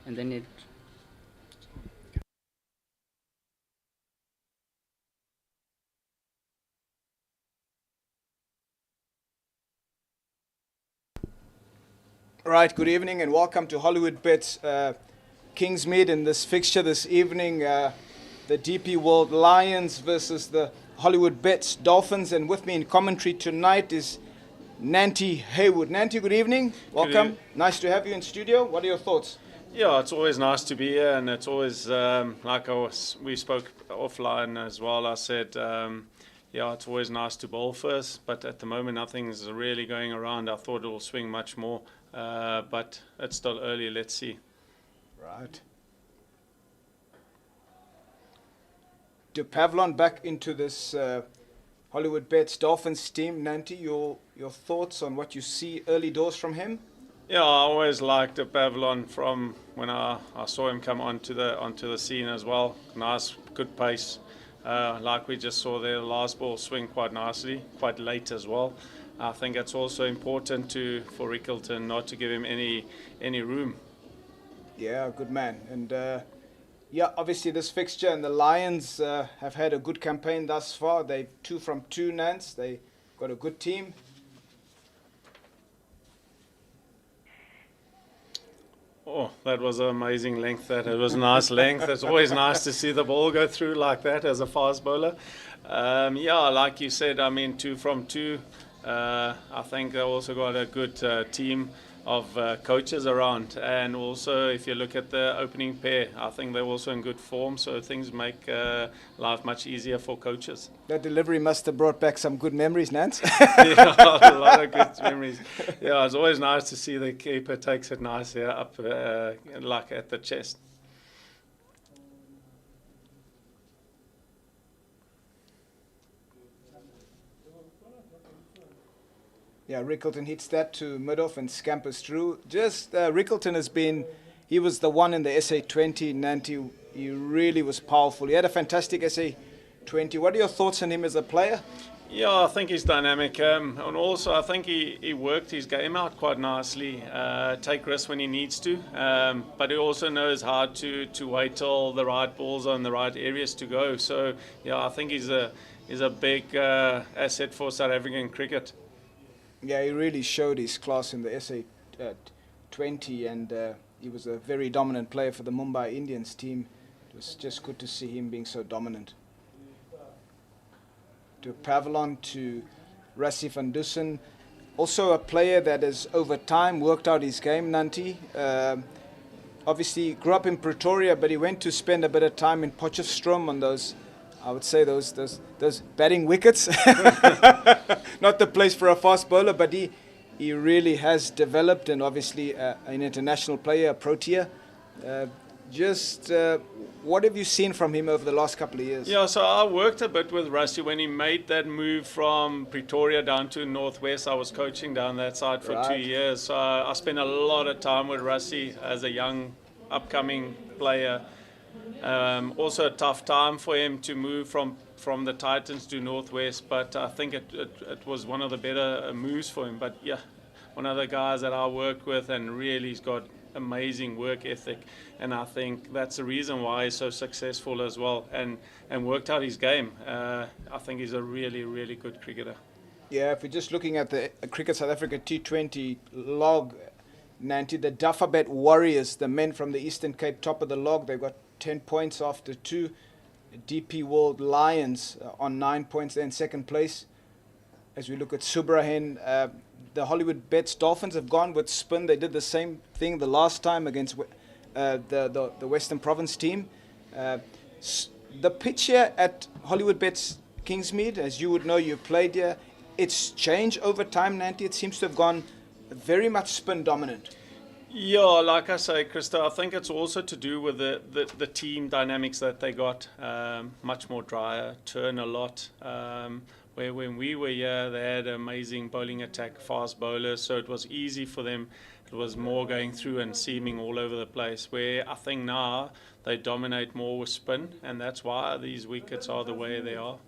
and then it. Right, good evening and welcome to Hollywoodbets Kingsmead in this fixture this evening. The DP World Lions versus the Hollywoodbets Dolphins, and with me in commentary tonight is Nanti Haywood. Nanti, good evening. Welcome. Nice to have you in studio. What are your thoughts? Yeah, it's always nice to be here, and it's always we spoke offline as well. I said, yeah, it's always nice to bowl first, but at the moment nothing's really going around. I thought it will swing much more, but it's still early. Let's see. Right. De Pavlon back into this Hollywoodbets Dolphins team. Nanti, your thoughts on what you see early doors from him? Yeah, I always liked Pavlon from when I saw him come onto the scene as well. Nice, good pace. Like we just saw there, the last ball swing quite nicely, quite late as well. I think it's also important for Rickleton not to give him any room. Yeah, good man. And yeah, obviously this fixture, and the Lions have had a good campaign thus far. They've 2 from 2, Nance. They got a good team. Oh, that was an amazing length. It was a nice length. It's always nice to see the ball go through like that as a fast bowler. Yeah, like you said, I mean, 2 from 2. I think they also got a good team of coaches around, and also if you look at the opening pair, I think they're also in good form, so things make life much easier for coaches. That delivery must have brought back some good memories, Nance. Yeah, a lot of good memories. Yeah, it's always nice to see the keeper takes it nicely up like at the chest. Yeah, Rickleton hits that to mid-off and scampers through. Just Rickleton he was the one in the SA 20, Nanti. He really was powerful. He had a fantastic SA 20. What are your thoughts on him as a player? Yeah, I think he's dynamic, and also I think he worked his game out quite nicely. Take risks when he needs to, but he also knows how to wait till the right balls are in the right areas to go. So yeah, I think he's a big asset for South African cricket. Yeah, he really showed his class in the SA 20, and he was a very dominant player for the Mumbai Indians team. It was just good to see him being so dominant. To Pavlon, to Rassie van Dusen, also a player that has over time worked out his game, Nanti. Obviously grew up in Pretoria, but he went to spend a bit of time in Potchefstroom on those, I would say, those batting wickets. Not the place for a fast bowler, but he really has developed, and obviously an international player, a Protea. What have you seen from him over the last couple of years? Yeah, so I worked a bit with Rusty when he made that move from Pretoria down to Northwest. I was coaching down that side for 2 years. So I spent a lot of time with Rusty as a young, upcoming player. Also a tough time for him to move from the Titans to Northwest, but I think it was one of the better moves for him. But yeah, one of the guys that I worked with, and really he's got amazing work ethic, and I think that's the reason why he's so successful as well, and worked out his game. I think he's a really, really good cricketer. Yeah, if we're just looking at the Cricket South Africa T20 log, Nanti, the Duffabet Warriors, the men from the Eastern Cape, top of the log, they've got 10 points after 2. DP World Lions on 9 points, they're in second place. As we look at Subrahen, the Hollywoodbets Dolphins have gone with spin. They did the same thing the last time against the Western Province team. The pitch here at Hollywoodbets Kingsmead, as you would know, you played here, it's changed over time, Nanti. It seems to have gone very much spin dominant. Yeah, like I say, Krista, I think it's also to do with the team dynamics that they got. Much more drier, turn a lot. Where when we were here, they had amazing bowling attack, fast bowlers, so it was easy for them. It was more going through and seaming all over the place, where I think now they dominate more with spin, and that's why these wickets are the way they are.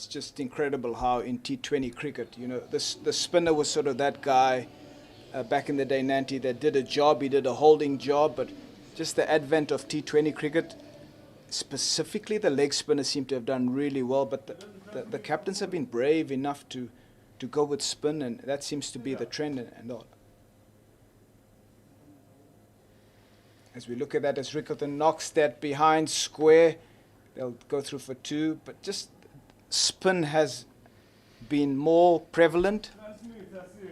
it's just incredible how in T20 cricket, the spinner was sort of that guy back in the day, Nanti, that did a job. He did a holding job, but just the advent of T20 cricket, specifically the leg spinners seem to have done really well, but the captains have been brave enough to go with spin, and that seems to be the trend. And all. As we look at that, as Rickleton knocks that behind square, they'll go through for 2, but just spin has been more prevalent.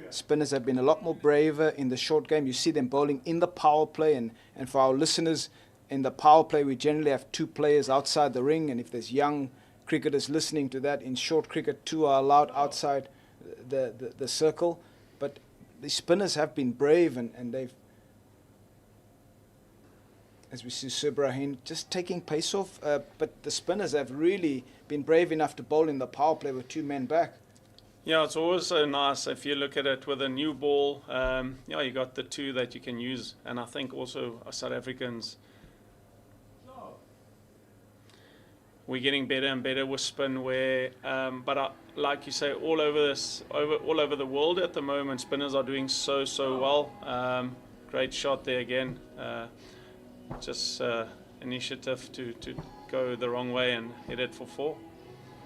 Spinners have been a lot more braver in the short game. You see them bowling in the power play, and for our listeners, in the power play we generally have 2 players outside the ring, and if there's young cricketers listening to that, in short cricket 2 are allowed outside the circle. But the spinners have been brave, and they've, as we see Subrahin just taking pace off, but the spinners have really been brave enough to bowl in the power play with 2 men back. Yeah, it's always so nice if you look at it with a new ball. You got the 2 that you can use, and I think also South Africans, we're getting better and better with spin. Like you say, all over the world at the moment, spinners are doing so well. Great shot there again. Just initiative to go the wrong way and hit it for 4.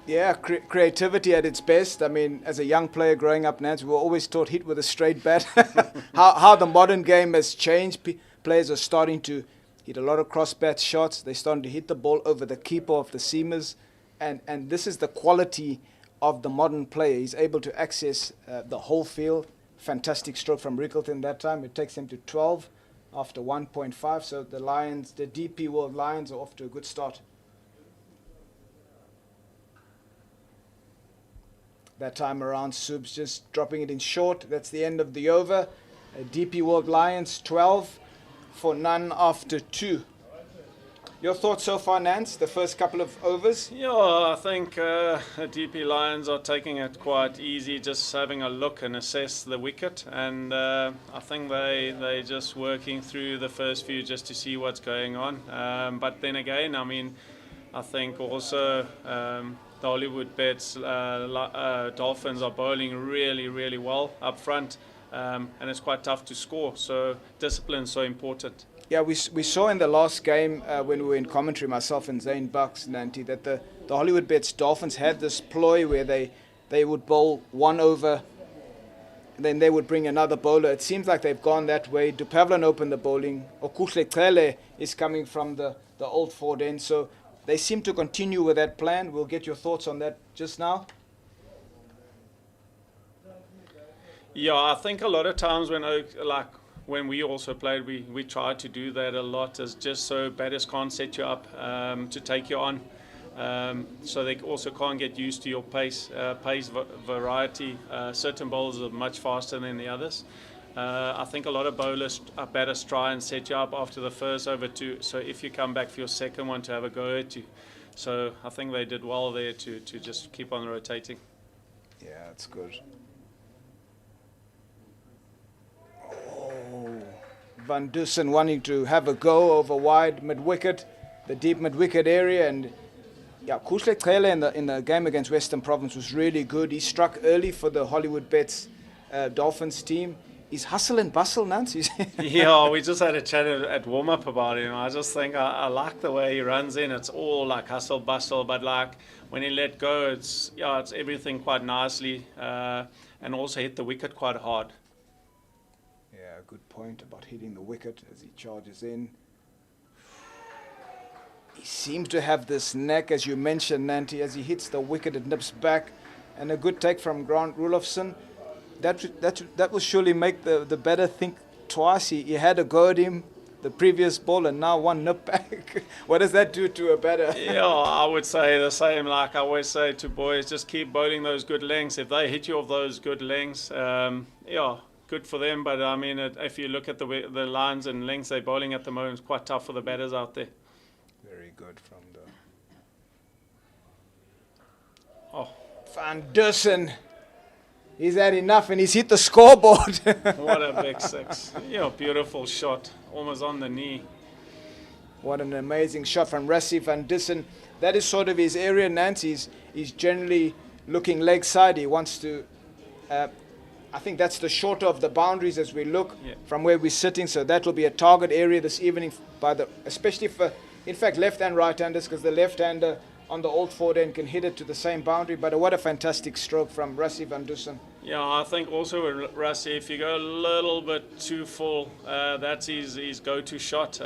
Yeah, creativity at its best. I mean, as a young player growing up, Nance, we were always taught hit with a straight bat. how the modern game has changed. Players are starting to hit a lot of cross-bat shots. They're starting to hit the ball over the keeper of the seamers. And this is the quality of the modern player. He's able to access the whole field. Fantastic stroke from Rickleton that time. It takes him to 12 after 1.5. So the DP World Lions are off to a good start. That time around, Subs just dropping it in short. That's the end of the over. DP World Lions 12 for none after 2. Your thoughts so far, Nance, the first couple of overs? Yeah, I think DP Lions are taking it quite easy, just having a look and assess the wicket. And I think they're just working through the first few just to see what's going on. But then again, I mean, I think also the Hollywoodbets Dolphins are bowling really well up front, and it's quite tough to score. So discipline is so important. Yeah, we saw in the last game when we were in commentary, myself and Zane Bucks, Nanti, that the Hollywoodbets Dolphins had this ploy where they would bowl 1 over, then they would bring another bowler. It seems like they've gone that way. Dupavlan opened the bowling. Okuhle Cele is coming from the old Ford end. So they seem to continue with that plan. We'll get your thoughts on that just now. Yeah, I think a lot of times when we also played, we tried to do that a lot, as just so batters can't set you up to take you on. So they also can't get used to your pace variety. Certain bowlers are much faster than the others. I think a lot of batters try and set you up after the first over too. So if you come back for your second one, to have a go at you. So I think they did well there to just keep on rotating. Yeah, that's good. Van Dusen wanting to have a go over wide mid-wicket, the deep mid-wicket area, and yeah, Kuhle Cele in the game against Western Province was really good. He struck early for the Hollywoodbets Dolphins team. He's hustle and bustle, Nancy. Yeah, we just had a chat at warm-up about him. I just think I like the way he runs in. It's all like hustle bustle, but like when he let go, it's everything quite nicely, and also hit the wicket quite hard. Yeah, good point about hitting the wicket as he charges in. He seems to have this knack, as you mentioned, Nanti, as he hits the wicket, it nips back. And a good take from Grant Rulofsson. That will surely make the batter think twice. He had a go at him the previous ball and now one nip back. What does that do to a batter? Yeah, I would say the same. Like I always say to boys, just keep bowling those good lengths. If they hit you off those good lengths, good for them. But I mean, if you look at the lines and lengths they're bowling at the moment, it's quite tough for the batters out there. Very good from the... Oh, Van Dusen. He's had enough and he's hit the scoreboard. What a big six. Beautiful shot. Almost on the knee. What an amazing shot from Rassie van Dusen. That is sort of his area, Nancy. He's generally looking leg side. He wants to, I think that's the shorter of the boundaries as we look from where we're sitting. So that will be a target area this evening, especially for, in fact, left and right-handers, because the left-hander on the old forward end can hit it to the same boundary. But what a fantastic stroke from Rassie van Dusen. Yeah, I think also with Rassie, if you go a little bit too full, that's his go-to shot.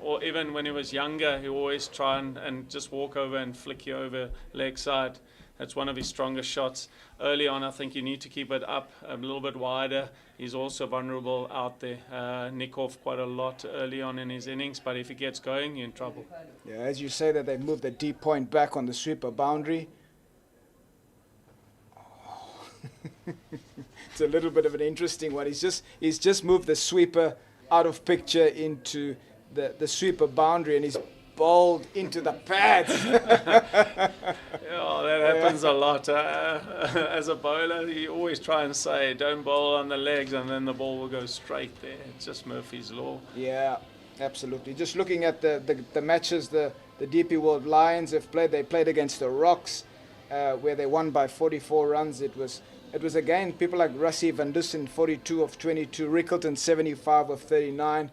Or even when he was younger, he always try and just walk over and flick you over leg side. That's one of his strongest shots. Early on, I think you need to keep it up a little bit wider. He's also vulnerable out there. Nick off quite a lot early on in his innings, but if he gets going, you're in trouble. Yeah, as you say that, they've moved the deep point back on the sweeper boundary. It's a little bit of an interesting one. He's just moved the sweeper out of picture into the sweeper boundary, and he's bowled into the pads. Yeah, that happens a lot. As a bowler, you always try and say, don't bowl on the legs, and then the ball will go straight there. It's just Murphy's Law. Yeah, absolutely. Just looking at the matches the DP World Lions have played, they played against the Rocks, where they won by 44 runs. It was again people like Rassie van Dusen, 42 of 22, Rickleton, 75 of 39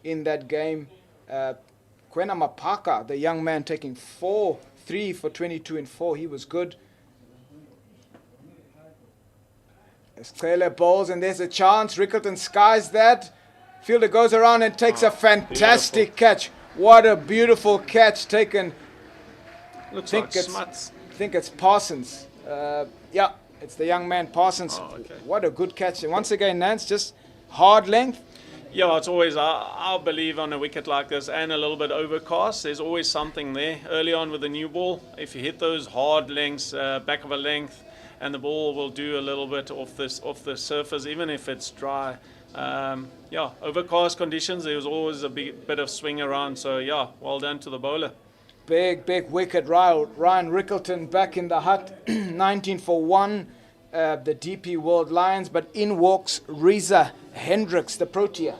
in that game. Kwena Mapaka, the young man, taking 3 for 22 and 4. He was good. As Taylor bowls, and there's a chance. Rickleton skies that. Fielder goes around and takes a fantastic catch. What a beautiful catch taken. Looks like Smuts. I think it's Parsons. Yeah, it's the young man Parsons. Oh, okay. What a good catch. And once again, Nance, just hard length. Yeah, it's always, I believe on a wicket like this and a little bit overcast, there's always something there. Early on with the new ball, if you hit those hard lengths, back of a length, and the ball will do a little bit off the surface, even if it's dry. Yeah, overcast conditions, there was always a bit of swing around. So, yeah, well done to the bowler. Big wicket. Ryan Rickleton back in the hut, 19 for 1. The DP World Lions, but in walks Reza Hendricks, the Protea.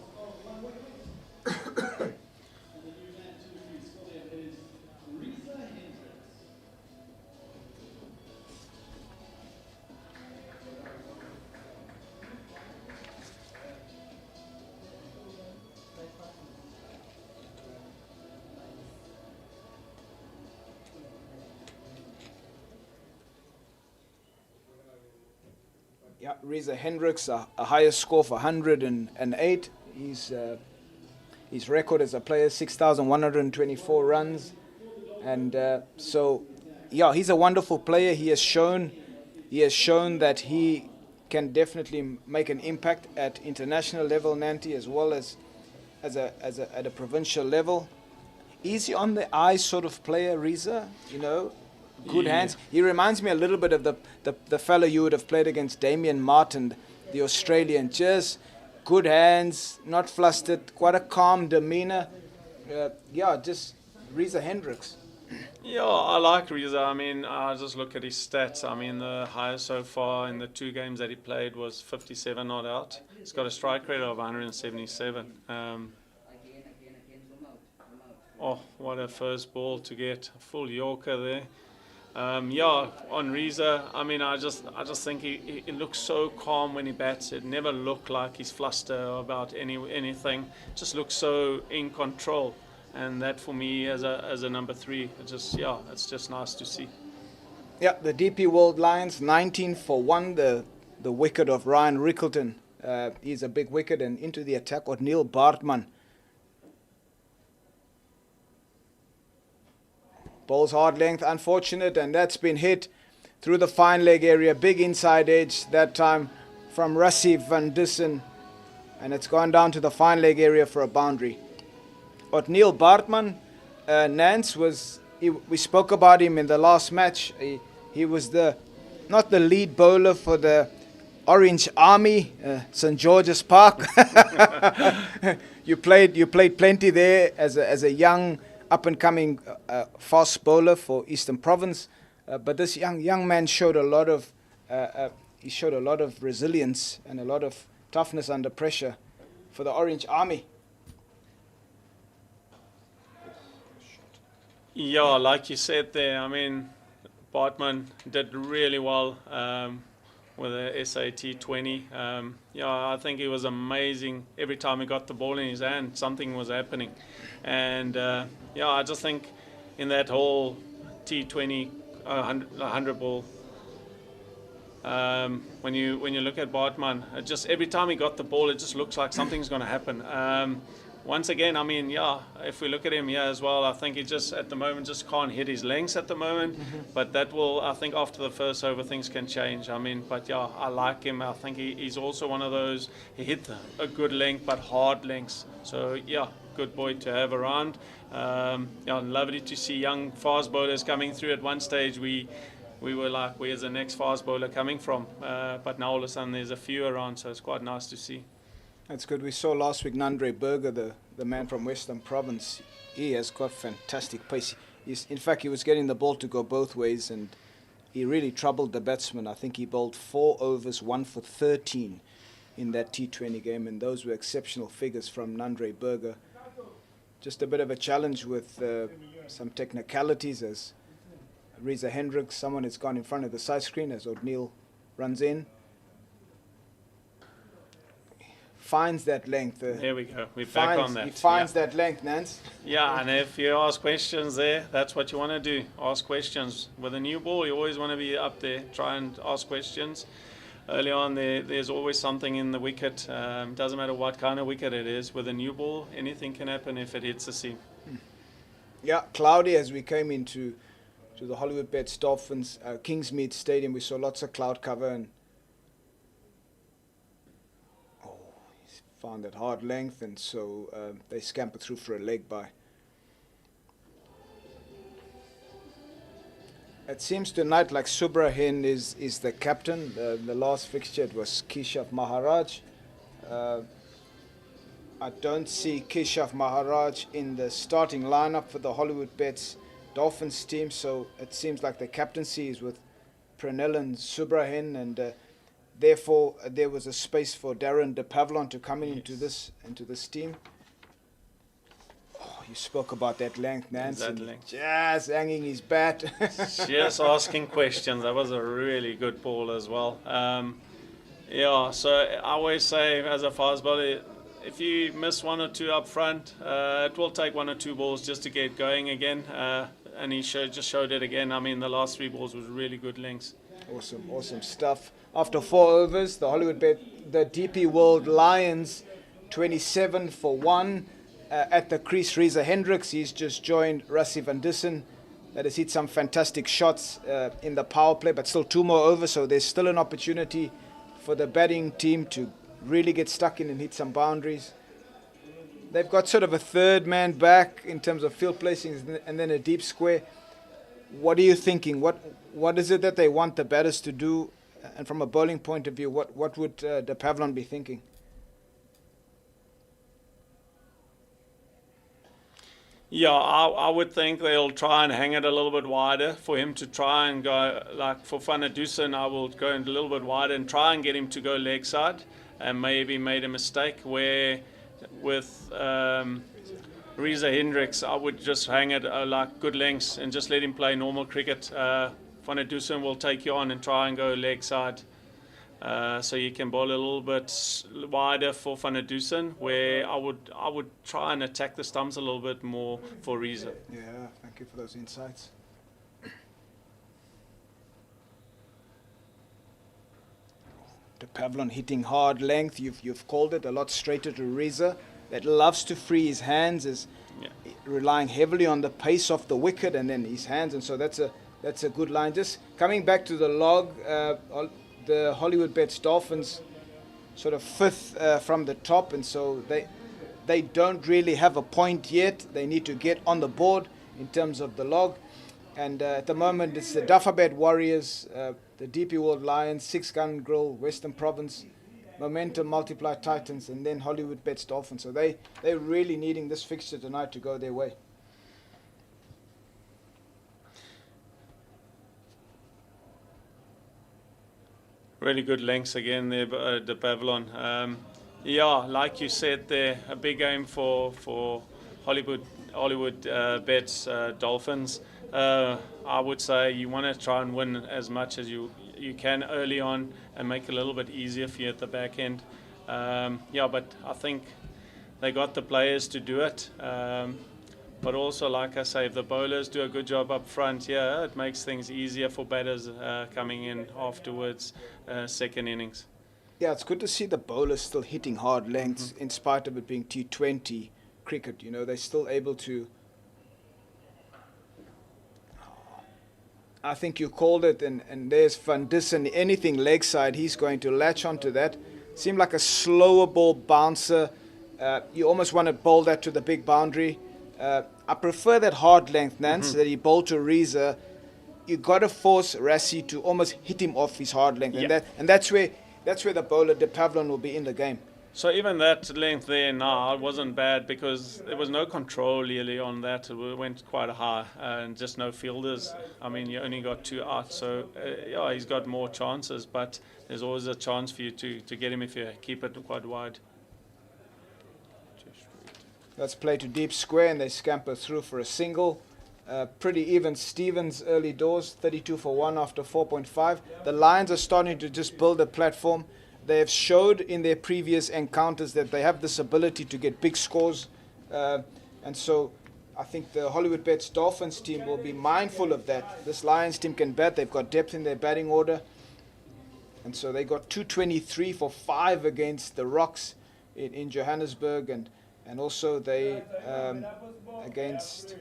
Yeah, Reza Hendricks, a higher score for 108. His record as a player, 6,124 runs. And so, yeah, he's a wonderful player. He has shown that he can definitely make an impact at international level, Nanti, as well as at a provincial level. Is he on the eye sort of player, Reza? You know? Good hands. He reminds me a little bit of the fellow you would have played against, Damien Martin, the Australian. Just good hands, not flustered, quite a calm demeanor. Yeah, just Reza Hendricks. Yeah, I like Reza. I mean, I just look at his stats. I mean, the highest so far in the 2 games that he played was 57 not out. He's got a strike rate of 177. Oh, what a first ball to get. A full Yorker there. Yeah, on Reza, I mean, I just think he looks so calm when he bats. It never looked like he's flustered about anything. Just looks so in control, and that for me as a number 3, it's just nice to see. Yeah, the DP World Lions, 19 for 1. The wicket of Ryan Rickleton. He's a big wicket, and into the attack of Neil Bartman. Ball's hard length, unfortunate, and that's been hit through the fine leg area. Big inside edge that time from Rassie van Dusen, and it's gone down to the fine leg area for a boundary. But Neil Bartman, Nance, we spoke about him in the last match. He was not the lead bowler for the Orange Army, St. George's Park. You played plenty there as a young up-and-coming fast bowler for Eastern Province, but this young man showed a lot of resilience and a lot of toughness under pressure for the Orange Army. Yeah, like you said there, I mean, Bartman did really well with the SA T20. Yeah, I think he was amazing. Every time he got the ball in his hand, something was happening. And yeah, I just think in that whole T20 100 ball, when you look at Bartman, just every time he got the ball, it just looks like something's going to happen. Once again, I mean, yeah, if we look at him here as well, I think he just at the moment just can't hit his lengths at the moment. But that will, I think, after the first over, things can change. I mean, but yeah, I like him. I think he's also one of those. He hit a good length, but hard lengths. So yeah, good boy to have around. Yeah, lovely to see young fast bowlers coming through. At one stage, we were like, where's the next fast bowler coming from? But now all of a sudden there's a few around, so it's quite nice to see. That's good. We saw last week Nandre Berger, the man from Western Province. He has got fantastic pace. In fact, he was getting the ball to go both ways, and he really troubled the batsman. I think he bowled 4 overs, 1 for 13 in that T20 game, and those were exceptional figures from Nandre Berger. Just a bit of a challenge with some technicalities as Reza Hendricks, someone has gone in front of the side screen as O'Neill runs in. Finds that length. There we go. We're back on that. He finds that length, Nance. Yeah, and if you ask questions there, that's what you want to do. Ask questions. With a new ball, you always want to be up there. Try and ask questions. Early on, there's always something in the wicket. Doesn't matter what kind of wicket it is. With a new ball, anything can happen if it hits the seam. Yeah, cloudy as we came into the Hollywoodbets Dolphins Kingsmead Stadium. We saw lots of cloud cover, and he's found that hard length, and so they scamper through for a leg by. It seems tonight like Subrahin is the captain. The last fixture it was Keshav Maharaj. I don't see Keshav Maharaj in the starting lineup for the Hollywoodbets Dolphins team, so it seems like the captaincy is with Pranil and Subrahin, and therefore there was a space for Darren de Pavlon to come into this team. You spoke about that length, Nance. Just hanging his bat. Just asking questions. That was a really good ball as well. Yeah, so I always say as a fast bowler, if you miss 1 or 2 up front, it will take 1 or 2 balls just to get going again. And he just showed it again. I mean, the last 3 balls was really good lengths. Awesome stuff. After 4 overs, the DP World Lions, 27 for 1. At the crease, Reza Hendricks, he's just joined Rassie van Dusen. That has hit some fantastic shots in the power play, but still 2 more overs, so there's still an opportunity for the batting team to really get stuck in and hit some boundaries. They've got sort of a third man back in terms of field placings and then a deep square. What are you thinking? What is it that they want the batters to do? And from a bowling point of view, what would de Pavlon be thinking? Yeah, I would think they'll try and hang it a little bit wider for him to try and go, like for Van Dusen, I will go a little bit wider and try and get him to go leg side, and maybe made a mistake where with Reza Hendricks, I would just hang it like good lengths and just let him play normal cricket. Van Dusen will take you on and try and go leg side. So you can bowl a little bit wider for Van Dusen, where I would try and attack the stumps a little bit more for Reza. Yeah, thank you for those insights. De Pavlon hitting hard length. You've called it a lot straighter to Reza. That loves to free his hands, is relying heavily on the pace of the wicket and then his hands, and so that's a good line. Just coming back to the log. The Hollywoodbets Dolphins sort of 5th from the top, and so they don't really have a point yet. They need to get on the board in terms of the log, and at the moment it's the Duffabed Warriors, the DP World Lions, 6 Gun Grill, Western Province, Momentum Multiply Titans, and then Hollywoodbets Dolphins. So they're really needing this fixture tonight to go their way. Really good lengths again there, de Pavlon. Yeah, like you said there, a big game for Hollywood Hollywood Bets Dolphins. I would say you want to try and win as much as you can early on and make it a little bit easier for you at the back end. But I think they got the players to do it. But also, like I say, if the bowlers do a good job up front, it makes things easier for batters coming in afterwards, second innings. Yeah, it's good to see the bowlers still hitting hard lengths in spite of it being T20 cricket. You know, they're still able to. I think you called it, and there's Van Dussen. Anything leg side, he's going to latch onto that. Seemed like a slower ball bouncer. You almost want to bowl that to the big boundary. I prefer that hard length, Nance, that he bowled to Reza. You got to force Rassie to almost hit him off his hard length, and that's where the bowler De Pavlon will be in the game. So even that length there now wasn't bad because there was no control really on that. It went quite high and just no fielders. I mean, you only got 2 out, so he's got more chances, but there's always a chance for you to get him if you keep it quite wide. Let's play to deep square, and they scamper through for a single. Pretty even Stevens early doors, 32 for 1 after 4.5. The Lions are starting to just build a platform. They have showed in their previous encounters that they have this ability to get big scores. And so I think the Hollywoodbets Dolphins team will be mindful of that. This Lions team can bat. They've got depth in their batting order. And so they got 223 for 5 against the Rocks in Johannesburg. And also they against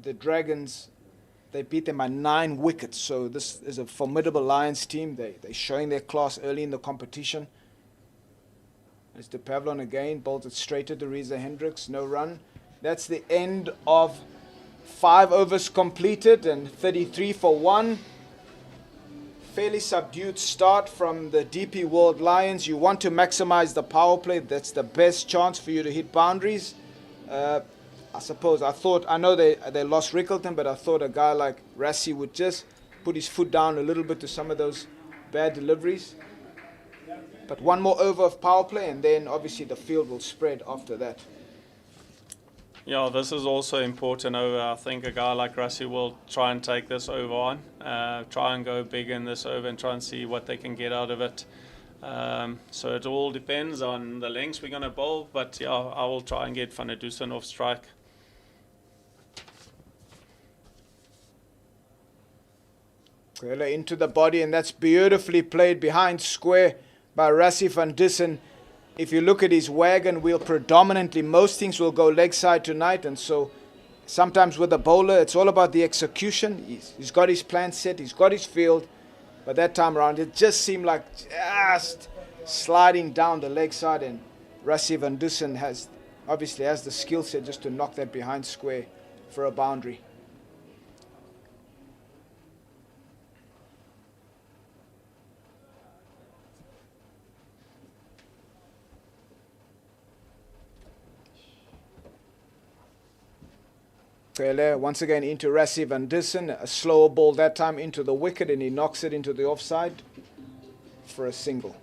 the Dragons, they beat them by 9 wickets. So this is a formidable Lions team. They're showing their class early in the competition. It's De Pavlon again, bowls it straight to Reza Hendricks, no run. That's the end of 5 overs completed and 33 for 1. Fairly subdued start from the DP World Lions. You want to maximize the power play. That's the best chance for you to hit boundaries. I know they lost Rickleton, but I thought a guy like Rassie would just put his foot down a little bit to some of those bad deliveries. But one more over of power play, and then obviously the field will spread after that. Yeah, this is also important over. I think a guy like Rassie will try and take this over on, try and go big in this over and try and see what they can get out of it. So it all depends on the lengths we're going to bowl, but I will try and get Van Dussen off strike. Into the body, and that's beautifully played behind square by Rassie Van Dussen. If you look at his wagon wheel, predominantly most things will go leg side tonight, and so sometimes with the bowler it's all about the execution. He's got his plan set, he's got his field, but that time around it just seemed like just sliding down the leg side, and Rassie Van Dussen obviously has the skill set just to knock that behind square for a boundary. Once again into Rassie Van Dussen, a slower ball that time into the wicket, and he knocks it into the offside for a single.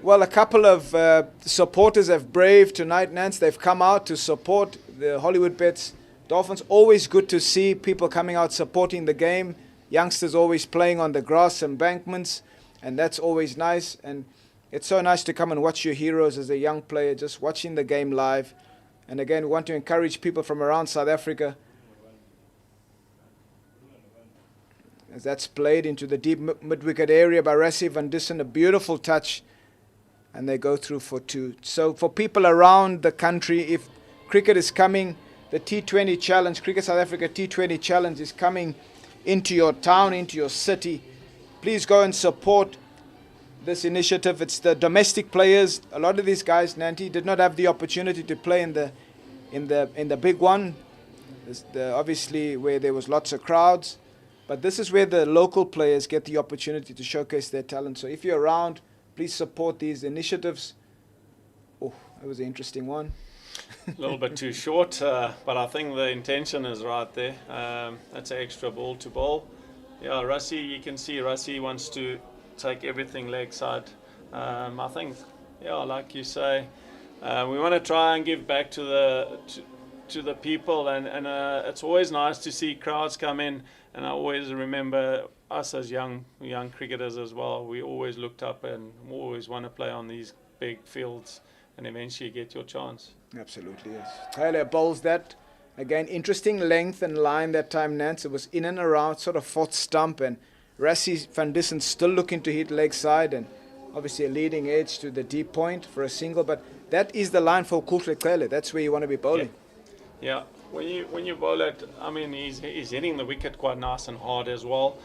Well, a couple of supporters have braved tonight, Nance. They've come out to support the Hollywoodbets Dolphins. Always good to see people coming out supporting the game. Youngsters always playing on the grass embankments, and that's always nice. And it's so nice to come and watch your heroes as a young player, just watching the game live. And again, we want to encourage people from around South Africa, as that's played into the deep mid-wicket area by Rassie Van Dussen. A beautiful touch, and they go through for 2. So for people around the country, if cricket is coming, the T20 challenge, Cricket South Africa T20 challenge is coming into your town, into your city, please go and support this initiative. It's the domestic players. A lot of these guys, Nanti, did not have the opportunity to play in the big one. Obviously where there was lots of crowds, but this is where the local players get the opportunity to showcase their talent. So if you're around, please support these initiatives. Oh, that was an interesting one. A little bit too short, but I think the intention is right there. That's an extra ball to bowl. Yeah, Rassie, you can see Rassie wants to take everything leg side. I think, like you say, We want to try and give back to the people, and it's always nice to see crowds come in. And I always remember us as young cricketers as well. We always looked up and always want to play on these big fields and eventually get your chance. Absolutely, yes. Tyler bowls that. Again, interesting length and line that time, Nance. It was in and around, sort of fourth stump, and Rassie van Dusen still looking to hit leg side, and obviously a leading edge to the deep point for a single. But that is the line for Kultle. That's where you want to be bowling. Yeah. When you bowl it, I mean, he's hitting the wicket quite nice and hard as well.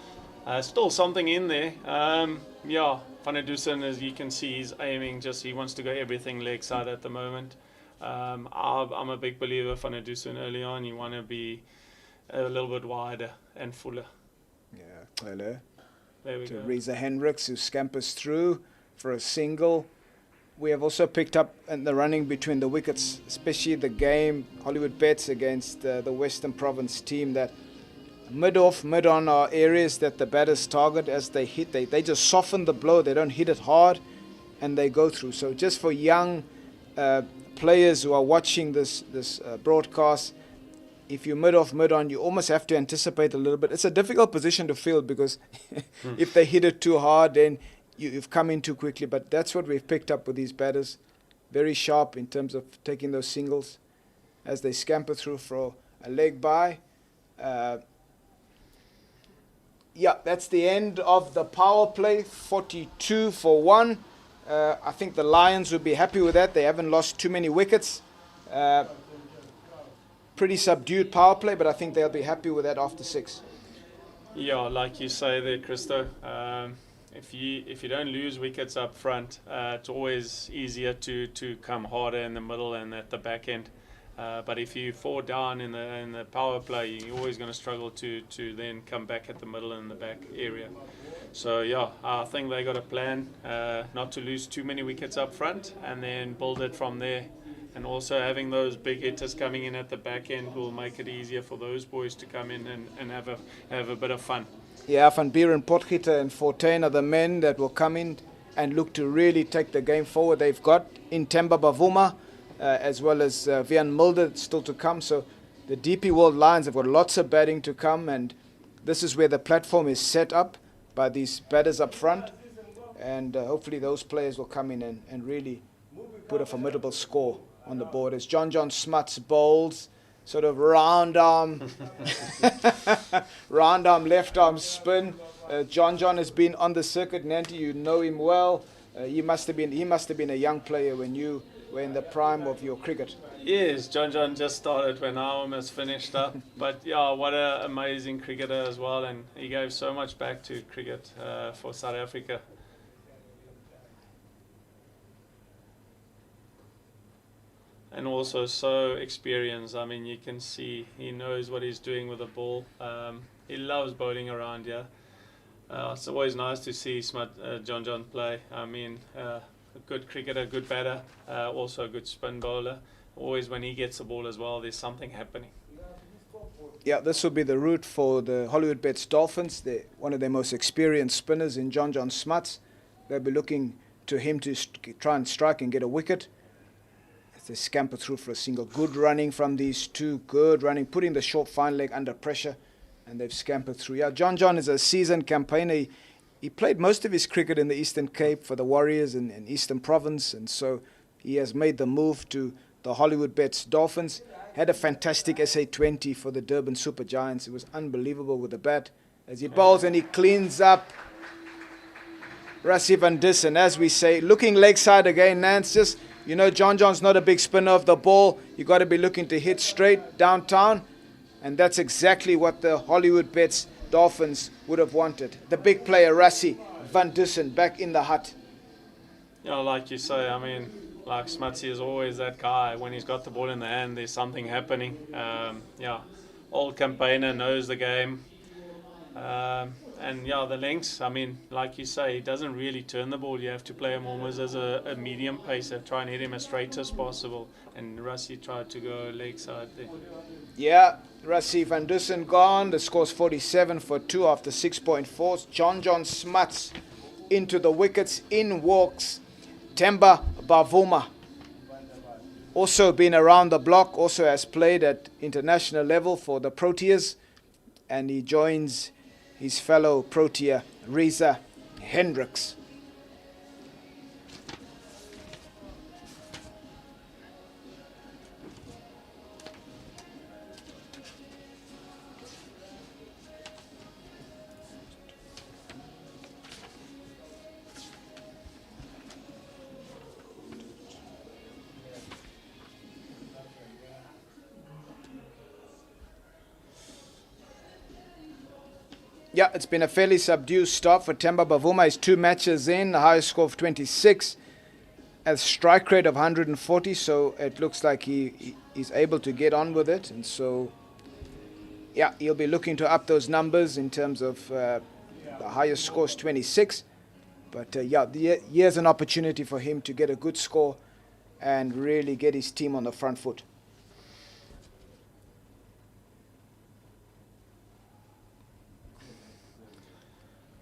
Still something in there. Van der Dusen, as you can see, he's aiming he wants to go everything leg side at the moment. I'm a big believer Van der Dusen early on. You want to be a little bit wider and fuller. Yeah, hello. There we go. Reza Hendricks, who scampers through for a single. We have also picked up in the running between the wickets, especially the game Hollywoodbets against the Western Province team, that mid-off, mid-on are areas that the batters target as they hit. They just soften the blow. They don't hit it hard, and they go through. So just for young players who are watching this broadcast, if you mid-off, mid-on, you almost have to anticipate a little bit. It's a difficult position to field because if they hit it too hard, then you've come in too quickly. But that's what we've picked up with these batters. Very sharp in terms of taking those singles as they scamper through for a leg by. That's the end of the power play, 42 for 1. I think the Lions would be happy with that. They haven't lost too many wickets. Pretty subdued power play, but I think they'll be happy with that after 6. Yeah, like you say there, Christo. If you don't lose wickets up front, it's always easier to come harder in the middle and at the back end. But if you fall down in the power play, you're always going to struggle to then come back at the middle and the back area. So I think they got a plan not to lose too many wickets up front and then build it from there. And also having those big hitters coming in at the back end will make it easier for those boys to come in and have a bit of fun. Yeah, Van Buren, Potgieter and Fortuin are the men that will come in and look to really take the game forward. They've got in Themba Bavuma as well as Vian Mulder still to come. So the DP World Lions have got lots of batting to come, and this is where the platform is set up by these batters up front. And hopefully those players will come in and really put a formidable score on the board as John Smuts bowls. Sort of round arm left arm spin. John has been on the circuit. Nanti, you know him well. He must have been a young player when you were in the prime of your cricket. Yes, John just started when I almost finished up. But what an amazing cricketer as well, and he gave so much back to cricket for South Africa. And also so experienced. I mean, you can see he knows what he's doing with the ball. He loves bowling around here. It's always nice to see John play. I mean, a good cricketer, good batter, also a good spin bowler. Always when he gets the ball as well, there's something happening. Yeah, this will be the route for the Hollywoodbets Dolphins. They're one of their most experienced spinners in John Smuts. They'll be looking to him to try and strike and get a wicket. They scamper through for a single. Good running from these two. Good running, putting the short fine leg under pressure, and they've scampered through. Yeah, John is a seasoned campaigner. He played most of his cricket in the Eastern Cape for the Warriors in Eastern Province, and so he has made the move to the Hollywoodbets Dolphins. Had a fantastic SA20 for the Durban Super Giants. It was unbelievable with the bat as he bowls and he cleans up. Rassie van Dusen, as we say, looking leg side again. Nance, just, you know, John's not a big spinner of the ball. You got to be looking to hit straight downtown, and that's exactly what the Hollywoodbets Dolphins would have wanted. The big player, Rassie van Dusen, back in the hut. Yeah, like you say, I mean, like Smutsy is always that guy. When he's got the ball in the hand, there's something happening. Old campaigner, knows the game. And the lengths, I mean, like you say, he doesn't really turn the ball. You have to play him almost as a medium pacer, try and hit him as straight as possible. And Rassie tried to go leg side there. Yeah, Rassie van Dusen gone. The score's 47 for 2 after 6.4. John Smuts into the wickets. In walks Themba Bavuma. also been around the block, also has played at international level for the Proteas, and he joins his fellow Protea, Reza Hendricks. Yeah, it's been a fairly subdued start for Temba Bavuma. He's 2 matches in, the highest score of 26, a strike rate of 140, so it looks like he's able to get on with it. And so, yeah, he'll be looking to up those numbers in terms of the highest score is 26. But, yeah, here's an opportunity for him to get a good score and really get his team on the front foot.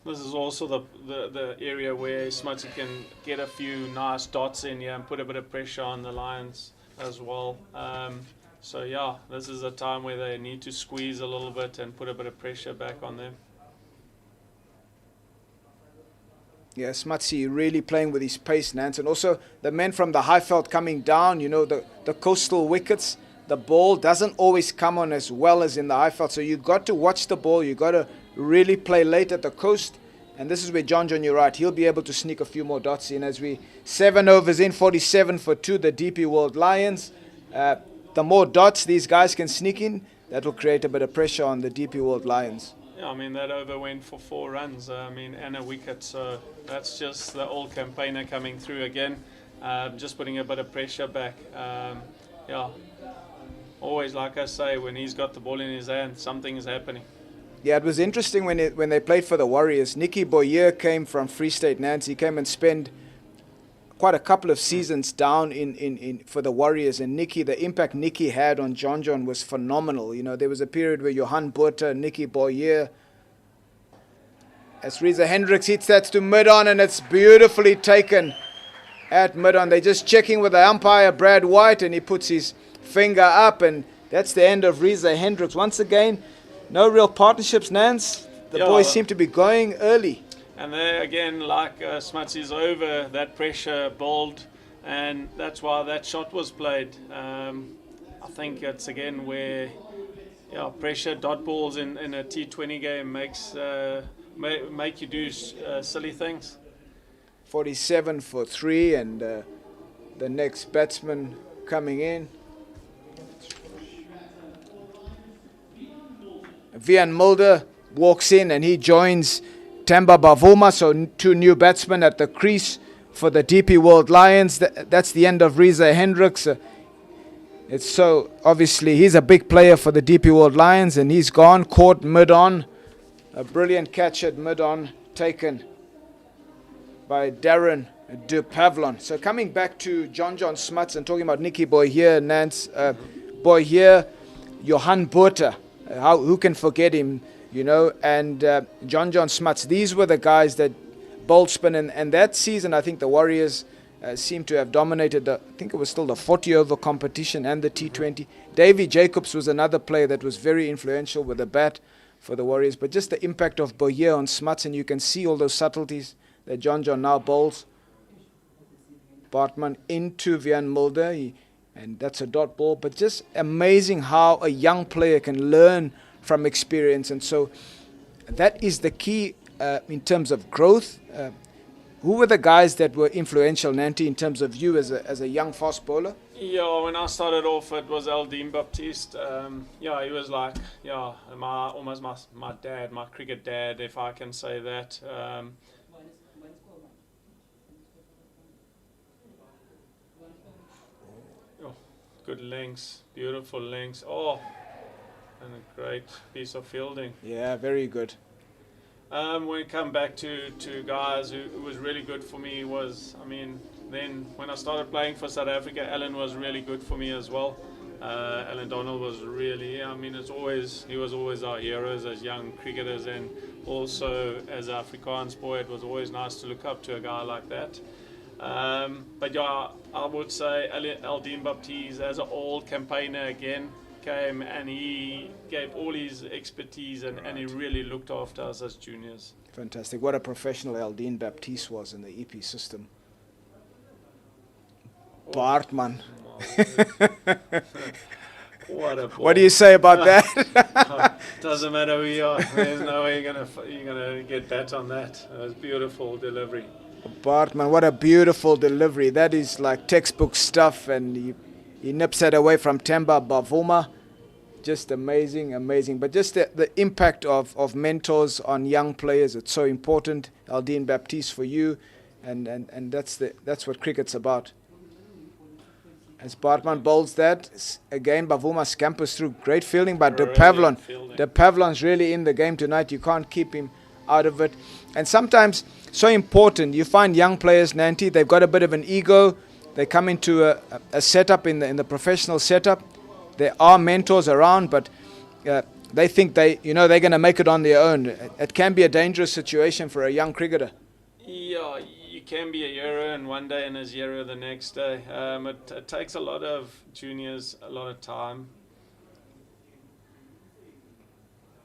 This is also the area where Smutsy can get a few nice dots in here and put a bit of pressure on the Lions as well. So yeah, this is a time where they need to squeeze a little bit and put a bit of pressure back on them. Yeah, Smutsy really playing with his pace, Nance. And also the men from the Highveld coming down, you know, the coastal wickets, the ball doesn't always come on as well as in the Highveld. So you've got to watch the ball. You've got to really play late at the coast. And this is where John, you're right, he'll be able to sneak a few more dots in as we 7 overs in, 47 for 2, the DP World Lions. The more dots these guys can sneak in, that will create a bit of pressure on the DP World Lions. Yeah, I mean, that over went for 4 runs, and a wicket, so that's just the old campaigner coming through again, just putting a bit of pressure back. Yeah, always, like I say, when he's got the ball in his hand, something is happening. Yeah, it was interesting when they played for the Warriors. Nicky Boyer came from Free State Nancy. He came and spent quite a couple of seasons down in for the Warriors. And Nicky, the impact Nicky had on John was phenomenal. You know, there was a period where Johan Botha, Nicky Boyer, as Reza Hendricks hits that to mid-on, and it's beautifully taken at mid-on. They're just checking with the umpire, Brad White, and he puts his finger up, and that's the end of Reza Hendricks. Once again, no real partnerships, Nance. The boys seem to be going early. And there again, like Smutsy's over, that pressure bowled, and that's why that shot was played. I think it's again where pressure dot balls in a T20 game makes make you do silly things. 47 for 3, and the next batsman coming in. Vian Mulder walks in and he joins Temba Bavuma, so 2 new batsmen at the crease for the DP World Lions. That's the end of Reza Hendricks. It's so obviously he's a big player for the DP World Lions, and he's gone, caught mid-on. A brilliant catch at mid-on taken by Darren de Pavlon. So coming back to John Smuts and talking about Nicky Boyer, Nance, Boyer, Johan Botha. Who can forget him, you know, and John Smuts. These were the guys that bowled spin, and that season I think the Warriors seemed to have dominated I think it was still the 40-over competition and the T20. Davy Jacobs was another player that was very influential with the bat for the Warriors, but just the impact of Boyer on Smuts, and you can see all those subtleties that John now bowls. Bartman into Vian Mulder, and that's a dot ball, but just amazing how a young player can learn from experience. And so that is the key in terms of growth. Who were the guys that were influential, Nanti, in terms of you as a young fast bowler? Yeah, when I started off, it was Aldine Baptiste. He was like, almost my dad, my cricket dad, if I can say that. Good lengths, beautiful lengths. Oh, and a great piece of fielding. Yeah, very good. When we come back to guys who was really good for me then when I started playing for South Africa, Alan was really good for me as well. Alan Donald was really, he was always our heroes as young cricketers, and also as an Afrikaans boy, it was always nice to look up to a guy like that. But yeah, I would say Aldine Baptiste, as an old campaigner again, came and he gave all his expertise and he really looked after us as juniors. Fantastic. What a professional Aldine Baptiste was in the EP system. Bartman. What do you say about that? Doesn't matter who you are. There's no way you're gonna get that on that. It was beautiful delivery. Bartman, what a beautiful delivery. That is like textbook stuff, and he nips it away from Temba Bavuma. Just amazing, amazing. But just the impact of mentors on young players, it's so important. Aldine Baptiste for you, and that's what cricket's about. As Bartman bowls that, again Bavuma scampers through. Great fielding by De Pavlon's really in the game tonight. You can't keep him out of it. And sometimes, so important, you find young players, Nanti, they've got a bit of an ego. They come into a setup in the professional setup. There are mentors around, but they think they're going to make it on their own. It can be a dangerous situation for a young cricketer. Yeah, you can be a hero and one day and a zero the next day. It takes a lot of juniors a lot of time.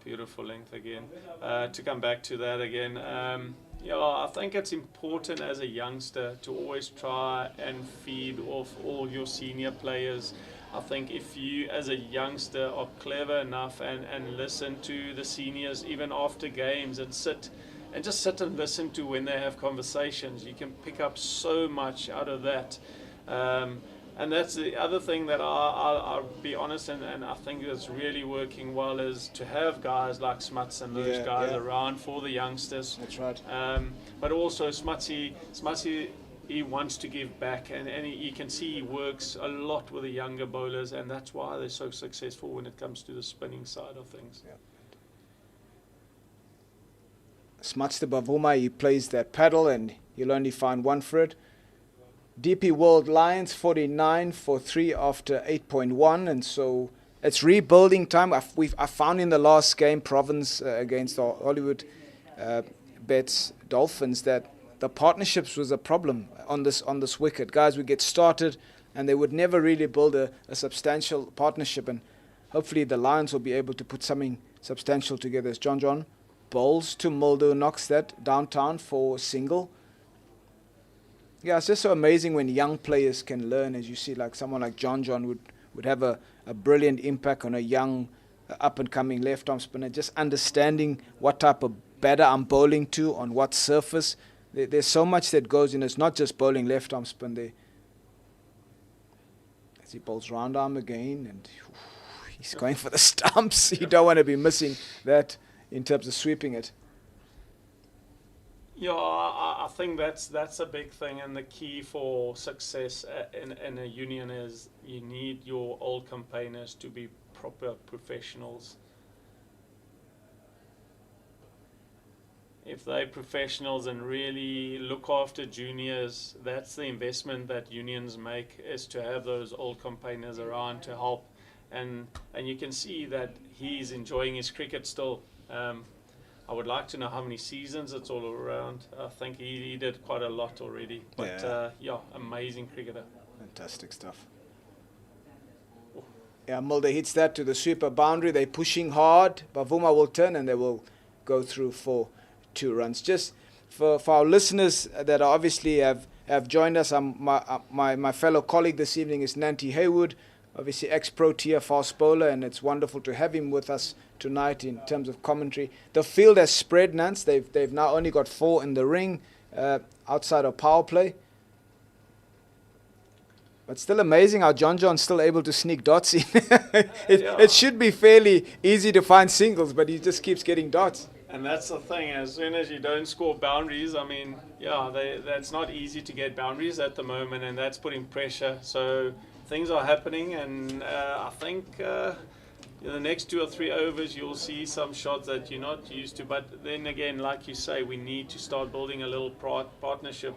Beautiful length again. To come back to that again, I think it's important as a youngster to always try and feed off all your senior players. I think if you as a youngster are clever enough and listen to the seniors even after games and sit and listen to when they have conversations, you can pick up so much out of that. And that's the other thing that I'll be honest, and I think that's really working well, is to have guys like Smuts and those guys around for the youngsters. That's right. But also Smutsy, he wants to give back, and you can see he works a lot with the younger bowlers, and that's why they're so successful when it comes to the spinning side of things. Yeah. Smuts the Bavuma, he plays that paddle, and you'll only find one for it. DP World Lions 49 for 3 after 8.1, and so it's rebuilding time. I found in the last game, Province against the Hollywoodbets Dolphins, that the partnerships was a problem on this wicket. Guys would get started, and they would never really build a substantial partnership, and hopefully the Lions will be able to put something substantial together. As John bowls to Mulder, knocks that downtown for single. Yeah, it's just so amazing when young players can learn, as you see, like someone like John would have a brilliant impact on a young up-and-coming left-arm spinner, just understanding what type of batter I'm bowling to, on what surface. There's so much that goes in. It's not just bowling left-arm spin there. As he bowls round arm again, and he's going for the stumps. You don't want to be missing that in terms of sweeping it. Yeah, I think that's a big thing, and the key for success in a union is you need your old campaigners to be proper professionals. If they're professionals and really look after juniors, that's the investment that unions make, is to have those old campaigners around to help. And you can see that he's enjoying his cricket still. I would like to know how many seasons it's all around. I think he did quite a lot already. But amazing cricketer. Fantastic stuff. Yeah, Mulder hits that to the sweeper boundary. They're pushing hard. Bavuma will turn and they will go through for 2 runs. Just for our listeners that obviously have joined us, my fellow colleague this evening is Nanti Haywood, obviously ex-Protea fast bowler, and it's wonderful to have him with us tonight in terms of commentary. The field has spread, Nance. They've now only got 4 in the ring outside of power play. But still amazing how John's still able to sneak dots in. It should be fairly easy to find singles, but he just keeps getting dots. And that's the thing, as soon as you don't score boundaries, I mean, that's not easy to get boundaries at the moment, and that's putting pressure. So things are happening, and I think in the next 2 or 3 overs you'll see some shots that you're not used to. But then again, like you say, we need to start building a little partnership.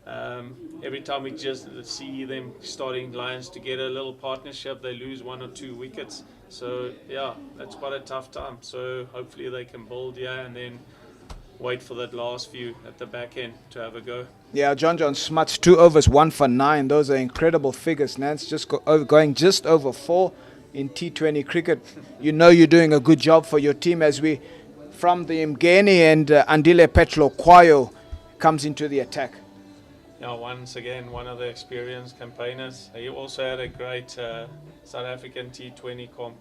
Every time we just see them starting Lions to get a little partnership, they lose 1 or 2 wickets. So that's quite a tough time. So hopefully they can build and then wait for that last few at the back end to have a go. Yeah, John Smuts, 2 overs, 1 for 9. Those are incredible figures, Nance. Just going just over 4 in T20 cricket. You know you're doing a good job for your team as we, from the Mgeni and Andile Petlo Kwayo comes into the attack. Yeah, once again, one of the experienced campaigners. He also had a great South African T20 comp.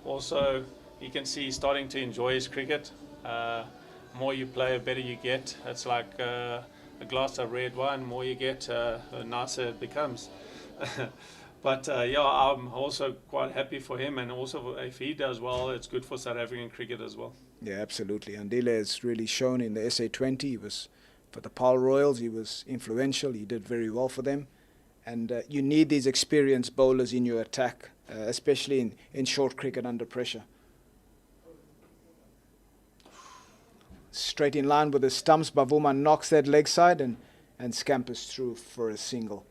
Also, you can see he's starting to enjoy his cricket. More you play, the better you get. It's like a glass of red wine. More you get, the nicer it becomes. But yeah, I'm also quite happy for him, and also if he does well, it's good for South African cricket as well. Yeah, absolutely. Andile has really shown in the SA20. He was for the Pal Royals. He was influential. He did very well for them, and you need these experienced bowlers in your attack, especially in short cricket under pressure. Straight in line with the stumps, Bavuma knocks that leg side and scampers through for a single.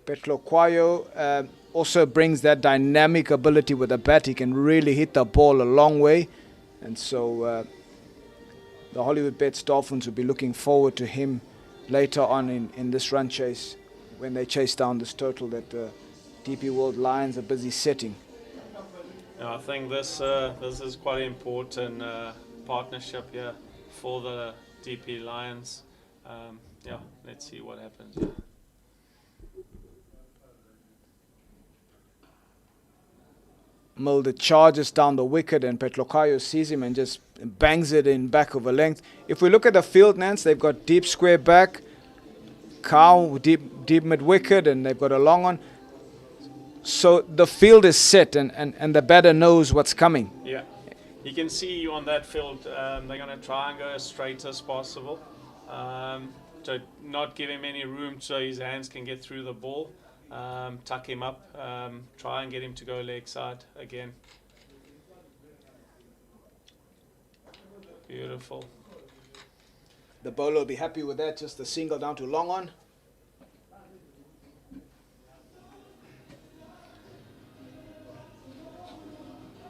Petlo Kwayo also brings that dynamic ability with the bat. He can really hit the ball a long way. And so the Hollywoodbets Dolphins will be looking forward to him later on in this run chase when they chase down this total that DP World Lions are busy setting. Yeah, I think this is quite an important partnership here for the DP Lions. Yeah, let's see what happens. Yeah. Mulder charges down the wicket and Petlokayo sees him and just bangs it in back of a length. If we look at the field, Nance, they've got deep square back, Cow deep mid wicket, and they've got a long one. So the field is set and the batter knows what's coming. Yeah. You can see you on that field, they're going to try and go as straight as possible to not give him any room so his hands can get through the ball, tuck him up, try and get him to go leg side again. Beautiful. The bowler will be happy with that, just a single down to long on.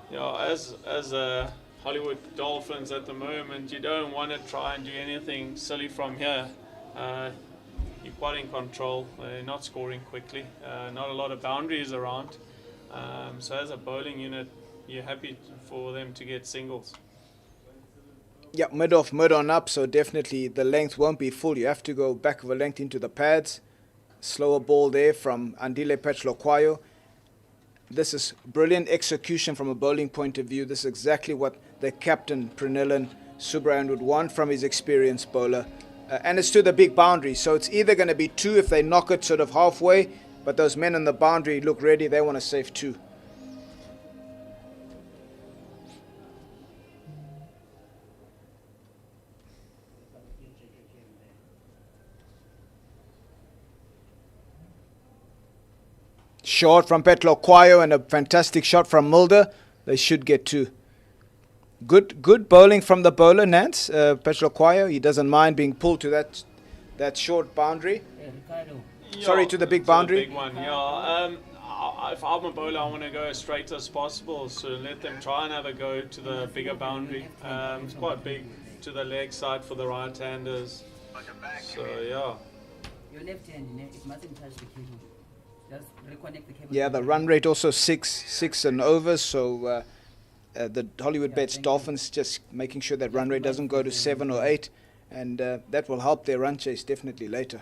Yeah, as Hollywood Dolphins at the moment, you don't want to try and do anything silly from here. You're quite in control. They're not scoring quickly. Not a lot of boundaries around. So as a bowling unit, you're happy for them to get singles. Yeah, mid off, mid on up, so definitely the length won't be full. You have to go back of a length into the pads. Slower ball there from Andile Petlo-Kwayo. This is brilliant execution from a bowling point of view. This is exactly what the captain, Pranillan Subrayan, would want from his experienced bowler. And it's to the big boundary, so it's either going to be 2 if they knock it sort of halfway, but those men on the boundary look ready. They want to save 2. Short from Petlo-Kwayo and a fantastic shot from Mulder. They should get 2. Good bowling from the bowler, Nance. Petlo-Kwayo, he doesn't mind being pulled to that short boundary. Yeah, Sorry, to the big boundary. The big one, yeah. If I'm a bowler, I want to go as straight as possible. So let them try and have a go to the bigger boundary. It's quite big to the leg side for the right-handers. So yeah. Your left hand, it mustn't touch the cable. Just reconnect the cable. Yeah, the run rate also 6 and over. So the Hollywoodbets Dolphins just making sure that run rate doesn't go to 7 or 8, and that will help their run chase definitely later.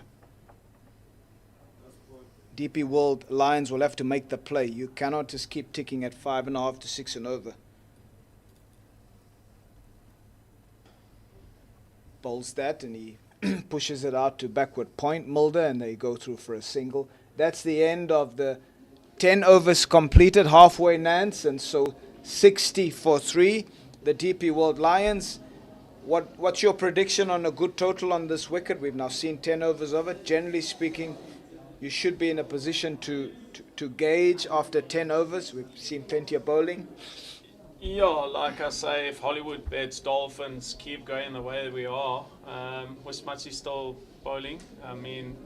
DP World Lions will have to make the play. You cannot just keep ticking at 5.5 to 6 and over. Bowls that and he pushes it out to backward point, Mulder, and they go through for a single. That's the end of the 10 overs completed, halfway, Nance, and so 60 for 3. The DP World Lions. What's your prediction on a good total on this wicket? We've now seen 10 overs of it. Generally speaking, you should be in a position to gauge after 10 overs. We've seen plenty of bowling. Yeah, like I say, if Hollywoodbets Dolphins keep going the way we are, with Smutsy still bowling, I mean,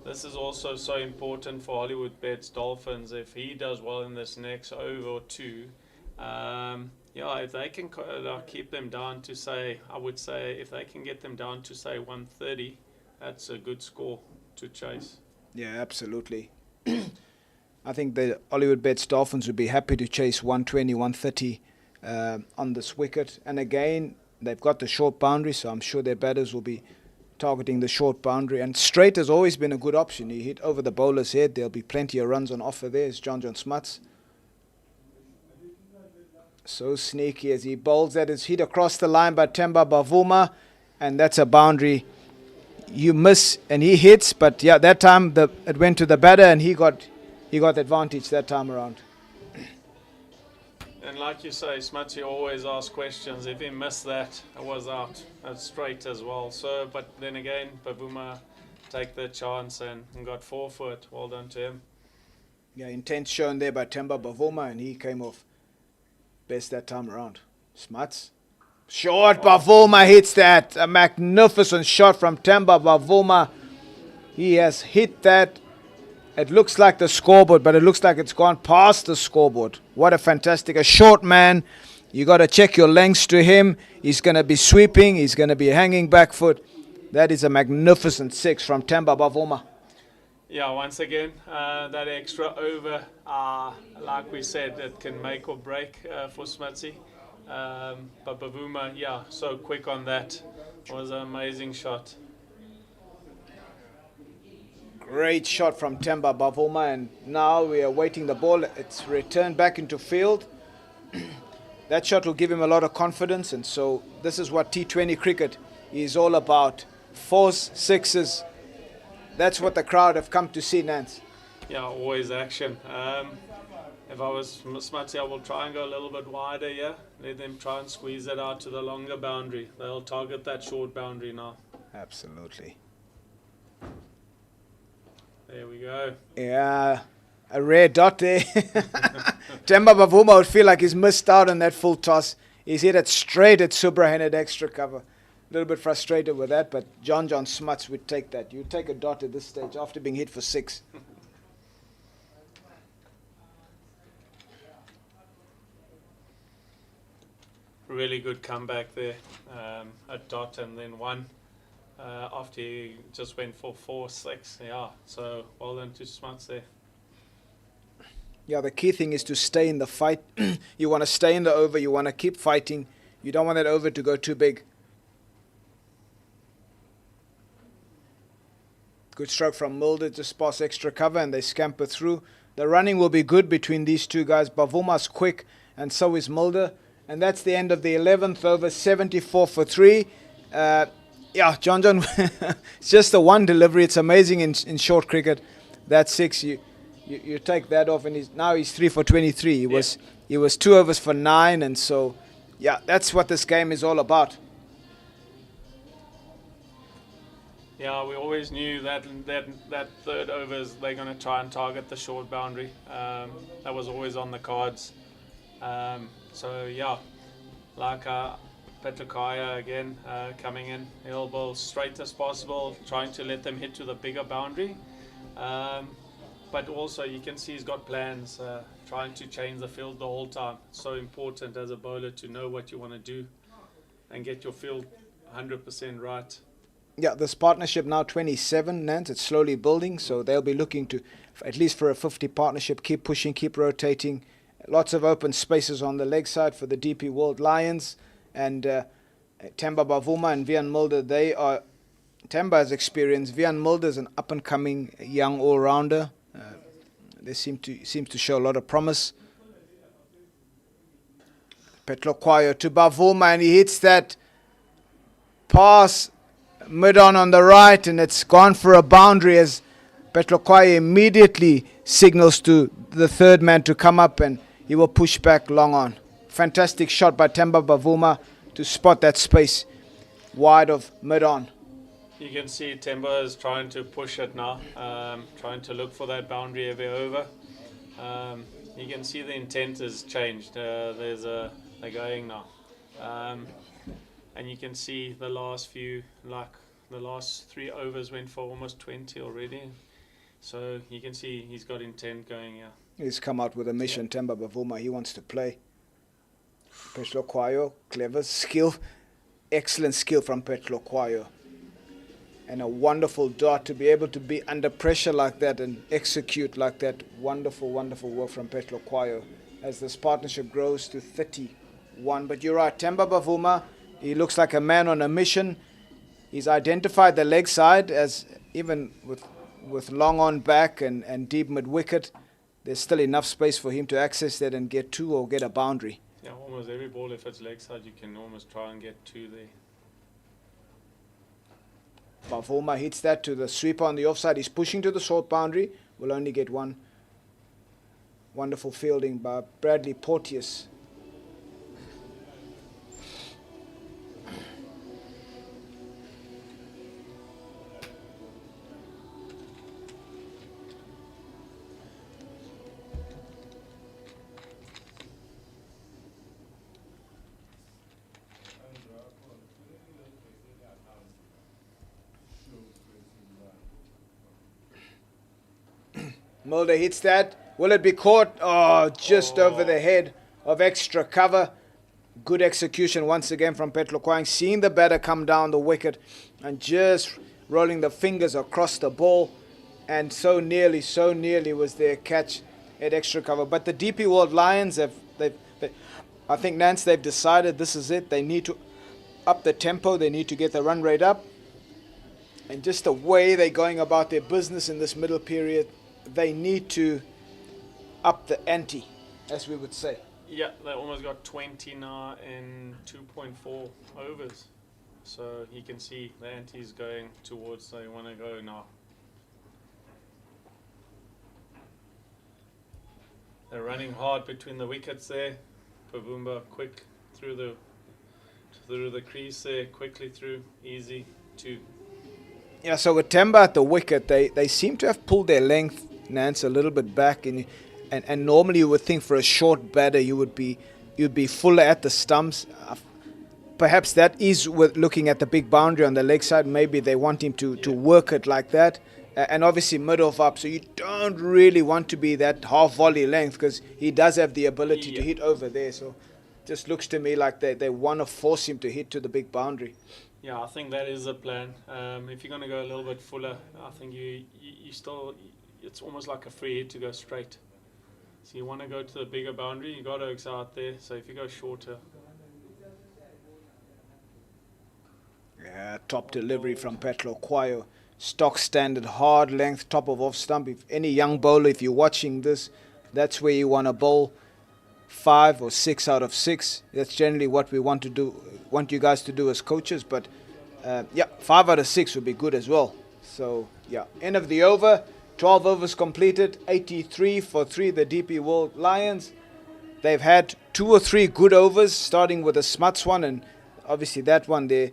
this is also so important for Hollywoodbets Dolphins. If he does well in this next over or 2, yeah, if they can keep them down to, say, I would say, if they can get them down to, say, 130, that's a good score to chase. Yeah, absolutely. I think the Hollywoodbets Dolphins would be happy to chase 120, 130 on this wicket. And again, they've got the short boundary, so I'm sure their batters will be targeting the short boundary. And straight has always been a good option. You hit over the bowler's head, there'll be plenty of runs on offer there. It's John Smuts. So sneaky as he bowls that. It's hit across the line by Temba Bavuma, and that's a boundary you miss, and he hits. But yeah, that time it went to the batter, and he got the advantage that time around. And like you say, Smutsy always asks questions. If he missed that, it was out. That's straight as well. So, but then again, Bavuma take the chance and got 4 for it. Well done to him. Yeah, intent shown there by Temba Bavuma, and he came off best that time around. Smuts. Short, Bavuma hits that. A magnificent shot from Temba Bavuma. He has hit that. It looks like the scoreboard, but it looks like it's gone past the scoreboard. What a a short man. You got to check your lengths to him. He's going to be sweeping. He's going to be hanging back foot. That is a magnificent 6 from Temba Bavuma. Yeah, once again, that extra over, like we said, it can make or break for Smutsy. But Bavuma, yeah, so quick on that. Was an amazing shot. Great shot from Temba Bavuma, and now we are waiting the ball. It's returned back into field. That shot will give him a lot of confidence, and so this is what T20 cricket is all about. 4s, 6s. That's what the crowd have come to see, Nance. Yeah, always action. If I was Smutsy, I will try and go a little bit wider, yeah. Let them try and squeeze it out to the longer boundary. They'll target that short boundary now. Absolutely. There we go. Yeah, a rare dot there. Temba Bavuma would feel like he's missed out on that full toss. He's hit it straight at Subra and at extra cover. A little bit frustrated with that, but John Smuts would take that. You'd take a dot at this stage after being hit for 6. Really good comeback there. A dot and then 1 after he just went for 4, 6. Yeah, so well done to Smuts there. Yeah, the key thing is to stay in the fight. You want to stay in the over. You want to keep fighting. You don't want that over to go too big. Good stroke from Mulder, just pass extra cover, and they scamper through. The running will be good between these two guys. Bavuma's quick, and so is Mulder. And that's the end of the 11th over, 74 for 3. Yeah, John, it's just the one delivery. It's amazing in short cricket. That 6, you take that off, and now he's 3 for 23. He was 2 overs for 9, and so, yeah, that's what this game is all about. Yeah, we always knew that third overs they're going to try and target the short boundary. That was always on the cards. So yeah, like Petlakaya again coming in, he'll bowl straight as possible, trying to let them hit to the bigger boundary. But also you can see he's got plans, trying to change the field the whole time. It's so important as a bowler to know what you want to do and get your field 100% right. Yeah, this partnership now 27, Nance. It's slowly building, so they'll be looking to, at least for a 50 partnership, keep pushing, keep rotating. Lots of open spaces on the leg side for the DP World Lions. And Temba Bavuma and Vian Mulder, Temba has experience. Vian Mulder is an up-and-coming young all-rounder. They seems to show a lot of promise. Petlokwayo to Bavuma, and he hits that pass mid-on the right, and it's gone for a boundary as Petlokwayo immediately signals to the third man to come up, and he will push back long on. Fantastic shot by Temba Bavuma to spot that space wide of mid-on. You can see Temba is trying to push it now, trying to look for that boundary every over. You can see the intent has changed. They're going now. And you can see the last few, like the last 3 overs went for almost 20 already. So you can see he's got intent going, yeah. He's come out with a mission, Temba Bavuma. He wants to play. Petlokwayo, clever skill. Excellent skill from Petlokwayo. and a wonderful dot to be able to be under pressure like that and execute like that. Wonderful, wonderful work from Petlo Kwayo as this partnership grows to 31. But you're right, Temba Bavuma, he looks like a man on a mission. He's identified the leg side as even with long on back and deep mid-wicket, there's still enough space for him to access that and get two or get a boundary. Yeah, almost every ball, if it's leg side, you can almost try and get two there. Bavuma hits that to the sweeper on the offside. He's pushing to the short boundary. Will only get one. Wonderful fielding by Bradley Porteous. Mulder hits that. Will it be caught? Oh, just over the head of extra cover. Good execution once again from Petlo Kwang. Seeing the batter come down the wicket and just rolling the fingers across the ball. And so nearly was their catch at extra cover. But the DP World Lions, I think, Nance, they've decided this is it. They need to up the tempo. They need to get the run rate up. And just the way they're going about their business in this middle period, they need to up the ante, as we would say. Yeah, they almost got 20 now in 2.4 overs. So you can see the ante is going towards they want to go now. They're running hard between the wickets there. Pavumba quick through the crease there, quickly through, easy, two. Yeah, so with Temba at the wicket, they seem to have pulled their length, Nance, a little bit back, and normally you would think for a short batter you'd be fuller at the stumps. Perhaps that is with looking at the big boundary on the leg side. Maybe they want him to work it like that, and obviously mid-off up. So you don't really want to be that half volley length because he does have the ability to hit over there. So just looks to me like they want to force him to hit to the big boundary. Yeah, I think that is the plan. If you're going to go a little bit fuller, I think you still, it's almost like a free hit to go straight. So you want to go to the bigger boundary, you got Oaks out there, so if you go shorter. Yeah, top delivery from Petlo Kwayo. Stock standard, hard length, top of off stump. If any young bowler, if you're watching this, that's where you want to bowl. 5 or 6 out of 6. That's generally what we want you guys to do as coaches. But 5 out of 6 would be good as well. So yeah, end of the over. 12 overs completed. 83 for 3. The DP World Lions. They've had 2 or 3 good overs, starting with a Smuts one, and obviously that one there.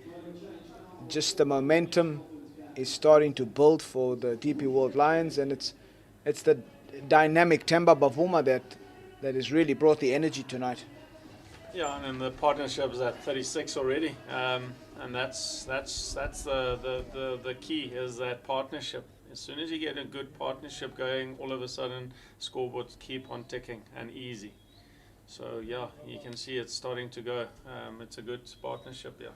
Just the momentum is starting to build for the DP World Lions, and it's the dynamic Temba Bavuma that has really brought the energy tonight. Yeah, and the partnership's at 36 already, and that's the key is that partnership. As soon as you get a good partnership going, all of a sudden scoreboards keep on ticking and easy. So yeah, you can see it's starting to go. It's a good partnership, yeah.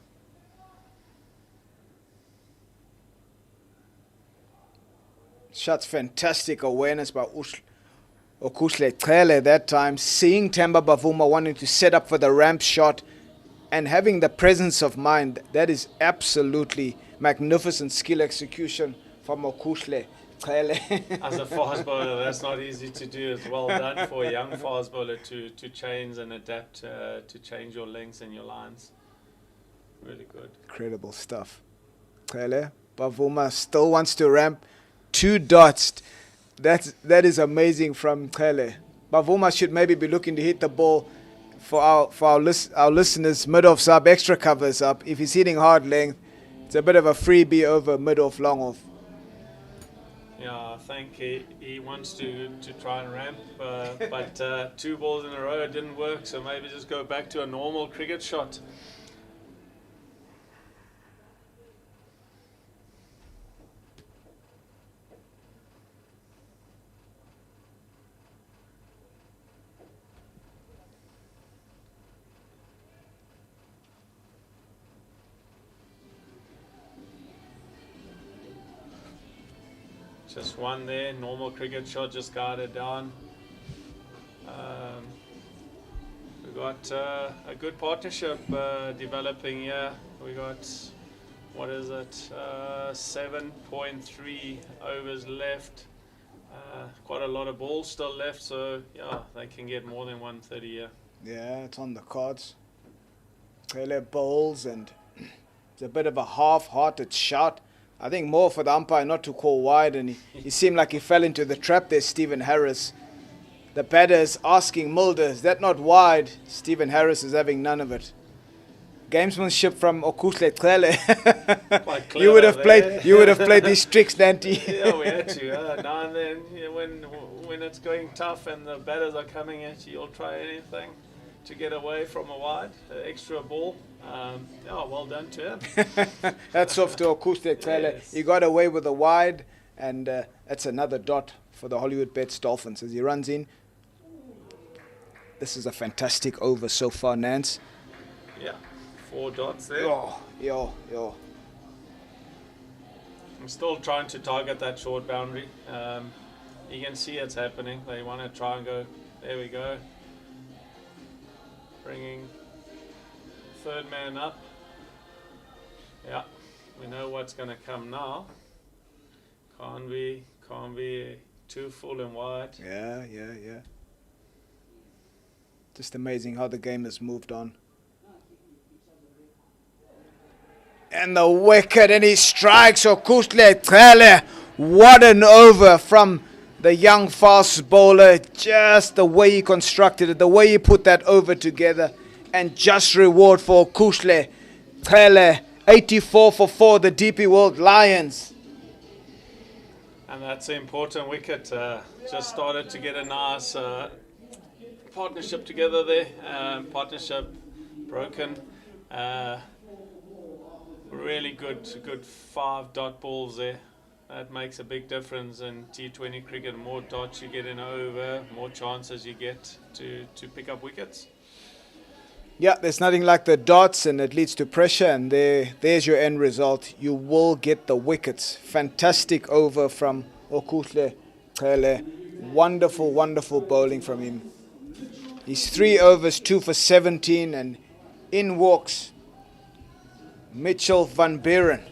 Shots, fantastic awareness by Okushle Cele that time, seeing Temba Bavuma wanting to set up for the ramp shot and having the presence of mind. That is absolutely magnificent skill execution from Okushle Cele. As a fast bowler, that's not easy to do. It's well done for a young fast bowler to change and adapt, to change your lengths and your lines. Really good. Incredible stuff. Cele, Bavuma still wants to ramp. 2 dots. That is amazing from Cele. Bavuma should maybe be looking to hit the ball for our listeners, mid-off up, extra covers up. If he's hitting hard length, it's a bit of a freebie over mid-off, long-off. Yeah, I think he wants to try and ramp, but 2 balls in a row didn't work, so maybe just go back to a normal cricket shot. Just one there, normal cricket shot, just guided down. We got a good partnership developing here. We got, what is it, 7.3 overs left. Quite a lot of balls still left, so yeah, they can get more than 130 here. Yeah, it's on the cards. Taylor bowls, and it's a bit of a half-hearted shot. I think more for the umpire not to call wide, and he seemed like he fell into the trap there, Stephen Harris. The batter's asking Mulder, is that not wide? Stephen Harris is having none of it. Gamesmanship from Okuhle Tlele. You would have played these tricks, Nanti. Yeah, we had to. Now and then, when it's going tough and the batters are coming at you, you'll try anything to get away from a wide, extra ball. Yeah, well done to him. That's off to Okuhle Tlele. Yes. He got away with a wide, and that's another dot for the Hollywoodbets Dolphins as he runs in. This is a fantastic over so far, Nance. Yeah, 4 dots there. Yo. I'm still trying to target that short boundary. You can see it's happening. They want to try and go. There we go. Bringing third man up. Yeah, we know what's going to come now. Can't be too full and wide. Yeah. Just amazing how the game has moved on. And the wicket, and he strikes Okuhle Tlele. What an over from the young fast bowler. Just the way he constructed it, the way he put that over together. And just reward for Okuhle Tlele. 84 for 4, the DP World Lions. And that's an important wicket. Just started to get a nice partnership together there. Partnership broken. Really good 5 dot balls there. That makes a big difference in T20 cricket. More dots you get in over, more chances you get to pick up wickets. Yeah, there's nothing like the dots, and it leads to pressure, and there's your end result. You will get the wickets. Fantastic over from Okuhle Tlele. Wonderful bowling from him. He's 3 overs, 2 for 17, and in walks Mitchell van Buren.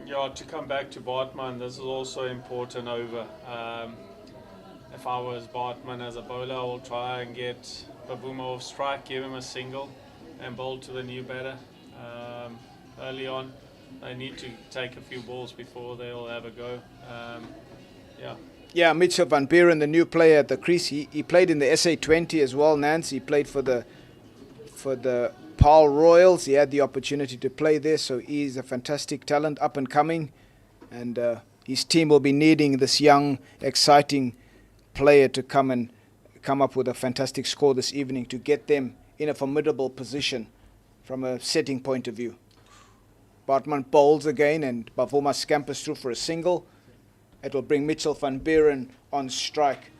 Yeah, to come back to Bartman, this is also important over. If I was Bartman as a bowler, I will try and get Bavuma off strike, give him a single, and bowl to the new batter. Early on, they need to take a few balls before they'll have a go. Yeah, Mitchell van Buren, the new player at the crease. He played in the SA 20 as well, Nance. He played for the Paarl Royals. He had the opportunity to play there, so he's a fantastic talent, up and coming. And his team will be needing this young, exciting player to come up with a fantastic score this evening to get them in a formidable position from a setting point of view. Bartman bowls again, and Bavuma scampers through for a single. It will bring Mitchell van Buren on strike.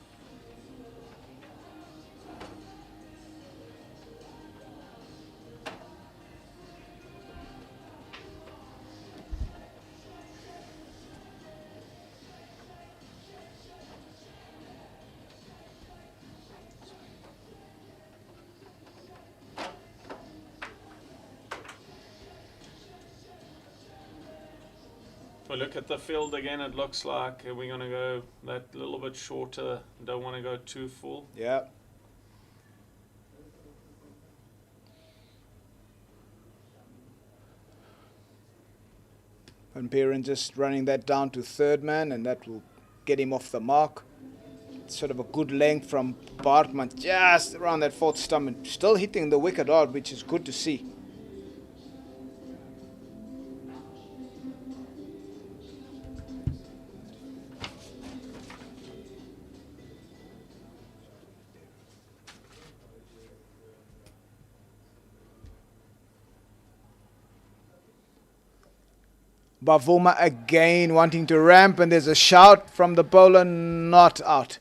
If we look at the field again, it looks like we're going to go that little bit shorter. Don't want to go too full. Yeah. Van Buren just running that down to third man, and that will get him off the mark. Sort of a good length from Bartman, just around that fourth stump, and still hitting the wicket hard, which is good to see. Bavuma again wanting to ramp, and there's a shout from the bowler, not out.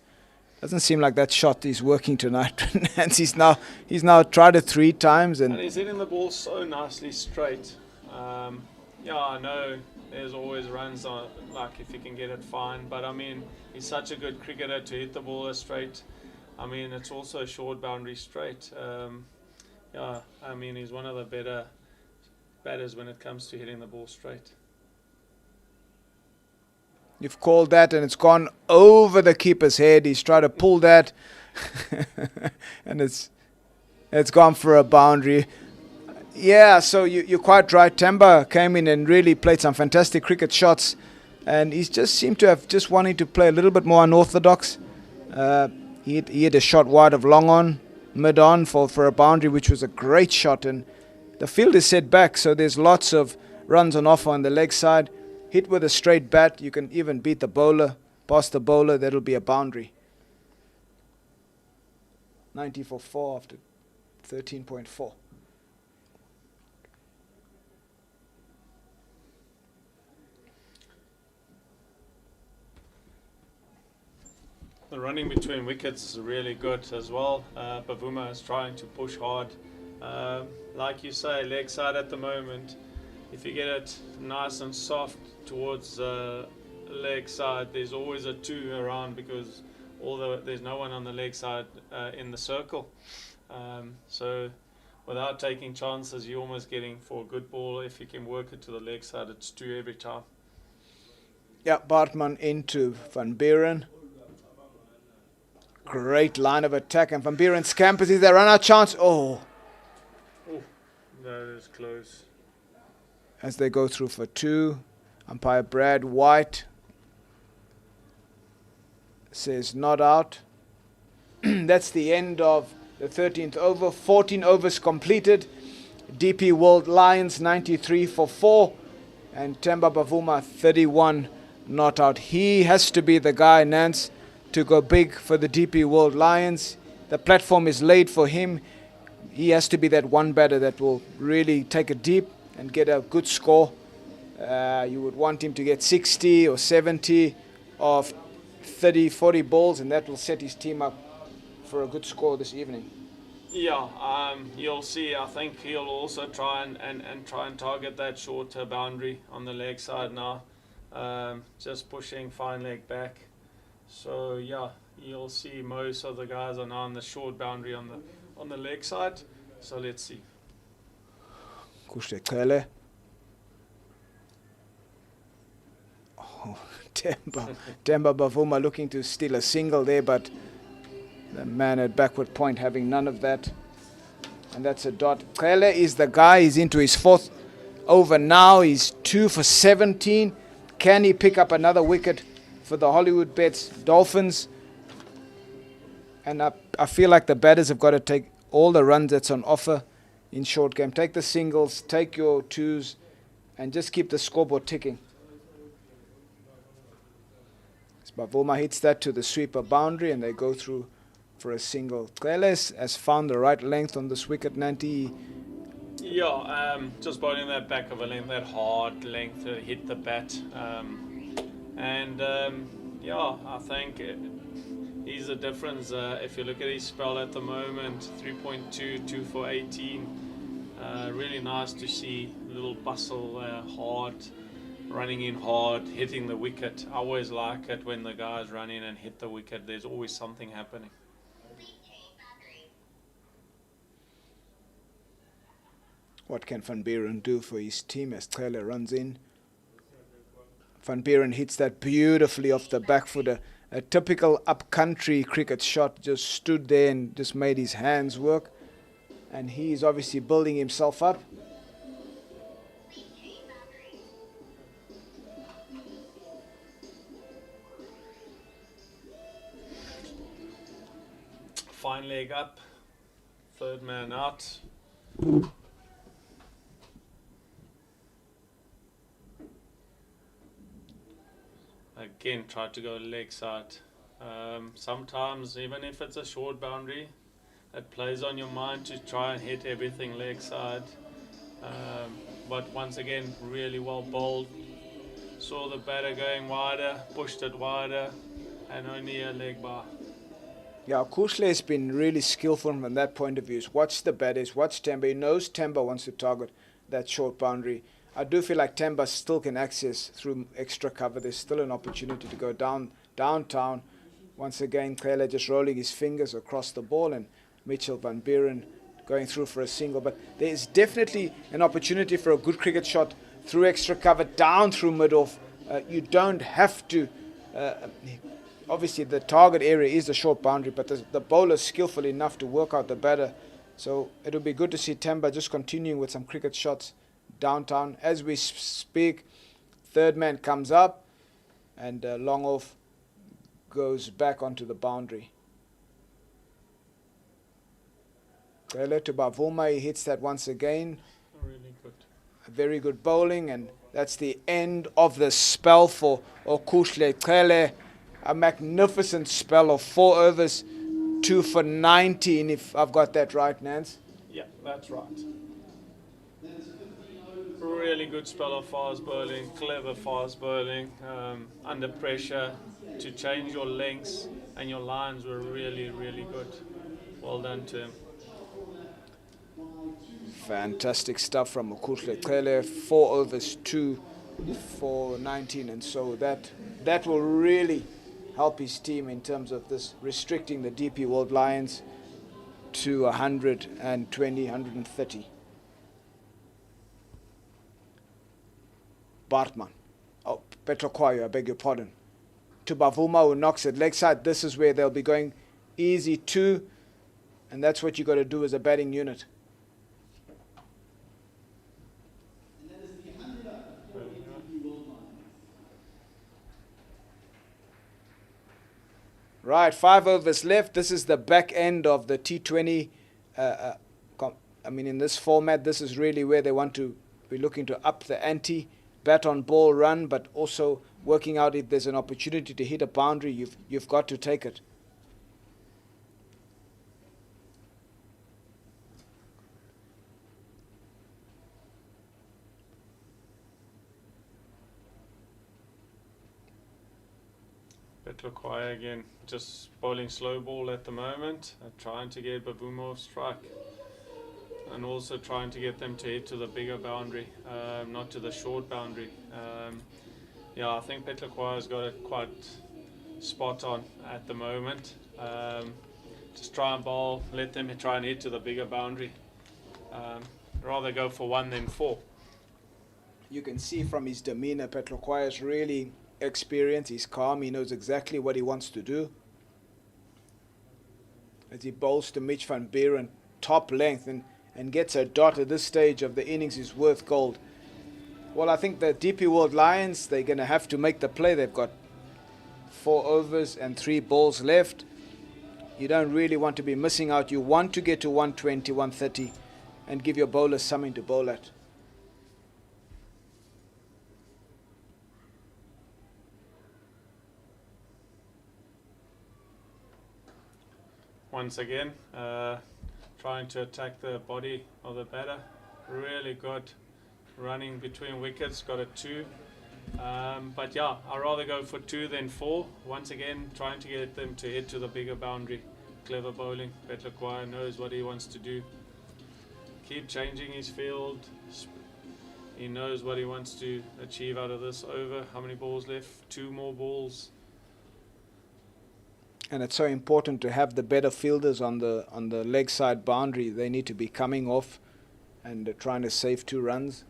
Doesn't seem like that shot is working tonight. And he's now tried it 3 times, And and he's hitting the ball so nicely straight. Yeah, I know there's always runs on, like if you can get it fine, but I mean, he's such a good cricketer to hit the ball straight. I mean, it's also a short boundary straight. Yeah, I mean, he's one of the better batters when it comes to hitting the ball straight. you've called that, and it's gone over the keeper's head. He's tried to pull that, and it's gone for a boundary. Yeah, so you're quite right. Temba came in and really played some fantastic cricket shots, and he just seemed to have just wanting to play a little bit more unorthodox. He had a shot wide of long on, mid on for a boundary, which was a great shot, and the field is set back, so there's lots of runs on offer on the leg side. Hit with a straight bat, you can even beat the bowler, past the bowler, that'll be a boundary. 90 for 4 after 13.4. The running between wickets is really good as well. Bavuma is trying to push hard. Like you say, leg side at the moment. If you get it nice and soft towards leg side, there's always a 2 around because although there's no one on the leg side in the circle. So without taking chances, you're almost getting for a good ball. If you can work it to the leg side, it's 2 every time. Yeah, Bartman into Van Buren. Great line of attack, and Van Buren scampers. Is there run out chance? Oh, that is close. as they go through for 2. Umpire Brad White says not out. That's the end of the 13th over. 14 overs completed. DP World Lions 93 for 4, and Temba Bavuma 31 not out. He has to be the guy, Nance, to go big for the DP World Lions. The platform is laid for him. He has to be that one batter that will really take it deep and get a good score. You would want him to get 60 or 70 of 30, 40 balls, and that will set his team up for a good score this evening. Yeah, you'll see. I think he'll also try and target that shorter boundary on the leg side now. Just pushing fine leg back. So yeah, you'll see most of the guys are now on the short boundary on the leg side. So let's see. Kushte Kele. Oh, Temba Bavuma looking to steal a single there, but the man at backward point having none of that. And that's a dot. Kele is the guy. He's into his 4th over now. He's 2 for 17. Can he pick up another wicket for the Hollywoodbets Dolphins? And I feel like the batters have got to take all the runs that's on offer in short game. Take the singles, take your 2s, and just keep the scoreboard ticking. Bavuma hits that to the sweeper boundary, and they go through for a single. Tleles has found the right length on this wicket, Nanti. Yeah, just bowling that back of a length, that hard length to hit the bat. Yeah, I think he's the difference. If you look at his spell at the moment, 3.2, 2 for 18. Really nice to see a little bustle, hard, running in hard, hitting the wicket. I always like it when the guys run in and hit the wicket. There's always something happening. What can Van Buren do for his team as Taylor runs in? Van Buren hits that beautifully off the back foot. A typical up-country cricket shot. Just stood there and just made his hands work. And he's obviously building himself up. Fine leg up. 3rd man out. Again, try to go leg side. Sometimes, even if it's a short boundary, it plays on your mind to try and hit everything leg side. But once again, really well bowled. saw the batter going wider, pushed it wider, and only a leg bar. Yeah, Kushle has been really skillful from that point of view. He's watched the batters, watched Temba. He knows Temba wants to target that short boundary. I do feel like Temba still can access through extra cover. There's still an opportunity to go downtown. Once again, Kele just rolling his fingers across the ball, and Mitchell van Buren going through for a single. But there is definitely an opportunity for a good cricket shot through extra cover, down through mid-off. You don't have to... obviously, the target area is the short boundary, but the bowler's skillful enough to work out the batter. So it'll be good to see Temba just continuing with some cricket shots downtown. As we speak, third man comes up, and long off goes back onto the boundary. Kele to Bavuma, he hits that once again. Really good. Very good bowling, and that's the end of the spell for Okushle Kele. A magnificent spell of 4 overs, 2 for 19, if I've got that right, Nance. Yeah, that's right. Really good spell of fast bowling, clever fast bowling, under pressure to change your lengths, and your lines were really, really good. Well done to him. Fantastic stuff from Okushle Kele. 4 overs, 2 for 19, and so that will really help his team in terms of this restricting the DP World Lions to 120, 130. Bartman. Oh, Petrokwayo, I beg your pardon. To Bavuma, who knocks it leg side. This is where they'll be going easy 2, and that's what you got to do as a batting unit. Right, 5 overs left. This is the back end of the T20. In this format, this is really where they want to be looking to up the ante, bat on ball, run, but also working out if there's an opportunity to hit a boundary, you've got to take it. Petrokwayo again, just bowling slow ball at the moment, trying to get Bavuma off strike, and also trying to get them to hit to the bigger boundary, not to the short boundary. I think Petrokwayo's got it quite spot on at the moment. Just try and bowl, let them try and hit to the bigger boundary. Rather go for 1 than 4. You can see from his demeanor, Petrokwayo's really experienced. He's calm. He knows exactly what he wants to do. As he bowls to Mitch van Buren, top length, and gets a dot at this stage of the innings is worth gold. Well, I think the DP World Lions, they're going to have to make the play. They've got 4 overs and 3 balls left. You don't really want to be missing out. You want to get to 120, 130 and give your bowlers something to bowl at. Once again, trying to attack the body of the batter. Really good running between wickets, got a 2. But yeah, I'd rather go for 2 than 4. Once again, trying to get them to hit to the bigger boundary. Clever bowling. Petrokwayo knows what he wants to do. Keep changing his field. He knows what he wants to achieve out of this over. How many balls left? 2 more balls. And it's so important to have the better fielders on the leg side boundary. They need to be coming off and trying to save 2 runs.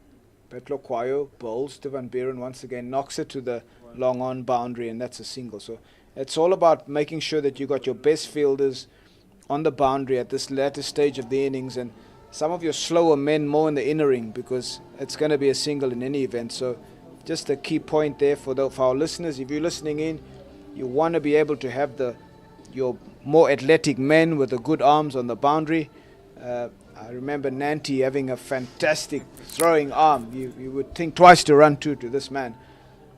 Petrokwayo bowls to Van Buren once again, knocks it to the long on boundary, and that's a single. So it's all about making sure that you got your best fielders on the boundary at this latter stage of the innings, and some of your slower men more in the inner ring, because it's going to be a single in any event. So just a key point there for our listeners. If you're listening in, you want to be able to have your more athletic men with the good arms on the boundary. I remember Nanti having a fantastic throwing arm. You would think twice to run to this man.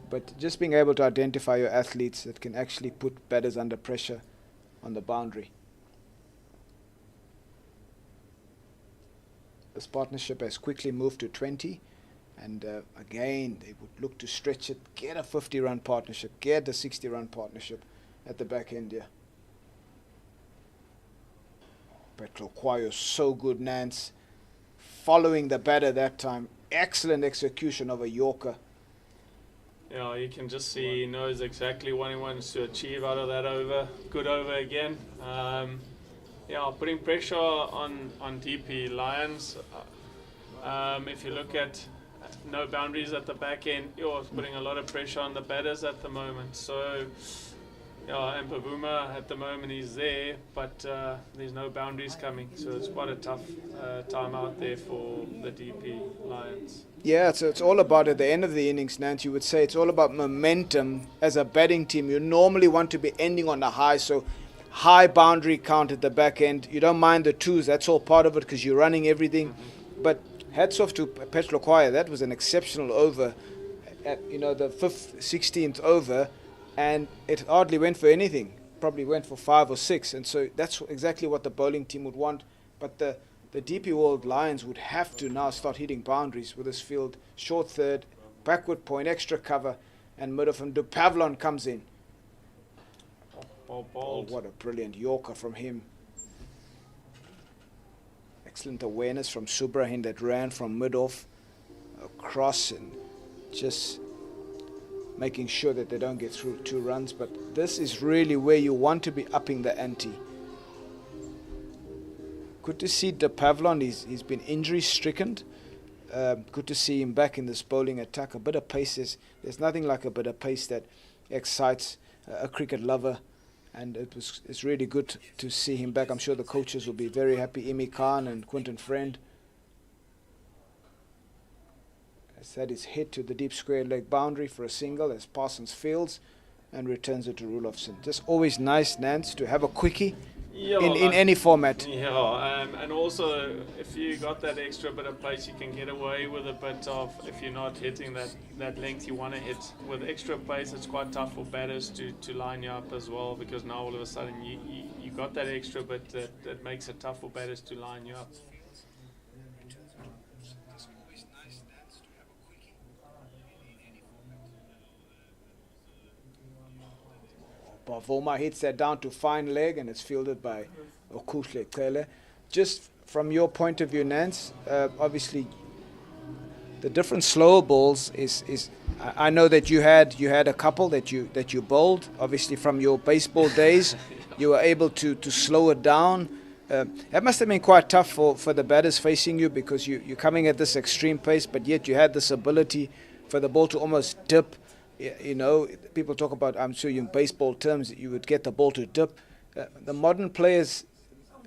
But just being able to identify your athletes that can actually put batters under pressure on the boundary. This partnership has quickly moved to 20, And again, they would look to stretch it, get a 50-run partnership, get a 60-run partnership at the back end here. Petlokwayo, so good, Nance. Following the batter that time. Excellent execution of a Yorker. Yeah, you can just see he knows exactly what he wants to achieve out of that over. Good over again. Yeah, putting pressure on DP Lions. If you look at no boundaries at the back end, you're putting a lot of pressure on the batters at the moment. So, yeah, and Pavuma at the moment he's there, but there's no boundaries coming. So it's quite a tough time out there for the DP Lions. Yeah, so it's all about, at the end of the innings, Nance, you would say it's all about momentum. As a batting team, you normally want to be ending on a high, so high boundary count at the back end. You don't mind the twos, that's all part of it because you're running everything. But hats off to Petlokwayo, that was an exceptional over at, the 5th, 16th over, and it hardly went for anything. Probably went for 5 or 6, and so that's exactly what the bowling team would want. But the DP World Lions would have to now start hitting boundaries with this field. Short third, backward point, extra cover, and middle from Pavlon comes in. Oh, what a brilliant Yorker from him. Excellent awareness from Subrahin that ran from mid-off across and just making sure that they don't get through 2 runs. But this is really where you want to be upping the ante. Good to see De Pavlon. He's been injury-stricken. Good to see him back in this bowling attack. A bit of pace. There's nothing like a bit of pace that excites a cricket lover. And it's really good to see him back. I'm sure the coaches will be very happy. Imi Khan and Quinton Friend. As that is hit to the deep square leg boundary for a single as Parsons fields and returns it to Rulofson. Just always nice, Nance, to have a quickie in any format. Yeah, and also if you got that extra bit of pace, you can get away with a bit of, if you're not hitting that length you want to hit. With extra pace, it's quite tough for batters to line you up as well, because now all of a sudden you got that extra bit that makes it tough for batters to line you up. Bavoma hits that down to fine leg and it's fielded by Okuhle Kele. Just from your point of view, Nance, obviously the different slower balls is I know that you had a couple that you bowled. Obviously from your baseball days, you were able to slow it down. That must have been quite tough for the batters facing you, because you're coming at this extreme pace, but yet you had this ability for the ball to almost dip. People talk about, I'm sure in baseball terms, you would get the ball to dip. The modern players,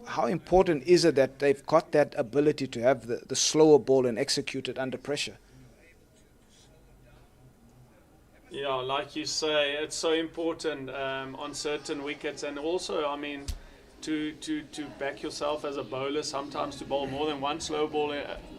how important is it that they've got that ability to have the slower ball and execute it under pressure? Yeah, like you say, it's so important on certain wickets, and also, I mean, to back yourself as a bowler, sometimes to bowl more than one slow ball.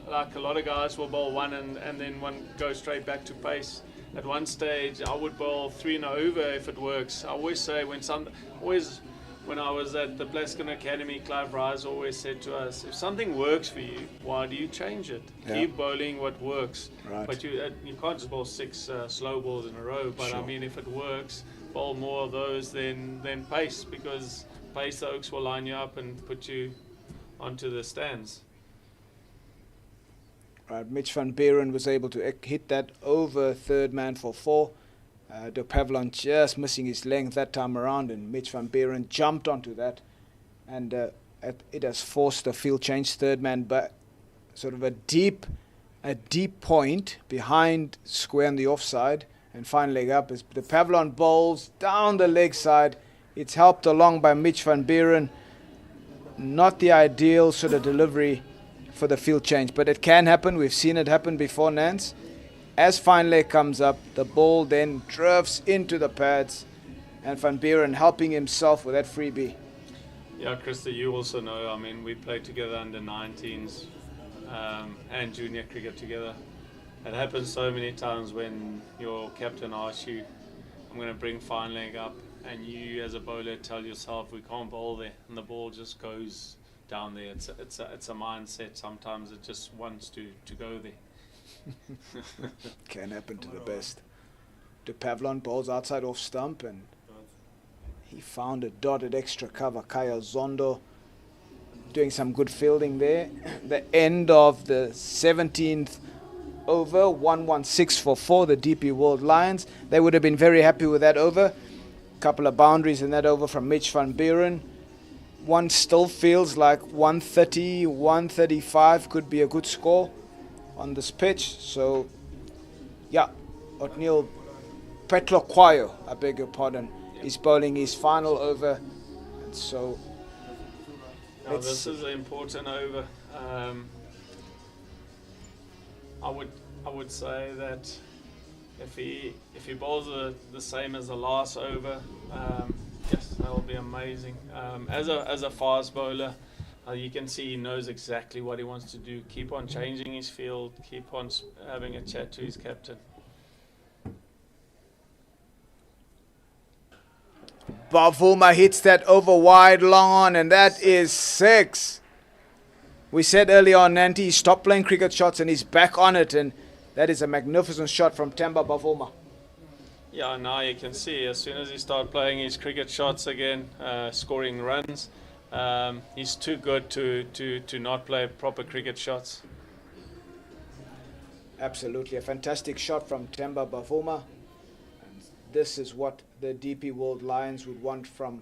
Like a lot of guys will bowl one and then one goes straight back to pace. At one stage, I would bowl 3 and over if it works. I always say when I was at the Plaskin Academy, Clive Rise always said to us, if something works for you, why do you change it? Yeah. Keep bowling what works. Right. But you can't just bowl 6 slow balls in a row. But sure. I mean, if it works, bowl more of those than pace, because pace, the Oaks will line you up and put you onto the stands. Right, Mitch van Buren was able to hit that over third man for 4. De Pavlon just missing his length that time around, and Mitch van Buren jumped onto that, and it has forced a field change. Third man back, sort of a deep point behind square on the offside, and fine leg up as De Pavlon bowls down the leg side. It's helped along by Mitch van Buren. Not the ideal sort of delivery for the field change, but it can happen. We've seen it happen before, Nance. As fine leg comes up, the ball then drifts into the pads, and Van Buren helping himself with that freebie. Yeah, Krista, you also know, I mean, we played together under 19s and junior cricket together. It happens so many times when your captain asks you, I'm going to bring fine leg up, and you as a bowler tell yourself, we can't bowl there, and the ball just goes down there. It's a mindset. Sometimes it just wants to go there. Can happen to the best. De Pavlon bowls outside off stump, and he found a dotted extra cover. Kaya Zondo doing some good fielding there. The end of the 17th over, 116 for 4, the DP World Lions. They would have been very happy with that over. Couple of boundaries in that over from Mitch van Buren. One still feels like 130, 135 could be a good score on this pitch. So, yeah, Otniel Petlokwayo, I beg your pardon, is bowling his final over. And so, now this is an important over. I would say that if he bowls the same as the last over, yes, that'll be amazing. As a fast bowler, you can see he knows exactly what he wants to do. Keep on changing his field. Keep on having a chat to his captain. Bavuma hits that over wide long on, and that is 6. We said earlier on, Nanti, he stopped playing cricket shots and he's back on it, and that is a magnificent shot from Temba Bavuma. Yeah, now you can see as soon as he started playing his cricket shots again, scoring runs, he's too good to not play proper cricket shots. Absolutely, a fantastic shot from Temba Bavuma. And this is what the DP World Lions would want from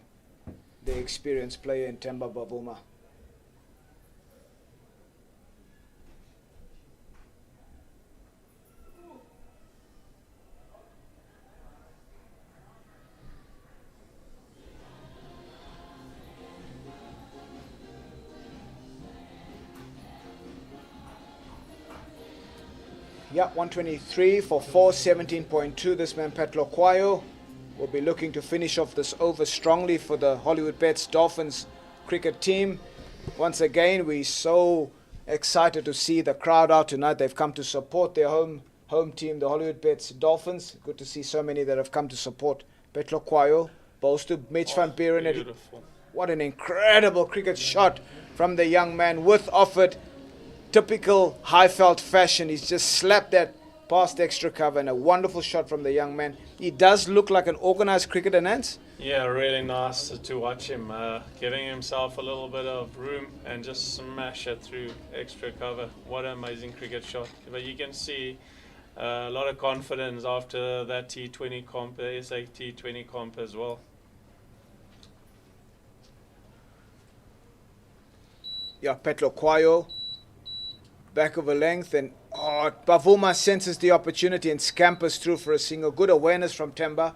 the experienced player in Temba Bavuma. Yeah, 123 for 4, 17.2. This man, Petlokwayo, will be looking to finish off this over strongly for the Hollywoodbets Dolphins cricket team. Once again, we're so excited to see the crowd out tonight. They've come to support their home team, the Hollywoodbets Dolphins. Good to see so many that have come to support Petlokwayo. Bowls to Mitch van Buren. Beautiful. What an incredible cricket shot from the young man with Offord. Typical Highveld fashion. He's just slapped that past extra cover, and a wonderful shot from the young man. He does look like an organized cricketer, Nance. Yeah, really nice to watch him giving himself a little bit of room and just smash it through extra cover. What an amazing cricket shot. But you can see a lot of confidence after that T20 comp, the SA T20 comp as well. Yeah, Petlokwayo back of a length, and Bavuma senses the opportunity and scampers through for a single. Good awareness from Temba,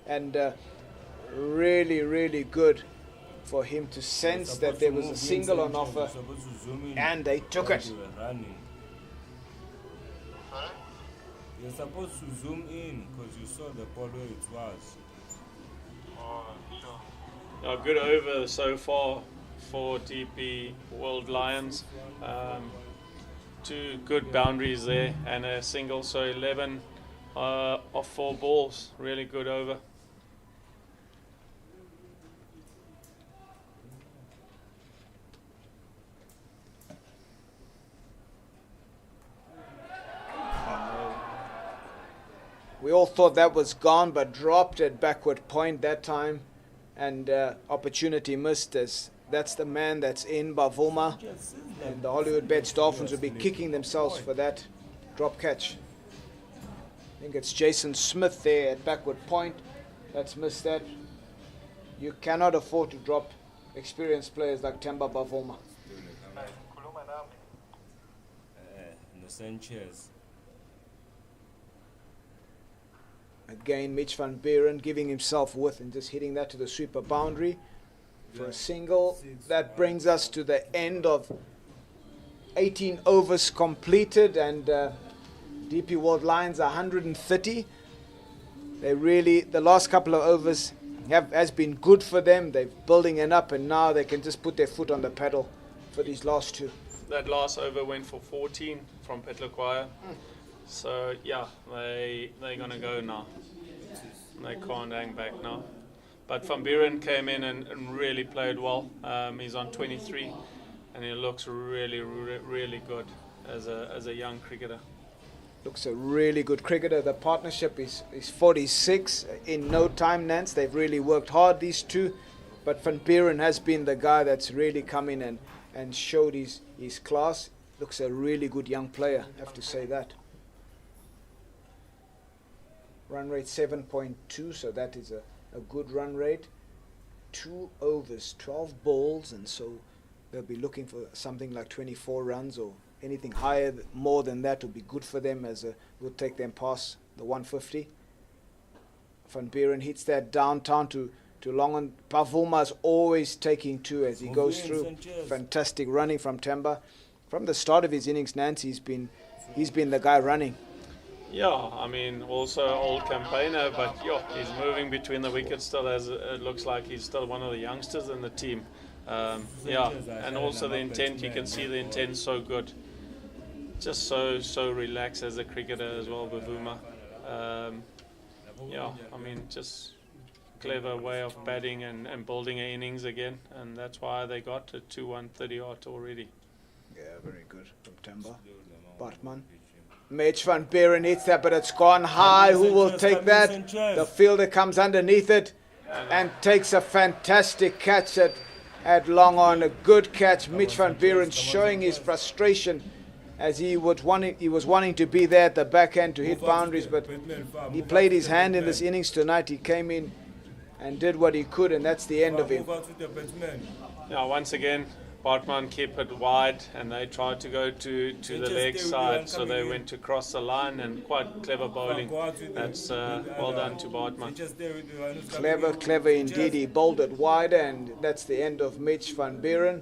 and really, really good for him to sense that there was a single on offer, and they took it. You're supposed to zoom in because you saw the ball where it was. A good over so far for DP World Lions. 2 good boundaries there and a single, so 11 off 4 balls. Really good over. We all thought that was gone, but dropped at backward point that time, and opportunity missed as that's the man that's in Bavuma, and the Hollywoodbets Dolphins will be kicking themselves for that drop catch. I think it's Jason Smith there at backward point that's missed that. You cannot afford to drop experienced players like Temba Bavuma. No Sanchez. Again, Mitch van Buren giving himself width and just hitting that to the sweeper boundary for a single. That brings us to the end of 18 overs completed, and DP World Lions 130. They really, the last couple of overs has been good for them. They're building it up, and now they can just put their foot on the pedal for these last 2. That last over went for 14 from Petlokwayo. So yeah, they're gonna go now. They can't hang back now. But Van Buren came in and really played well. He's on 23, and he looks really good as a young cricketer. Looks a really good cricketer. The partnership is 46 in no time, Nance. They've really worked hard, these two. But Van Buren has been the guy that's really come in and showed his class. Looks a really good young player, I have to say that. Run rate 7.2, so that is a good run rate. 2 overs, 12 balls, and so they'll be looking for something like 24 runs or anything higher, more than that would be good for them, as will take them past the 150. Van Buren hits that downtown to long on. Bavuma is always taking 2 as he goes through. Fantastic running from Temba. From the start of his innings, Nancy, he's been the guy running. Yeah, I mean, also old campaigner, but yeah, he's moving between the wickets still, as it looks like he's still one of the youngsters in the team. Yeah, and also the intent, you can see the intent so good. Just so relaxed as a cricketer as well, Bavuma. Yeah, I mean, just clever way of batting and building an innings again, and that's why they got to 130 odd already. Yeah, very good from Temba. Bartman. Mitch Van Buren hits that, but it's gone high. Who will take that? The fielder comes underneath it and takes a fantastic catch at long on. A good catch. Mitch Van Buren showing his frustration as he was wanting to be there at the back end to hit boundaries, but he played his hand in this innings tonight. He came in and did what he could, and that's the end of him. Yeah, once again, Bartman kept it wide, and they tried to go to the leg side, so they went to cross the line, and quite clever bowling. That's well done to Bartman. Clever indeed. He bowled it wide, and that's the end of Mitch Van Buren.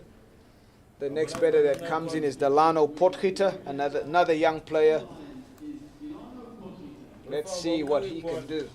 The next batter that comes in is Delano Potgieter, another young player. Let's see what he can do.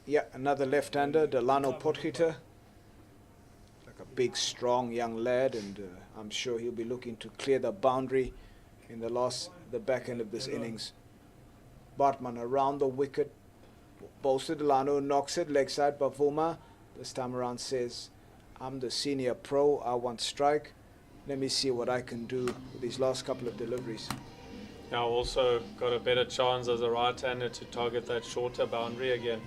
Yeah, another left-hander, Delano Potgieter. Like a big, strong young lad, and I'm sure he'll be looking to clear the boundary in the back end of this innings. Bartman around the wicket. Bowls to Delano, knocks it, leg side. Bavuma this time around says, I'm the senior pro, I want strike. Let me see what I can do with these last couple of deliveries. Now also got a better chance as a right-hander to target that shorter boundary again,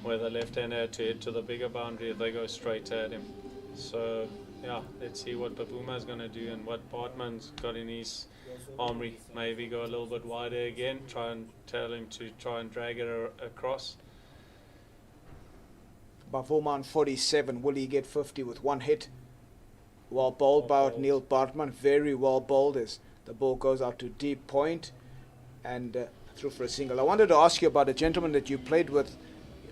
where the left-hander had to hit to the bigger boundary if they go straight at him. So yeah, let's see what Bavuma is going to do and what Bartman's got in his armory. Maybe go a little bit wider again, try and tell him to try and drag it across. Bavuma on 47, will he get 50 with one hit? Well bowled by Neil Bartman, very well bowled as the ball goes out to deep point and through for a single. I wanted to ask you about a gentleman that you played with.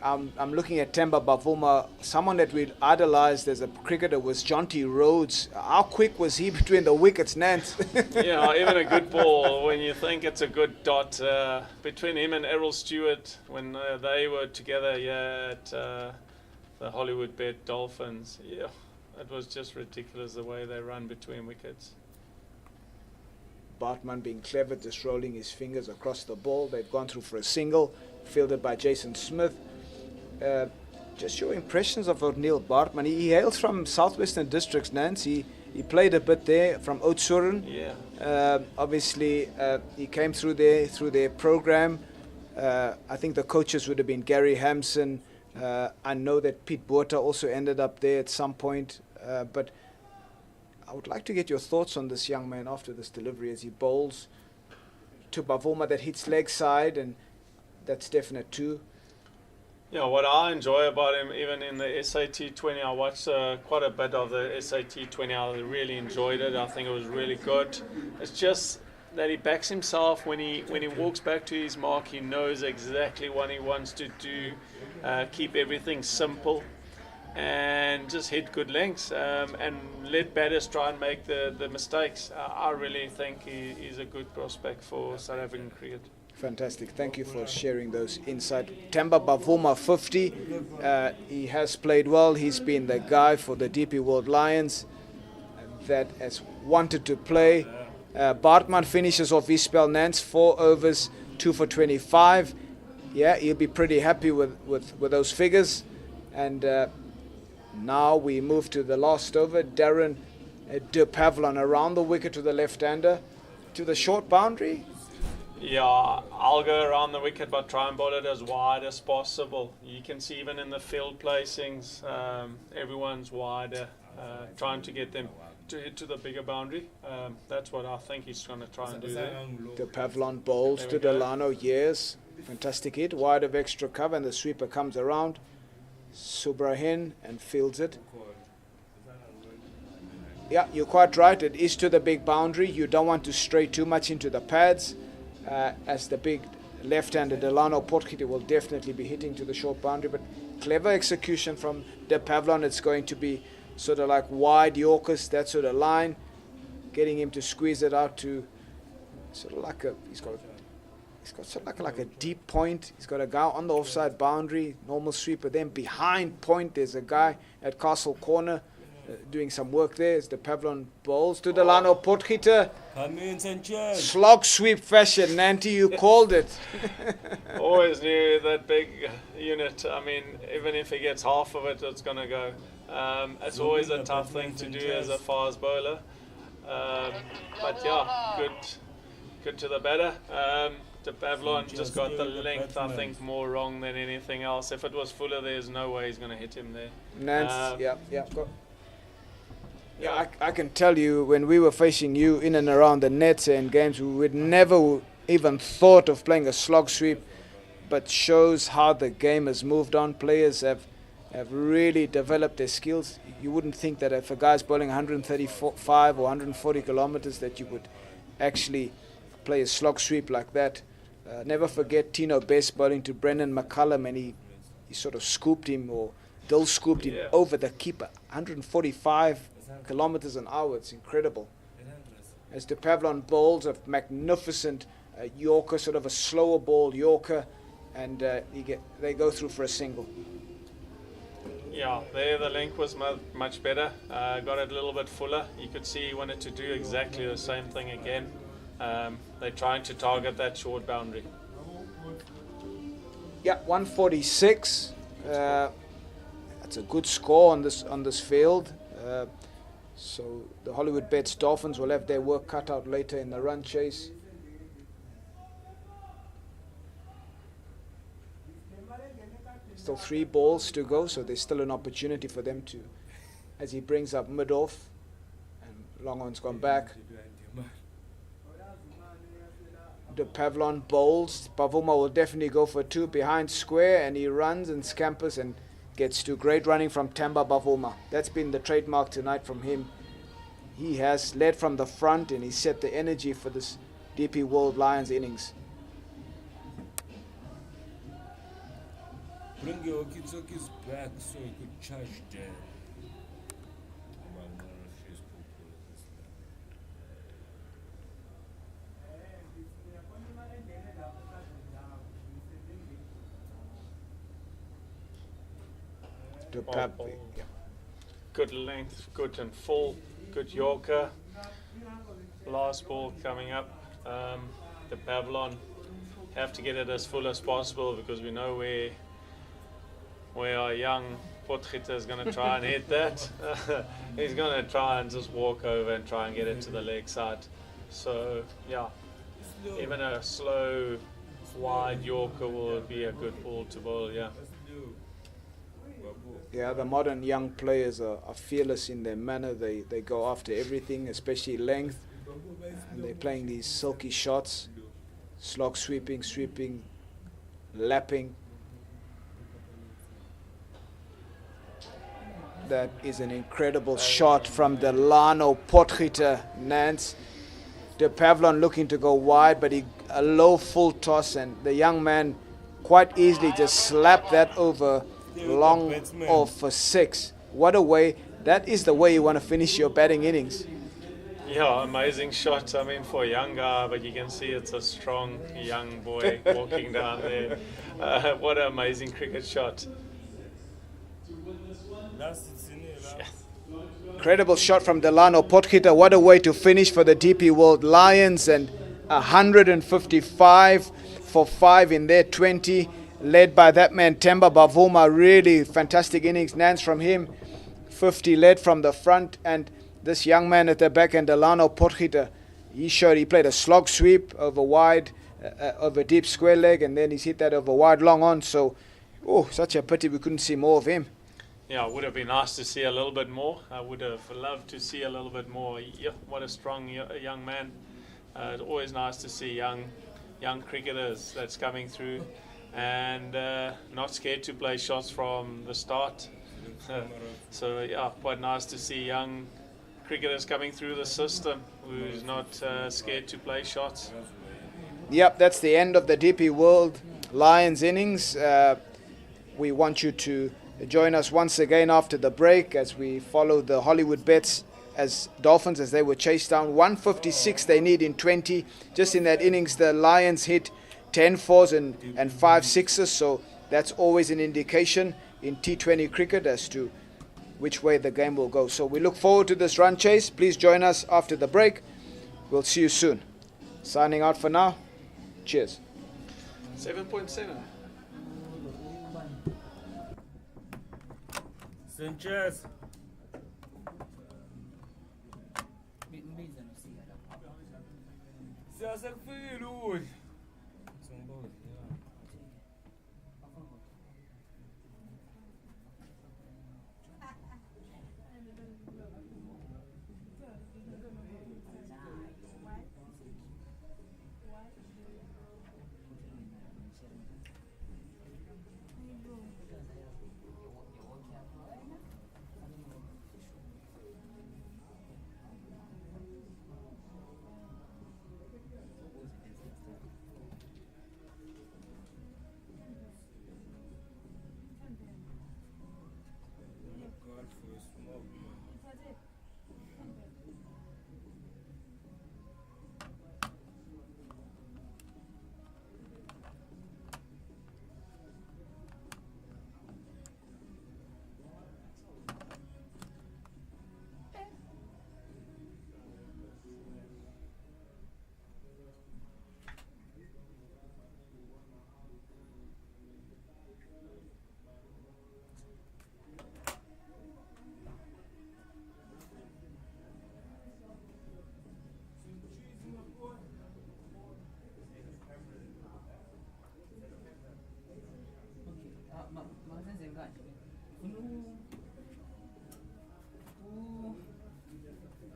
I'm looking at Temba Bavuma. Someone that we idolized as a cricketer was Jonty Rhodes. How quick was he between the wickets, Nance? Yeah, even a good ball, when you think it's a good dot, between him and Errol Stewart, when they were together at the Hollywoodbets Dolphins, yeah, it was just ridiculous the way they run between wickets. Bartman being clever, just rolling his fingers across the ball. They've gone through for a single, fielded by Jason Smith. Just your impressions of Neil Bartman. He hails from Southwestern Districts, Nancy. He played a bit there from Oudtshoorn. Yeah. Obviously, he came through their program. I think the coaches would have been Gary Hampson. I know that Pete Botha also ended up there at some point. But I would like to get your thoughts on this young man after this delivery as he bowls to Bavuma that hits leg side, and that's definite too. Yeah, what I enjoy about him, even in the SA T20, I watched quite a bit of the SA T20. I really enjoyed it. I think it was really good. It's just that he backs himself when he walks back to his mark. He knows exactly what he wants to do. Keep everything simple. and just hit good lengths and let batters try and make the mistakes. I really think he's a good prospect for South African cricket. Fantastic. Thank you for sharing those insights. Temba Bavuma, 50. He has played well. He's been the guy for the DP World Lions that has wanted to play. Bartman finishes off his spell. Nance, 4 overs, 2 for 25. Yeah, he'll be pretty happy with those figures. And now we move to the last over. Darren de Pavlon around the wicket to the left-hander, to the short boundary. Yeah, I'll go around the wicket but try and bowl it as wide as possible. You can see even in the field placings, everyone's wider, trying to get them to hit to the bigger boundary. That's what I think he's trying to try and do there. De Pavlon bowls to Delano. Yes, fantastic hit, wide of extra cover, and the sweeper comes around. Subrahin and fields it. Yeah, you're quite right. It is to the big boundary. You don't want to stray too much into the pads. As the big left-hander Delano Potgieter will definitely be hitting to the short boundary, but clever execution from De Pavlon. It's going to be sort of like wide Yorkers, that sort of line, getting him to squeeze it out to sort of like he's got sort of like a deep point. He's got a guy on the offside boundary, normal sweeper. Then behind point, there's a guy at Castle Corner doing some work there. As De Pavlon bowls to Delano Potgieter. Come in, Sanchez. Slog sweep fashion. Nanti, you called it. Always knew that big unit. I mean, even if he gets half of it, it's going to go. It's always a tough thing to do as a fast bowler. But yeah, good to the batter. De Pavlon just got the length, I think, more wrong than anything else. If it was fuller, there's no way he's going to hit him there. Nance, yeah, I can tell you, when we were facing you in and around the nets and games, we would never even thought of playing a slog sweep, but shows how the game has moved on. Players have really developed their skills. You wouldn't think that if a guy's bowling 135 or 140 kilometers that you would actually play a slog sweep like that. Never forget Tino Best bowling to Brendan McCullum, and he sort of scooped him, or Dill scooped him over the keeper. 145 kilometers an hour. It's incredible. As De Pavlon bowls a magnificent Yorker, sort of a slower ball Yorker, and they go through for a single. Yeah, there the length was much better. Got it a little bit fuller. You could see he wanted to do exactly the same thing again. They're trying to target that short boundary. Yeah, 146. That's a good score on this field. So the Hollywoodbets Dolphins will have their work cut out later in the run chase. Still 3 balls to go, so there's still an opportunity for them to, as he brings up mid-off, and long on's gone back. De Pavlon bowls. Bavuma will definitely go for 2 behind square, and he runs and scampers and gets to great running from Temba Bavuma. That's been the trademark tonight from him. He has led from the front, and he set the energy for this DP World Lions innings. Bring your walkie-talkies back so you could charge them. Good length, good and full, good Yorker. Last ball coming up. The Pavlon have to get it as full as possible, because we know where our young Potgieter is going to try and hit that. He's going to try and just walk over and try and get it to the leg side. So yeah, even a slow, wide Yorker will be a good ball to bowl. Yeah. Yeah, the modern young players are fearless in their manner. They go after everything, especially length. And they're playing these silky shots, slog sweeping, lapping. That is an incredible shot from Delano Potgieter. Nance. De Pavlon looking to go wide, but a low full toss, and the young man quite easily just slapped that over long batsman. off for 6. What a way. That is the way you want to finish your batting innings. Yeah, amazing shot. I mean, for a young guy, but you can see it's a strong young boy walking down there. What an amazing cricket shot. Incredible shot from Delano Potgieter. What a way to finish for the DP World Lions. And 155 for 5 in their 20. Led by that man, Temba Bavuma. Really fantastic innings. Nance from him. 50 led from the front. And this young man at the back end, Delano Potgieter, he played a slog sweep over wide, over deep square leg. And then he's hit that over wide long on. So, such a pity we couldn't see more of him. Yeah, it would have been nice to see a little bit more. I would have loved to see a little bit more. Yeah, what a strong young man. It's always nice to see young cricketers that's coming through and not scared to play shots from the start. So yeah, quite nice to see young cricketers coming through the system who's not scared to play shots. Yep, that's the end of the DP World Lions innings. We want you to join us once again after the break as we follow the Hollywoodbets as Dolphins as they were chased down. 156 they need in 20. Just in that innings, the Lions hit 10 fours and 5 sixes. So that's always an indication in T20 cricket as to which way the game will go. So we look forward to this run chase. Please join us after the break. We'll see you soon. Signing out for now. Cheers. 7.7. Sanchez. Siyasekufile ukudla.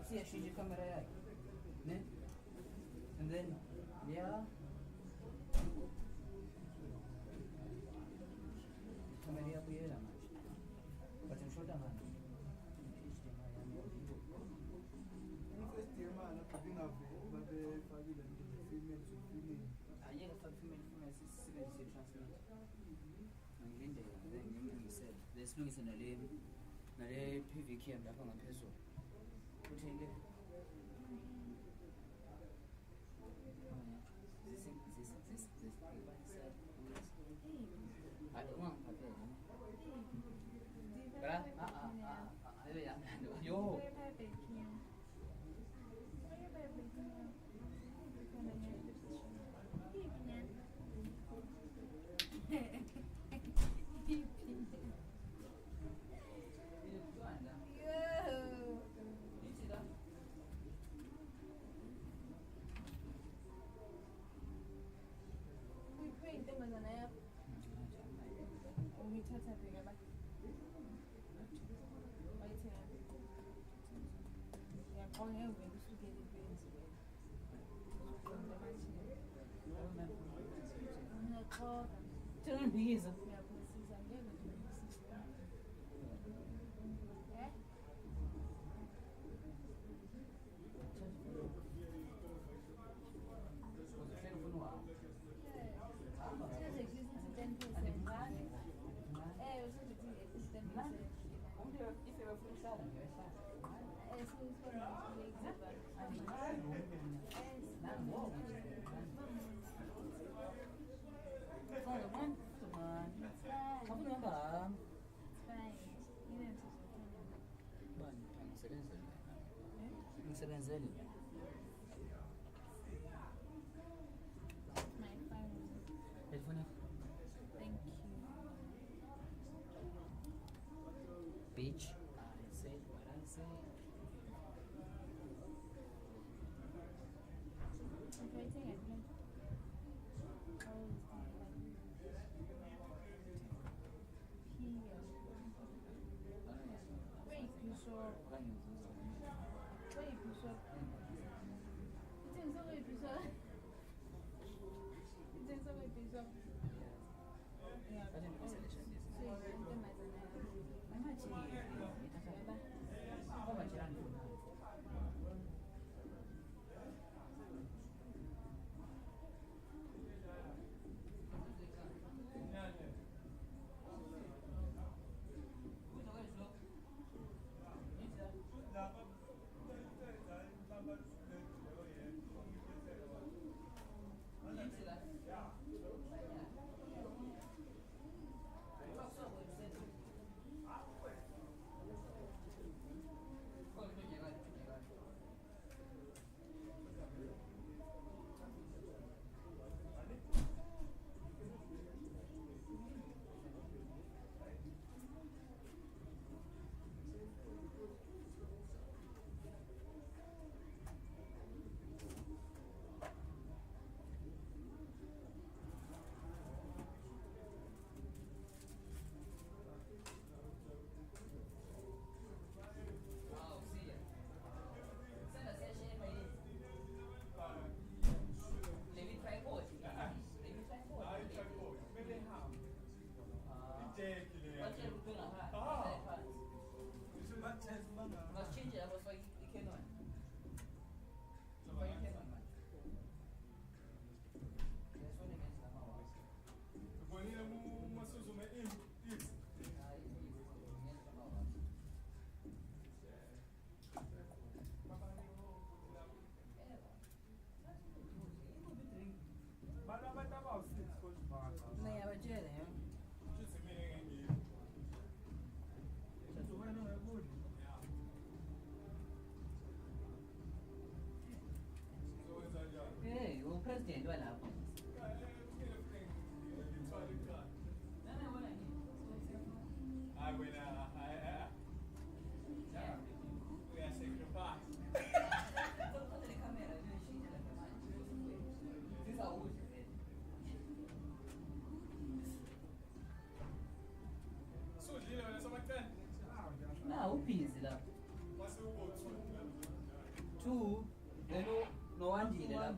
Siyashije kamera yake, ne? And then yeah, kamera yako yela manje. But I'm sure that man. Lesilungise nale PV cam lapha ngaphezulu. Uthenge yo Biza. Angisebenzeli. My phone. Headphone. Thank you. Bitch. I said what I said. I'm waiting at me. Wait, you saw. Wait, you saw. It's so wait, you saw. It's so wait, you saw. Yeah. I didn't know selection this. So you can do my I'm not cheating. How much you run for? Let's change it. That was why you came on. Why you came on, man? That's one against the Hawas. Nee, aber Jerry, ja. Hey, o presidente vai lá. Não, o piso lá. Tu, eu não andi lá.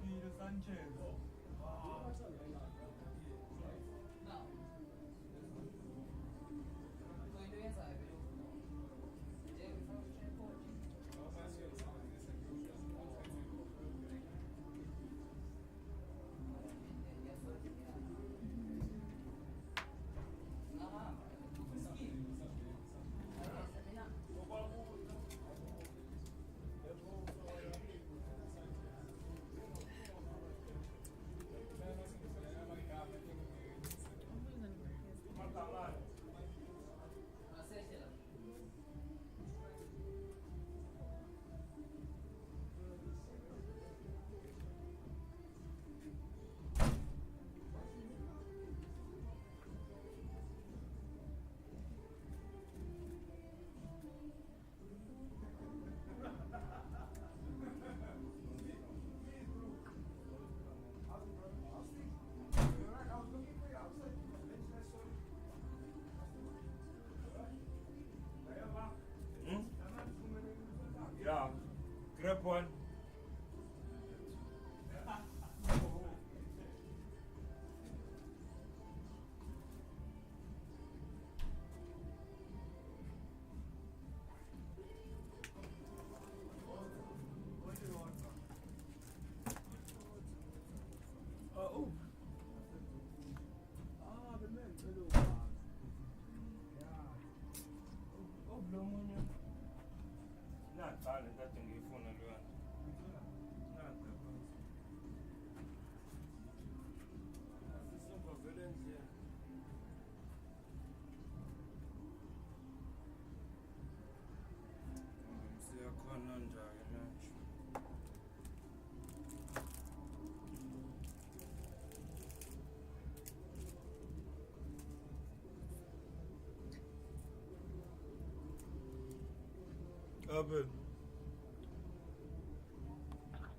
Ngabe.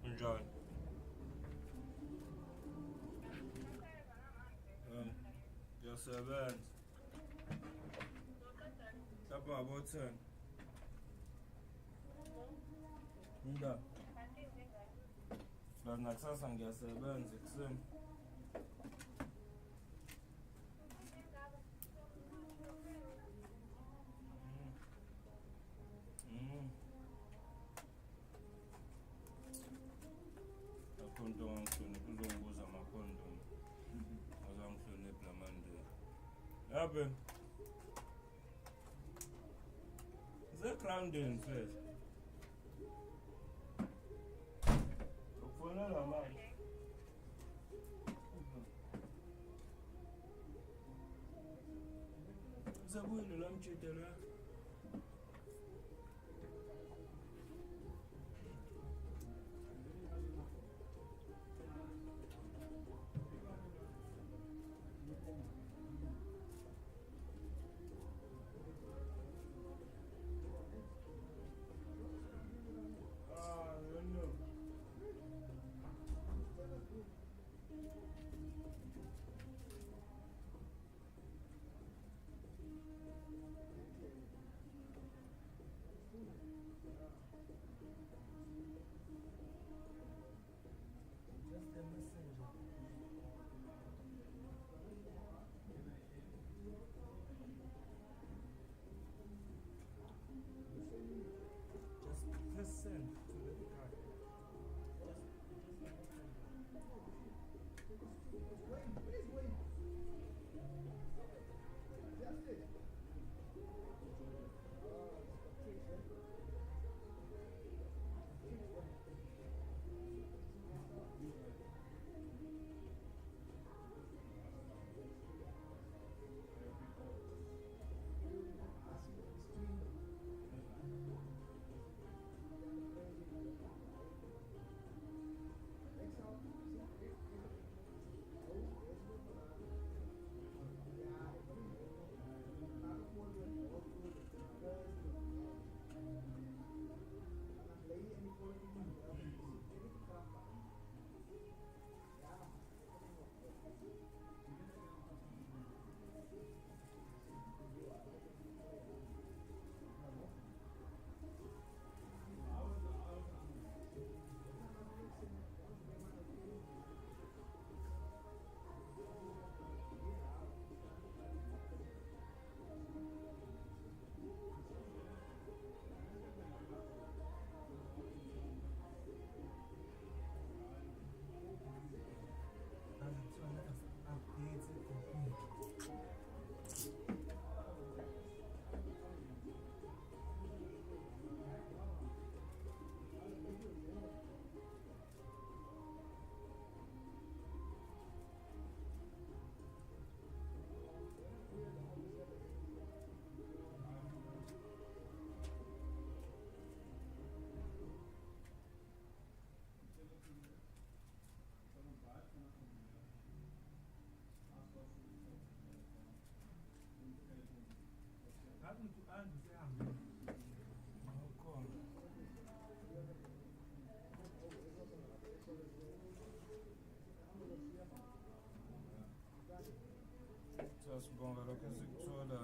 Enjoy. Ngiyasebenza. Lapha about 10. Nda. Ngakusasa ngiyasebenza ekuseni. Akhonto wangihlonipha uzongibuza amakhondom. Azangihlonipha lamande. Yabe. Ze grounding first. Ukufona la manje. Zabuyile la mjidela. No. Just a messenger. Just listen to the guy. Sasibonga lokho esikuthola.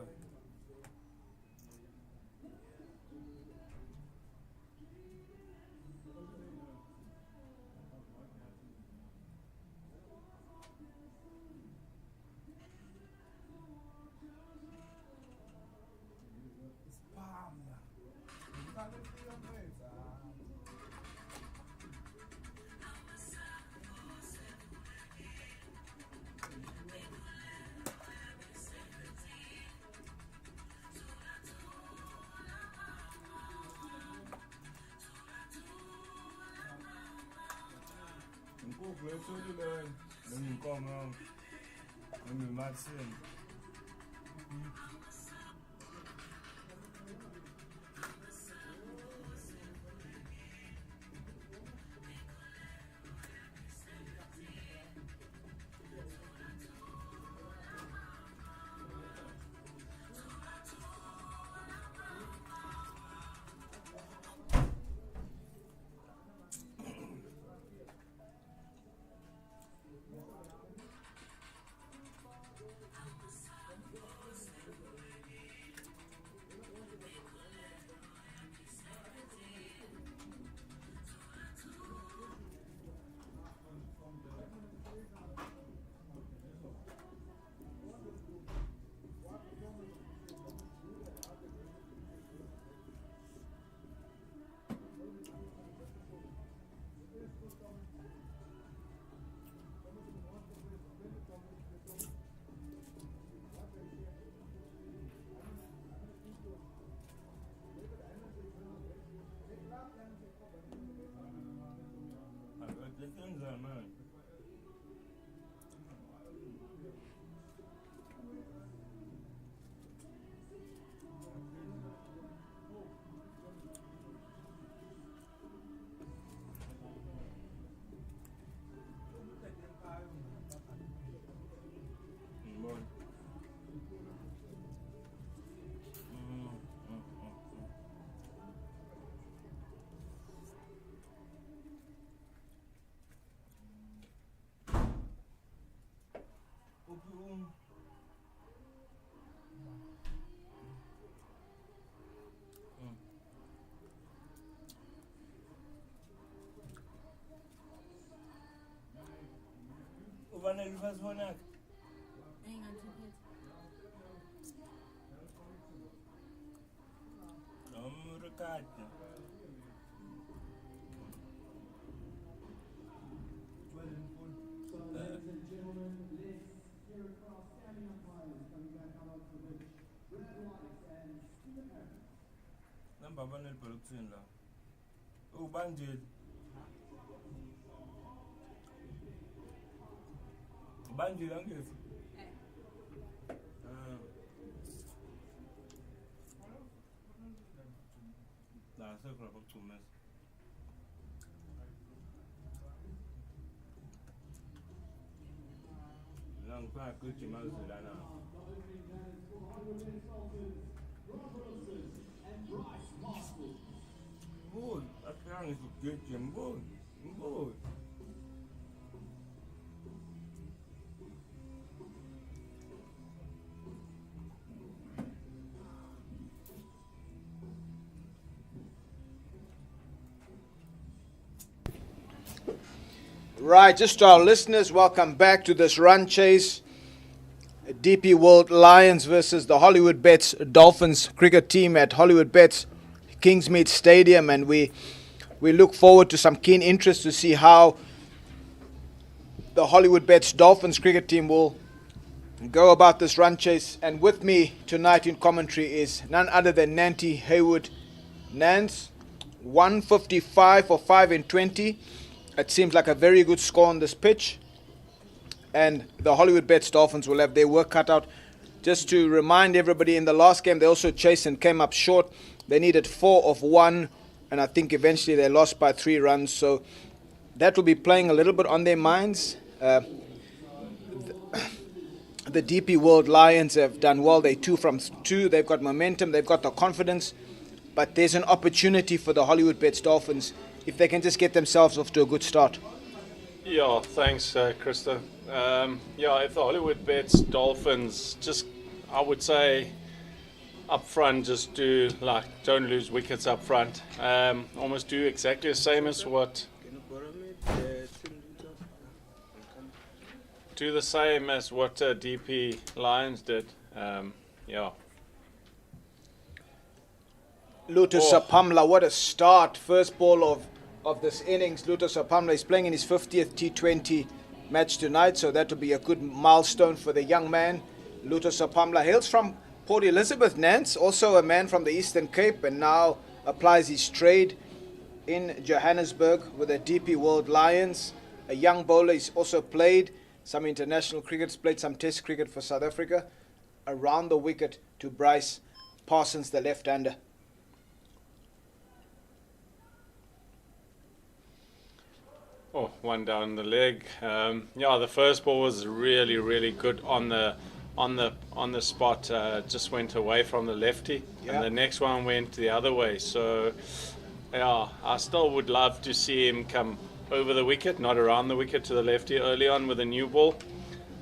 Spamla. Ngikade kuyaphetha. Inkukhu etholile nginkomo ngimimathini. Ufanele ufase phone yakhe. Nomrekati. Nambaba nelibhulukuthini la. Ubanjeli. Banjeli angezi. La sekho bakuchumeza. Nangipha kujima zilana. Boy, after is to get him boy. Boy. Right, just to our listeners, welcome back to this run chase. DP World Lions versus the Hollywoodbets Dolphins cricket team at Hollywoodbets Kingsmead Stadium, and we look forward to some keen interest to see how the Hollywoodbets Dolphins cricket team will go about this run chase. And with me tonight in commentary is none other than Nanti Haywood. Nance, 155 for 5 in 20. It seems like a very good score on this pitch. And the Hollywoodbets Dolphins will have their work cut out. Just to remind everybody, in the last game, they also chased and came up short. They needed 4 of 1, and I think eventually they lost by 3 runs. So that will be playing a little bit on their minds. The DP World Lions have done well. They're 2 from 2. They've got momentum. They've got the confidence. But there's an opportunity for the Hollywoodbets Dolphins if they can just get themselves off to a good start. Yeah, thanks, Krista. If the Hollywoodbets Dolphins just, I would say, up front, just don't lose wickets up front. Almost do exactly the same as what. Do the same as what DP Lions did. Lutus Sapamla, what a start. First ball of this innings. Lutus Sapamla is playing in his 50th T20 match tonight, so that will be a good milestone for the young man. Lutus Sapamla hails from Port Elizabeth, Nance, also a man from the Eastern Cape, and now applies his trade in Johannesburg with the DP World Lions. A young bowler. He's also played some international cricket, played some test cricket for South Africa. Around the wicket to Bryce Parsons, the left-hander. Oh, one down the leg. The first ball was really, really good on the spot. Just went away from the lefty, and the next one went the other way. So, I still would love to see him come over the wicket, not around the wicket, to the lefty early on with a new ball.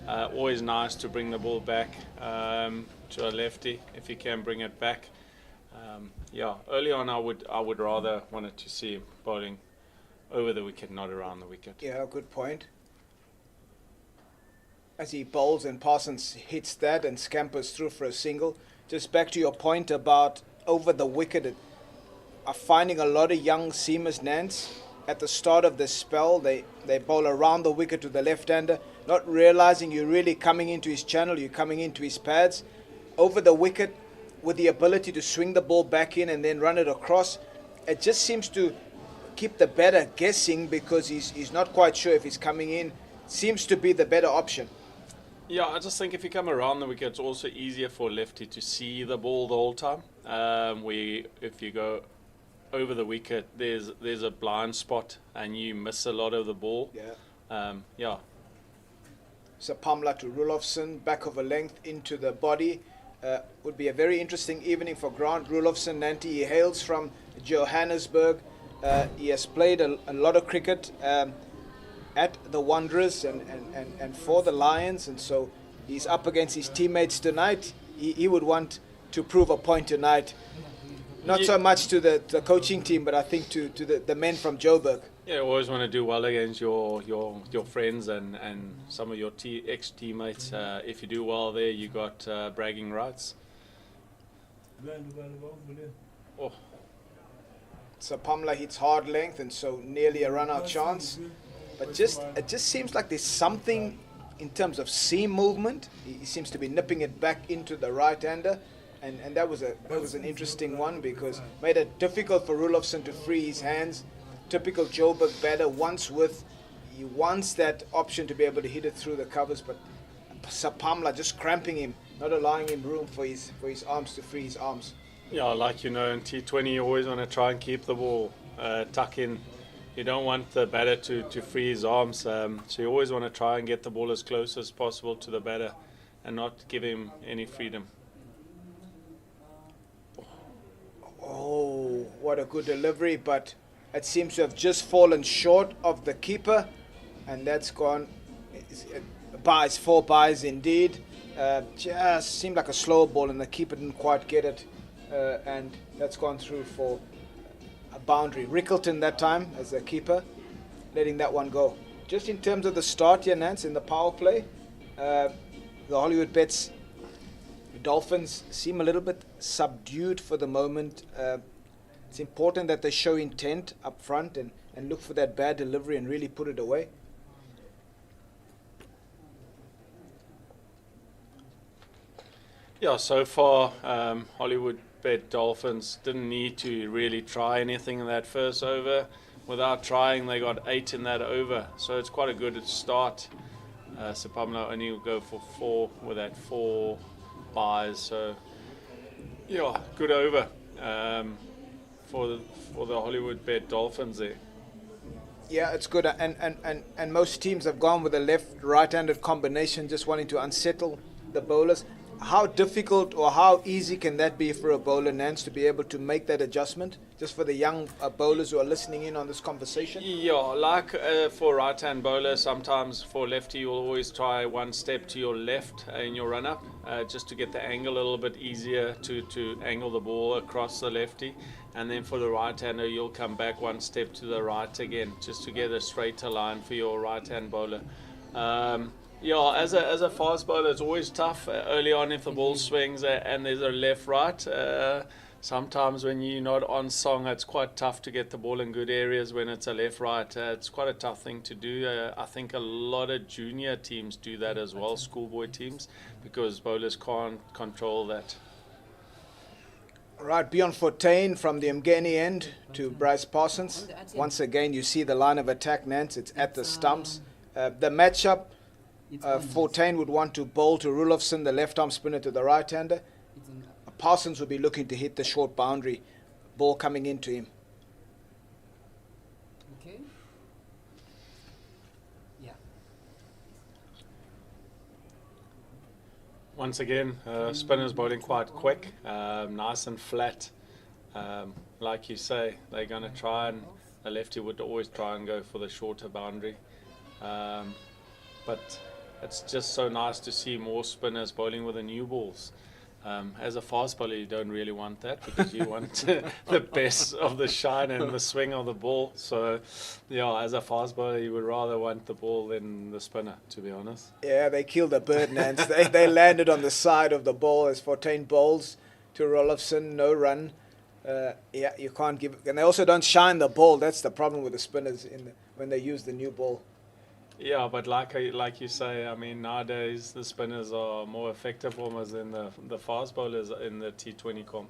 Always nice to bring the ball back to a lefty if he can bring it back. Early on I would rather wanted to see him bowling over the wicket, not around the wicket. Yeah, good point. As he bowls and Parsons hits that and scampers through for a single. Just back to your point about over the wicket, are finding a lot of young seamers, Nance. At the start of the spell, they bowl around the wicket to the left-hander, not realizing you're really coming into his channel, you're coming into his pads. Over the wicket, with the ability to swing the ball back in and then run it across, it just seems to keep the batter guessing because he's not quite sure if he's coming in. Seems to be the better option. Yeah, I just think if you come around the wicket, it's also easier for lefty to see the ball the whole time. If you go over the wicket, there's a blind spot and you miss a lot of the ball. Sapamla to Rulofsson, back of a length into the body. Would be a very interesting evening for Grant Rulofsson. Nanti, he hails from Johannesburg. He has played a lot of cricket at the Wanderers and for the Lions, and so He's up against his teammates tonight. He would want to prove a point tonight. Not so much to the coaching team, but I think to the men from Joburg. Yeah, you always want to do well against your friends and some of your ex-teammates. If you do well there, you got bragging rights. Oh. So Pamela hits hard length, and so nearly a run-out chance. But it just seems like there's something in terms of seam movement. He seems to be nipping it back into the right-hander. And that was an interesting one because made it difficult for Rulofsson to free his hands. Typical Joburg batter he wants that option to be able to hit it through the covers, but Sapamla just cramping him, not allowing him room for his arms to free his arms. Yeah, like in T20 you always want to try and keep the ball tuck in. You don't want the batter to free his arms, so you always want to try and get the ball as close as possible to the batter and not give him any freedom. Oh, what a good delivery, but it seems to have just fallen short of the keeper, and that's gone. Buys, 4 buys indeed. Just seemed like a slow ball, and the keeper didn't quite get it, and that's gone through for a boundary. Rickleton that time as the keeper, letting that one go. Just in terms of the start here, Nance, in the power play, the Hollywoodbets Dolphins seem a little bit subdued for the moment. It's important that they show intent up front and look for that bad delivery and really put it away. Yeah, so far Hollywoodbet Dolphins didn't need to really try anything in that first over. Without trying, they got 8 in that over, so it's quite a good start. Sapamla only will go for 4 with that 4 buys, so yeah, good over for the Hollywoodbet Dolphins there. Yeah, it's good, and most teams have gone with a left-right-handed combination, just wanting to unsettle the bowlers. How difficult or how easy can that be for a bowler, Nance, to be able to make that adjustment, just for the young bowlers who are listening in on this conversation? Yeah, like for right-hand bowler, sometimes for lefty you'll always try one step to your left in your run-up, just to get the angle a little bit easier to angle the ball across the lefty. And then for the right-hander you'll come back one step to the right again, just to get a straighter line for your right-hand bowler. Yeah, as a fast bowler, it's always tough early on if the ball swings and there's a left-right. Sometimes when you're not on song, it's quite tough to get the ball in good areas when it's a left-right. It's quite a tough thing to do. I think a lot of junior teams do that as well, schoolboy teams, because bowlers can't control that. Right, Bjorn Fortuin from the Mgeni end to Bryce Parsons. Once again, you see the line of attack, Nance. It's at the stumps. The matchup, Fortuin would want to bowl to Rulofsson, the left-arm spinner, to the right-hander. Parsons would be looking to hit the short boundary, ball coming into him. Okay. Yeah. Once again, spinners bowling quite quick, nice and flat. Like you say, they're going to try, and the lefty would always try and go for the shorter boundary. But it's just so nice to see more spinners bowling with the new balls. As a fast bowler, you don't really want that because you want the best of the shine and the swing of the ball. So, yeah, as a fast bowler, you would rather want the ball than the spinner, to be honest. Yeah, they killed a bird, Nance. they landed on the side of the ball as Fortuin bowls to Rulofsson, no run. Yeah, you can't give it. And they also don't shine the ball. That's the problem with the spinners when they use the new ball. Yeah, but like you say, I mean, nowadays the spinners are more effective almost than the fast bowlers in the T20 comp.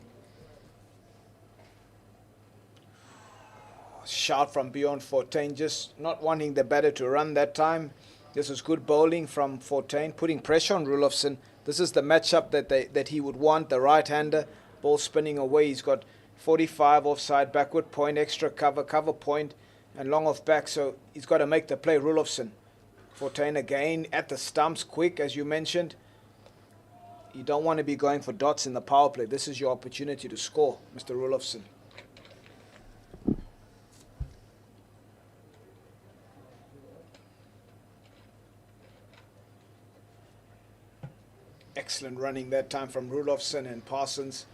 Shout from Bjorn Fortuin, just not wanting the batter to run that time. This was good bowling from Fortuin, putting pressure on Rulofsson. This is the matchup that he would want, the right-hander, ball spinning away. He's got 45 offside, backward point, extra cover point, and long off back, so he's got to make the play. Rulofsson. Fortuin again at the stumps, quick, as you mentioned. You don't want to be going for dots in the power play. This is your opportunity to score, Mr. Rulofsson. Excellent running that time from Rudolphson and Parsons.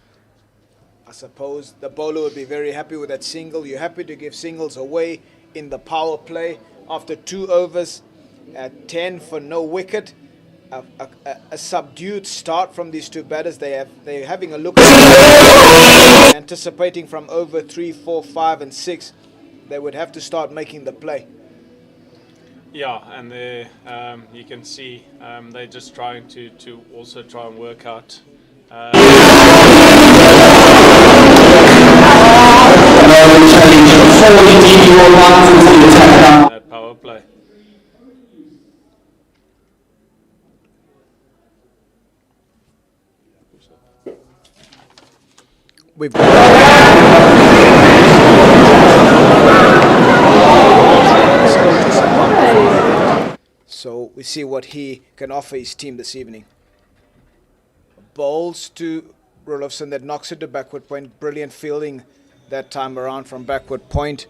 I suppose the bowler would be very happy with that single. You're happy to give singles away in the power play after 2 overs at 10 for no wicket. A subdued start from these two batters. They're having a look at anticipating from over 3, 4, 5 and 6 they would have to start making the play. Yeah, and they, you can see they're just trying to also try and work out that power play. We've so we see what he can offer his team this evening. Bowls to Rudolphson that knocks it to backward point. Brilliant fielding that time around from backward point.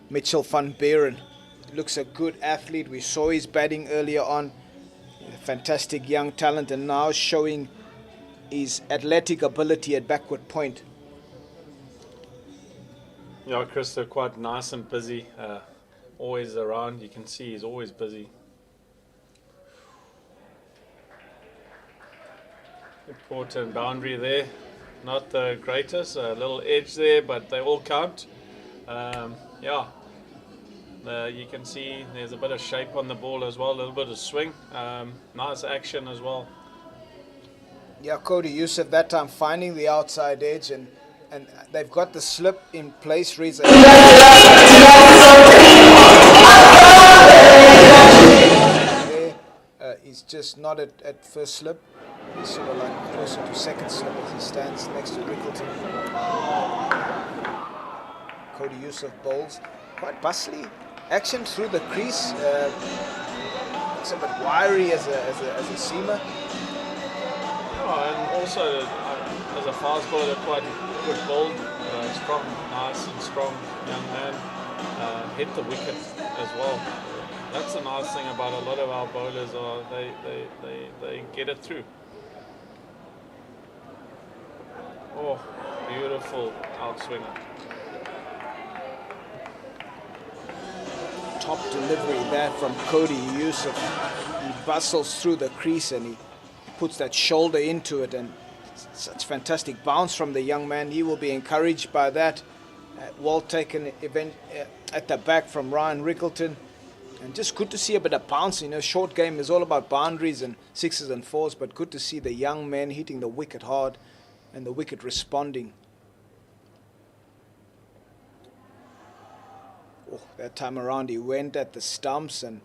Mitchell van Beeren looks a good athlete. We saw his batting earlier on. Fantastic young talent, and now showing his athletic ability at backward point. Yeah, Chris, they're quite nice and busy. Always around. You can see he's always busy. Important boundary there. Not the greatest. A little edge there, but they all count. Yeah. You can see there's a bit of shape on the ball as well. A little bit of swing. Nice action as well. Yeah, Cody Youssef that time finding the outside edge, and they've got the slip in place. He's just not at first slip. He's sort of like closer to second slip as he stands next to Rickleton. Cody Youssef bowls quite bustly. Action through the crease. Looks a bit wiry as a seamer. Oh, and also as a fast bowler, quite good ball, strong, nice and strong young man. Hit the wicket as well. That's the nice thing about a lot of our bowlers, are they get it through. Oh, beautiful outswinger. Top delivery there from Cody Youssef. He bustles through the crease and he puts that shoulder into it, and such fantastic bounce from the young man. He will be encouraged by that. Well taken event at the back from Ryan Rickleton, and just good to see a bit of bounce. You know, short game is all about boundaries and 6s and 4s, but good to see the young man hitting the wicket hard and the wicket responding. Oh, that time around he went at the stumps, and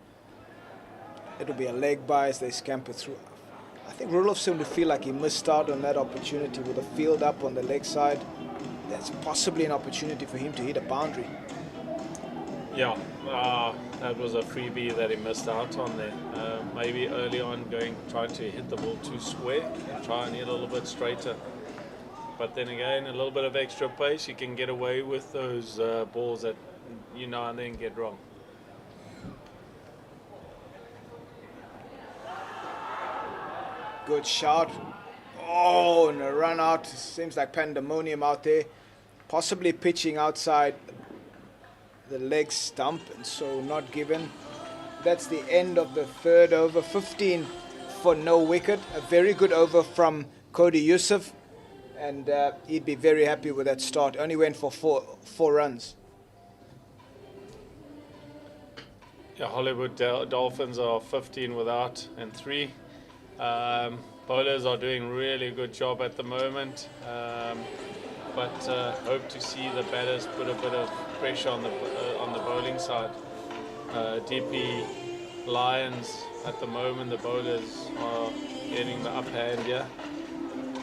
it'll be a leg by as they scamper through. I think Rudolphson would feel like he missed out on that opportunity with a field up on the leg side. That's possibly an opportunity for him to hit a boundary. Yeah, that was a freebie that he missed out on there. Maybe early on trying to hit the ball too square and try and hit a little bit straighter. But then again, a little bit of extra pace, you can get away with those balls that you now and then get wrong. Good shot. Oh, and a run out. Seems like pandemonium out there. Possibly pitching outside the leg stump, and so not given. That's the end of the third over. 15 for no wicket. A very good over from Cody Youssef, and he'd be very happy with that start. Only went for four runs. Yeah, Hollywood Dolphins are 15 without and 3. Bowlers are doing really good job at the moment, but hope to see the batters put a bit of pressure on the bowling side. DP Lions at the moment, the bowlers are getting the upper hand here,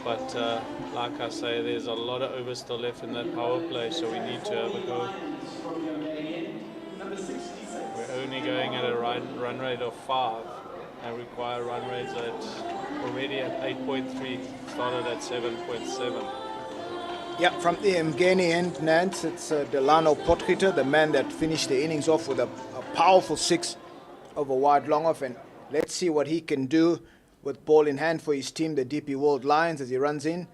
but like I say, there's a lot of overs still left in that power play, so we need to have a go. We're only going at a run rate of 5 and require run rates already at 8.3, started at 7.7. Yeah, from the Mgeni end, Nance, it's Delano Potgieter, the man that finished the innings off with a powerful 6 over wide long off, and let's see what he can do with ball in hand for his team, the DP World Lions, as he runs in.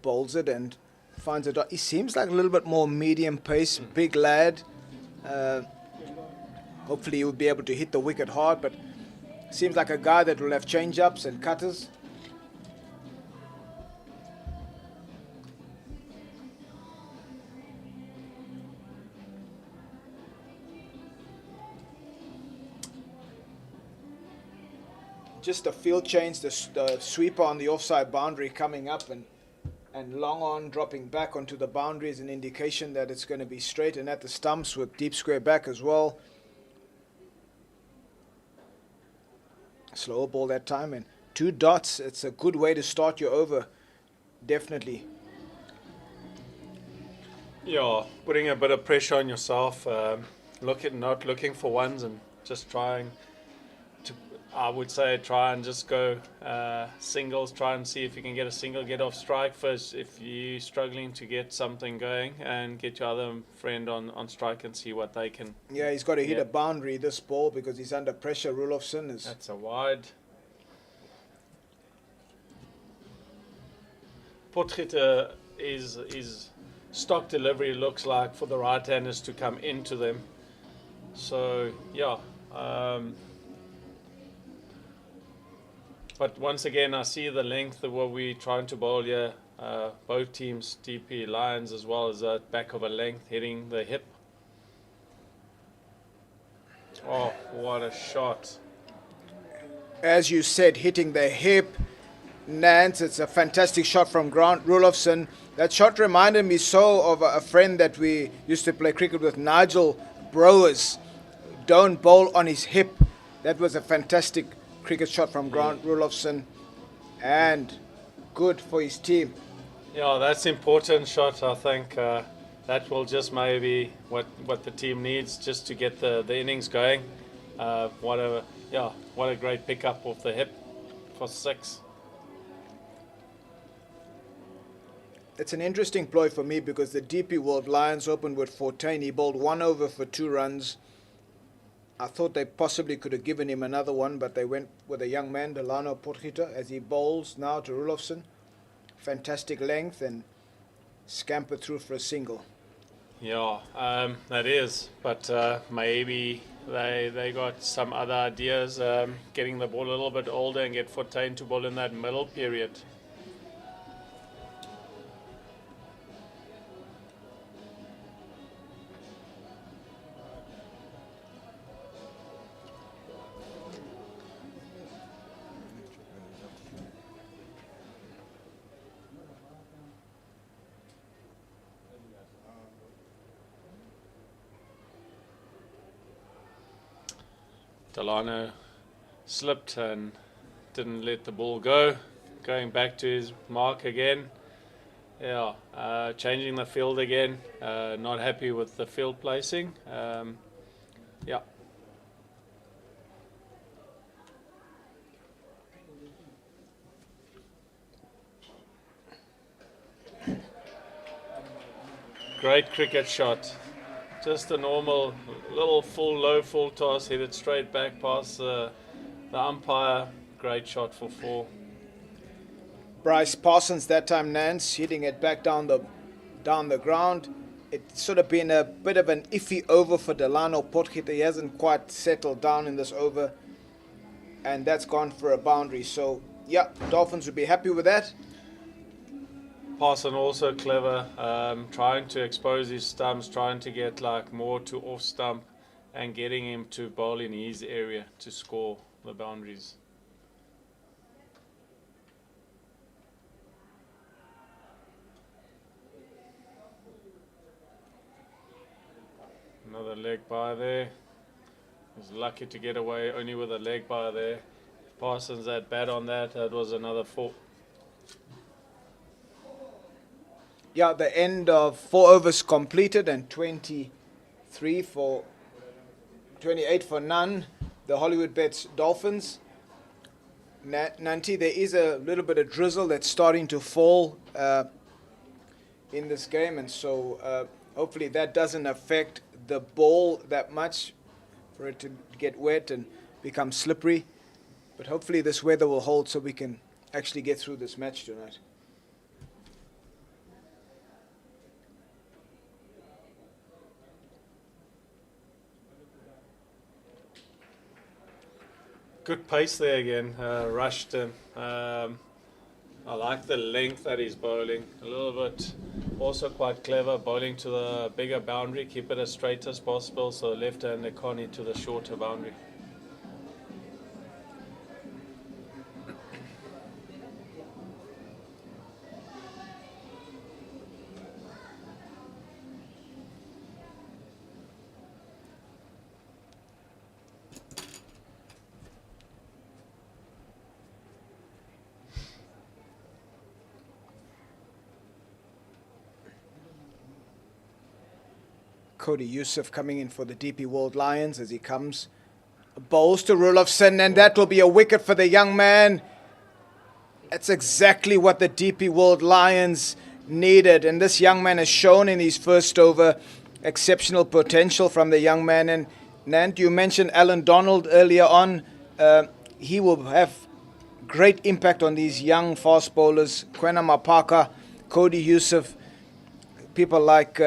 Bowls it and finds a dot. He seems like a little bit more medium pace, big lad. Hopefully he will be able to hit the wicket hard, but seems like a guy that will have change-ups and cutters. Just a field change, the sweeper on the offside boundary coming up and long on dropping back onto the boundary is an indication that it's going to be straight and at the stumps with deep square back as well. Slower ball that time and 2 dots. It's a good way to start your over, definitely. Yeah, putting a bit of pressure on yourself, not looking for ones and just trying to, I would say, try and just go singles, try and see if you can get a single, get off strike first if you're struggling to get something going, and get your other friend on strike and see what they can. Yeah, he's got to hit a boundary this ball because he's under pressure. Rulofsson is... That's a wide. Potgieter is stock delivery looks like for the right-handers to come into them. So, yeah. But once again, I see the length of what we're trying to bowl here. Both teams, DP Lions as well as that back of a length hitting the hip. Oh, what a shot. As you said, hitting the hip. Nance, it's a fantastic shot from Grant Rulofsson. That shot reminded me so of a friend that we used to play cricket with, Nigel Browers. Don't bowl on his hip. That was a fantastic cricket shot from Grant Rulofsson, and good for his team. Yeah, that's important shot. I think that will just maybe what the team needs just to get the innings going. What a great pickup off the hip for 6. It's an interesting ploy for me because the DP World Lions opened with 14. He bowled 1 over for 2 runs. I thought they possibly could have given him another one, but they went with a young man, Delano Potgieter, as he bowls now to Rulofsson. Fantastic length and scamper through for a single. Yeah, that is. But maybe they got some other ideas, getting the ball a little bit older and get 14 to bowl in that middle period. Delano slipped and didn't let the ball go. Going back to his mark again. Yeah, changing the field again. Not happy with the field placing. Yeah. Great cricket shot. Just a normal little low full toss, hit it straight back past the umpire. Great shot for 4. Bryce Parsons that time, Nance, hitting it back down the ground. It's sort of been a bit of an iffy over for Delano Potgieter. He hasn't quite settled down in this over, and that's gone for a boundary. So yeah, Dolphins would be happy with that. Parson also clever, trying to expose his stumps, trying to get like more to off stump and getting him to bowl in his area to score the boundaries. Another leg by there. Was lucky to get away only with a leg by there. If Parsons had bat on that, that was another 4. Yeah, the end of 4 overs completed and 28 for none. The Hollywoodbets Dolphins. Nanti, there is a little bit of drizzle that's starting to fall in this game, and so hopefully that doesn't affect the ball that much for it to get wet and become slippery. But hopefully this weather will hold so we can actually get through this match tonight. Good pace there again. Rushed him. I like the length that he's bowling. A little bit also quite clever, bowling to the bigger boundary, keep it as straight as possible, so left-hander can't hit to the shorter boundary. Cody Youssef coming in for the DP World Lions as he comes. Bowls to Rulofson, and that will be a wicket for the young man. That's exactly what the DP World Lions needed. And this young man has shown in his first over exceptional potential from the young man. And Nant, you mentioned Alan Donald earlier on. He will have great impact on these young fast bowlers. Kwena Mapaka, Cody Youssef, people like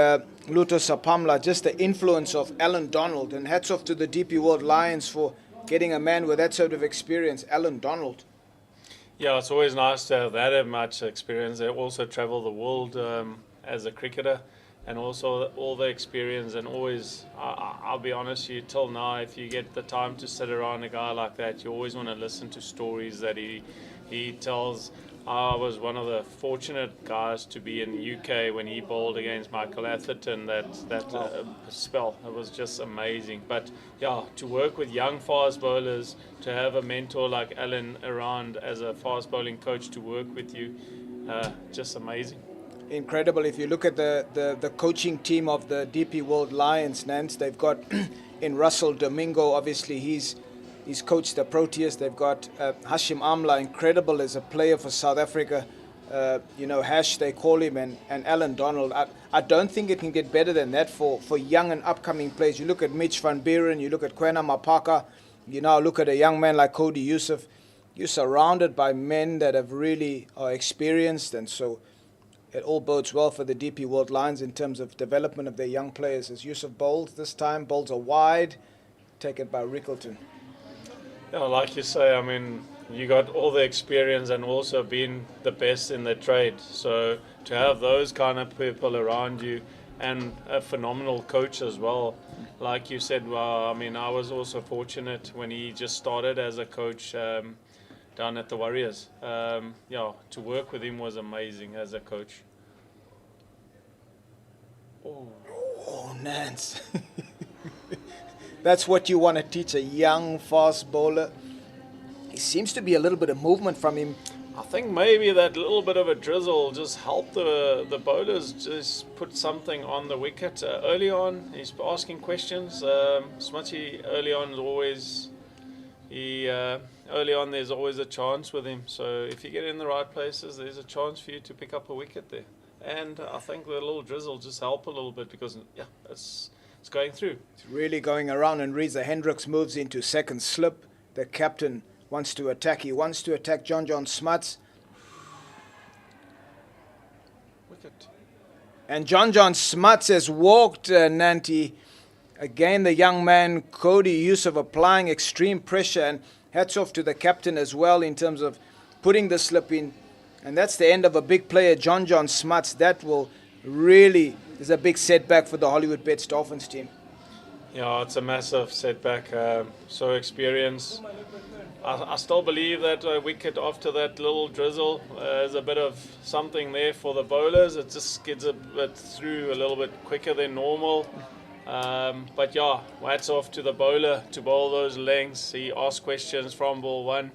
Luto Sapamla, just the influence of Alan Donald. And hats off to the DP World Lions for getting a man with that sort of experience, Alan Donald. Yeah, it's always nice to have that much experience. They also travel the world as a cricketer, and also all the experience. And always, I'll be honest, you till now, if you get the time to sit around a guy like that, you always want to listen to stories that he tells. I was one of the fortunate guys to be in the UK when he bowled against Michael Atherton that spell. It was just amazing. But yeah, to work with young fast bowlers, to have a mentor like Alan around as a fast bowling coach to work with you, just amazing. Incredible. If you look at the coaching team of the DP World Lions, Nance, they've got in Russell Domingo, obviously he's coached the Proteas. They've got Hashim Amla, incredible as a player for South Africa. Hash, they call him, and Alan Donald. I don't think it can get better than that for young and upcoming players. You look at Mitch van Buren, you look at Kwena Mapaka, you now look at a young man like Cody Youssef. You're surrounded by men that have really are experienced, and so it all bodes well for the DP World Lions in terms of development of their young players. As Youssef bowls this time, bowls are wide, taken by Rickleton. Yeah, like you say, I mean, you got all the experience and also being the best in the trade. So to have those kind of people around you and a phenomenal coach as well. Like you said, I mean, I was also fortunate when he just started as a coach down at the Warriors. To work with him was amazing as a coach. Oh, Nance. That's what you want to teach a young fast bowler. It seems to be a little bit of movement from him. I think maybe that little bit of a drizzle just helped the bowlers just put something on the wicket early on. He's asking questions. Smutty early on is always early on. There's always a chance with him. So if you get in the right places, there's a chance for you to pick up a wicket there. And I think the little drizzle just helped a little bit because it's going through. It's really going around, and Reza Hendricks moves into second slip. The captain wants to attack. He wants to attack John Smuts. Wicket. And John Smuts has walked Nanti. Again, the young man, Cody Youssef, applying extreme pressure. And hats off to the captain as well in terms of putting the slip in. And that's the end of a big player, John Smuts. That will really is a big setback for the Hollywoodbets Dolphins team. Yeah, it's a massive setback. So experience. I still believe that a wicket after that little drizzle is a bit of something there for the bowlers. It just gets a bit through a little bit quicker than normal. But yeah, hats off to the bowler to bowl those lengths. He asked questions from ball one.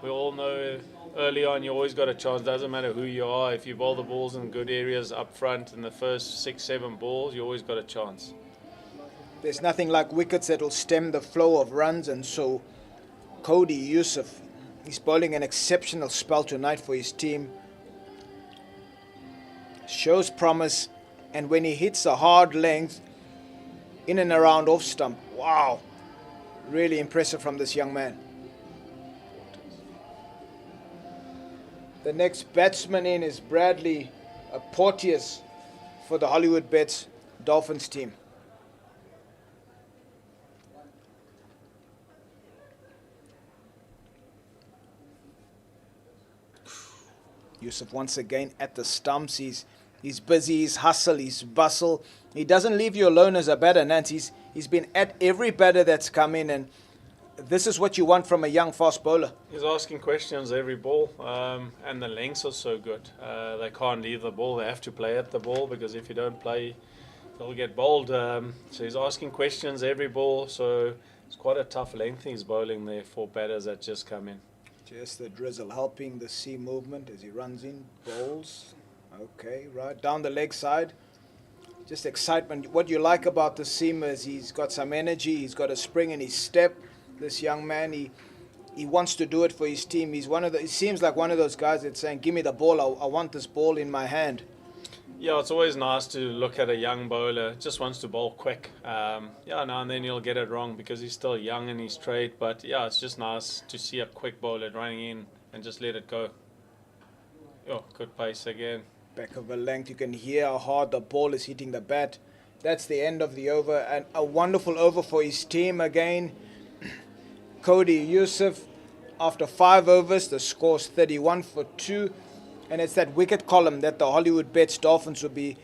We all know early on you always got a chance. Doesn't matter who you are. If you bowl the balls in good areas up front in the first 6-7 balls, you always got a chance. There's nothing like wickets that will stem the flow of runs, and so Cody Youssef, he's bowling an exceptional spell tonight for his team. Shows promise, and when he hits a hard length in and around off stump, wow, really impressive from this young man. The next batsman in is Bradley Porteous for the Hollywoodbets Dolphins team. Yusuf once again at the stumps. He's busy, he's hustle, he's bustle. He doesn't leave you alone as a batter, Nance. He's been at every batter that's come in, and this is what you want from a young fast bowler. He's asking questions every ball, and the lengths are so good. They can't leave the ball. They have to play at the ball, because if you don't play, they'll get bowled. So he's asking questions every ball. So it's quite a tough length he's bowling there for batters that just come in. Just the drizzle helping the seam movement as he runs in, bowls. Okay, right down the leg side. Just excitement. What you like about the seam is he's got some energy. He's got a spring in his step. This young man, he wants to do it for his team. He's he seems like one of those guys that's saying, "Give me the ball. I want this ball in my hand." Yeah, it's always nice to look at a young bowler. Just wants to bowl quick. Yeah, now and then he'll get it wrong because he's still young in his trade. But yeah, it's just nice to see a quick bowler running in and just let it go. Oh, good pace again. Back of a length, you can hear how hard the ball is hitting the bat. That's the end of the over, and a wonderful over for his team again. Cody Yusuf, after 5 overs, the score's 31 for 2. And it's that wicket column that the Hollywoodbets Dolphins will be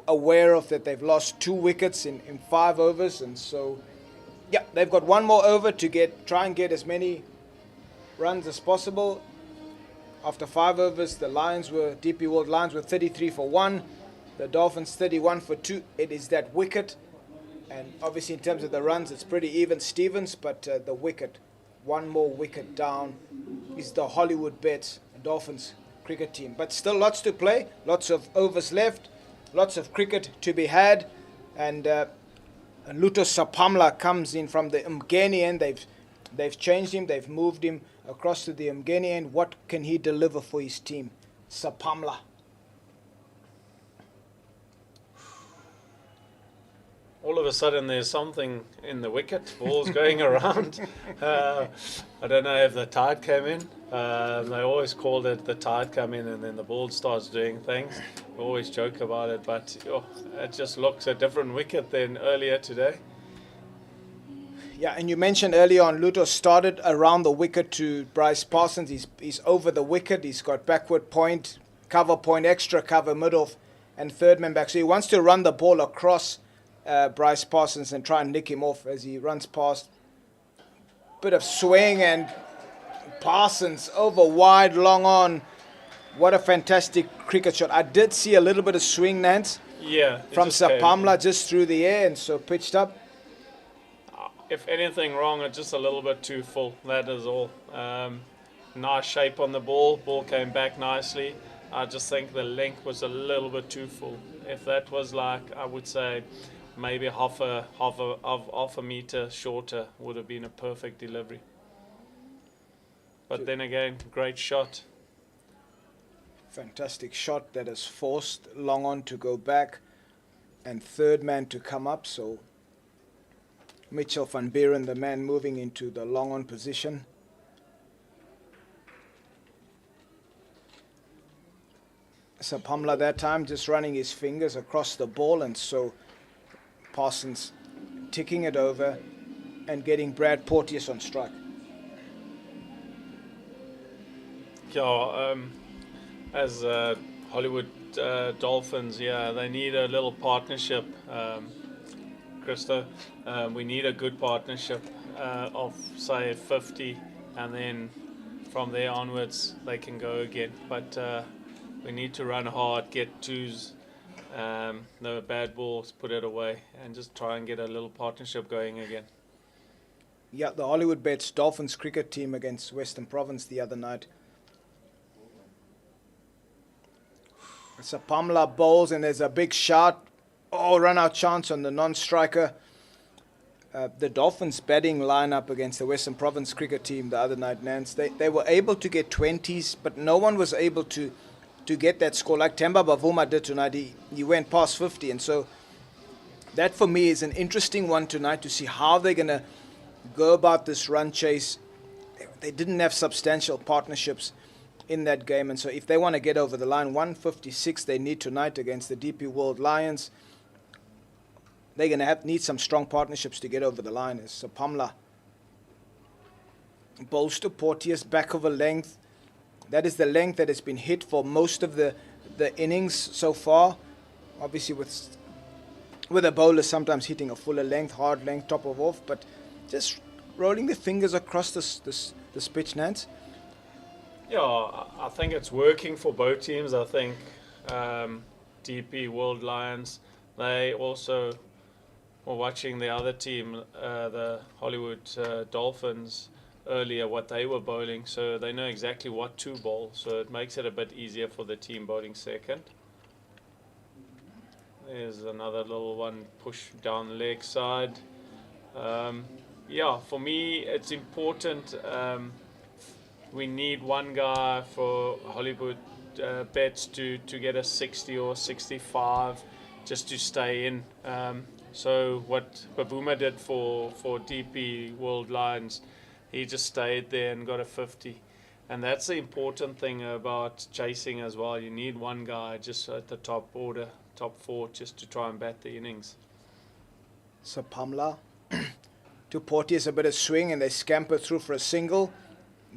aware of, that they've lost 2 wickets in 5 overs. And so, yeah, they've got 1 more over to try and get as many runs as possible. After 5 overs, the DP World Lions were 33 for 1. The Dolphins 31 for 2. It is that wicket. And obviously in terms of the runs, it's pretty even Stevens, but the wicket, 1 more wicket down, is the Hollywoodbets Dolphins cricket team. But still lots to play, lots of overs left, lots of cricket to be had. And Luto Sapamla comes in from the Umgeni end. They've changed him, they've moved him across to the Umgeni end. What can he deliver for his team? Sapamla. All of a sudden there's something in the wicket, balls going around. I don't know if the tide came in. They always called it the tide come in and then the ball starts doing things. We always joke about it, but it just looks a different wicket than earlier today. Yeah, and you mentioned earlier on, Luto started around the wicket to Bryce Parsons. He's over the wicket. He's got backward point, cover point, extra cover, middle and third man back. So he wants to run the ball across Bryce Parsons and try and nick him off as he runs past. Bit of swing and Parsons over wide, long on. What a fantastic cricket shot. I did see a little bit of swing, Nance. Yeah. From Sapamla just through the air, and so pitched up. If anything wrong, it's just a little bit too full. That is all. Nice shape on the ball. Ball came back nicely. I just think the length was a little bit too full. If that was like, I would say, maybe half a meter shorter, would have been a perfect delivery. But then again, great shot. Fantastic shot that has forced long on to go back and third man to come up. So Mitchell van Buren, the man moving into the long on position. Sapamla that time just running his fingers across the ball, and so Parsons ticking it over and getting Porteous on strike. Yeah, as Hollywood Dolphins, yeah, they need a little partnership, Christo. We need a good partnership of, say, 50, and then from there onwards they can go again. But we need to run hard, get twos, no bad balls, put it away, and just try and get a little partnership going again. Yeah, the Hollywoodbets Dolphins cricket team against Western Province the other night. Sapamla bowls and there's a big shot. Oh, run out chance on the non-striker. The Dolphins batting lineup against the Western Province cricket team the other night, Nance, they were able to get 20s, but no one was able to get that score like Temba Bavuma did tonight. He went past 50, and so that for me is an interesting one tonight to see how they're going to go about this run chase. They didn't have substantial partnerships in that game. And so if they want to get over the line, 156 they need tonight against the DP World Lions. They're going to need some strong partnerships to get over the line. So Pamla bowls to Porteous, back of a length. That is the length that has been hit for most of the innings so far. Obviously with a bowler sometimes hitting a fuller length, hard length, top of off, but just rolling the fingers across this pitch, Nance. Yeah, I think it's working for both teams. I think DP World Lions, they also were watching the other team, the Hollywood Dolphins, earlier, what they were bowling, so they know exactly what to bowl, so it makes it a bit easier for the team bowling second. There's another little one, push down the leg side. Yeah, for me it's important. We need one guy for Hollywood bets to get a 60 or 65 just to stay in. So what Babuma did for DP World Lions, he just stayed there and got a 50. And that's the important thing about chasing as well. You need one guy just at the top order, top 4, just to try and bat the innings. So Pamla to Porteous, a bit of swing, and they scamper through for a single.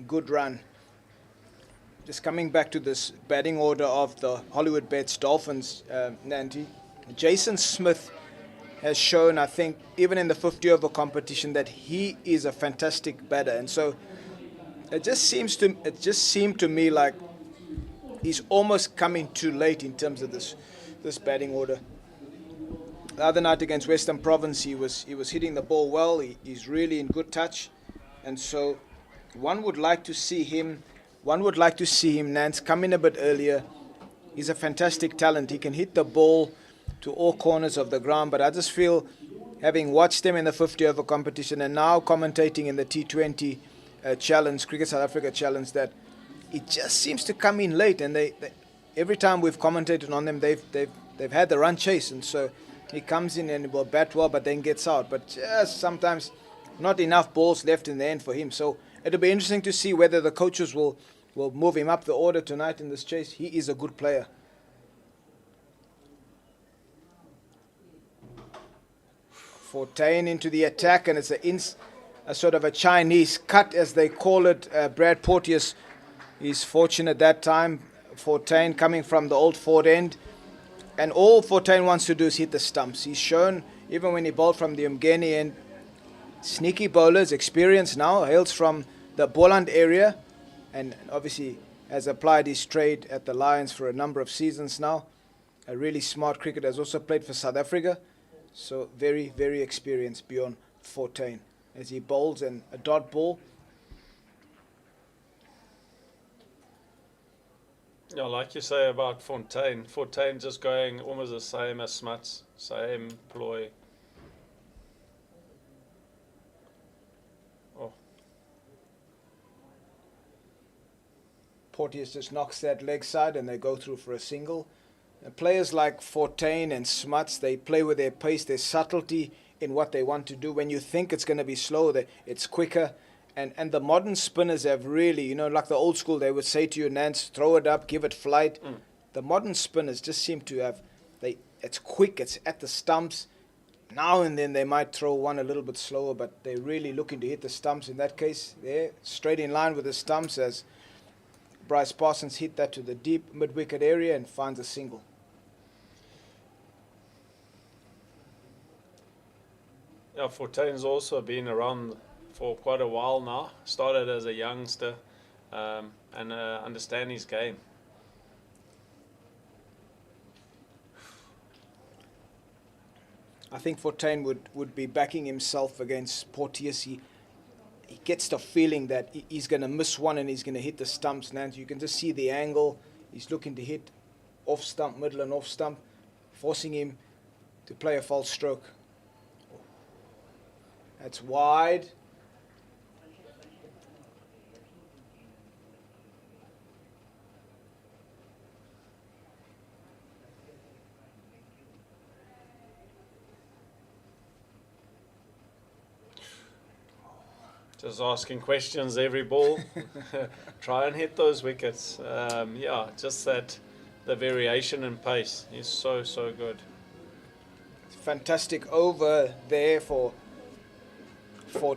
Good run. Just coming back to this batting order of the Hollywoodbets Dolphins, Nanti. Jason Smith has shown, I think, even in the 50-over competition, that he is a fantastic batter. And so it just seemed to me like he's almost coming too late in terms of this batting order. The other night against Western Province, he was hitting the ball well. He's really in good touch, and so one would like to see him, Nance, come in a bit earlier. He's a fantastic talent. He can hit the ball to all corners of the ground, but I just feel, having watched him in the 50-over competition and now commentating in the T20 challenge, Cricket South Africa challenge, that it just seems to come in late, and they every time we've commentated on them, they've had the run chase, and so he comes in and will bat well, but then gets out. But just sometimes not enough balls left in the end for him. So it'll be interesting to see whether the coaches will move him up the order tonight in this chase. He is a good player. Fortain into the attack, and it's a sort of a Chinese cut, as they call it. Brad Porteous is fortunate that time. Fortain coming from the old Ford end, and all Fortain wants to do is hit the stumps. He's shown, even when he bowled from the Umgeni end, sneaky bowlers, experienced now, hails from the Boland area, and obviously has applied his trade at the Lions for a number of seasons now. A really smart cricketer, has also played for South Africa. So very, very experienced beyond Fortain as he bowls and a dot ball. Yeah, like you say about Fontaine just going almost the same as Smuts, same ploy. Oh. Porteous just knocks that leg side and they go through for a single. And players like Fortain and Smuts, they play with their pace, their subtlety in what they want to do. When you think it's going to be slow, it's quicker. And the modern spinners have really, like the old school, they would say to you, Nance, throw it up, give it flight. The modern spinners just seem to have, it's quick, it's at the stumps. Now and then they might throw one a little bit slower, but they're really looking to hit the stumps. In that case, they're straight in line with the stumps, as Bryce Parsons hit that to the deep mid-wicket area and finds a single. Yeah, Fortain's also been around for quite a while now. Started as a youngster and understand his game. I think Fortain would be backing himself against Porteous. He gets the feeling that he's going to miss one and he's going to hit the stumps. Now you can just see the angle. He's looking to hit off stump, middle and off stump, forcing him to play a false stroke. That's wide. Just asking questions every ball. Try and hit those wickets. Yeah, just that the variation in pace is so good. Fantastic over there for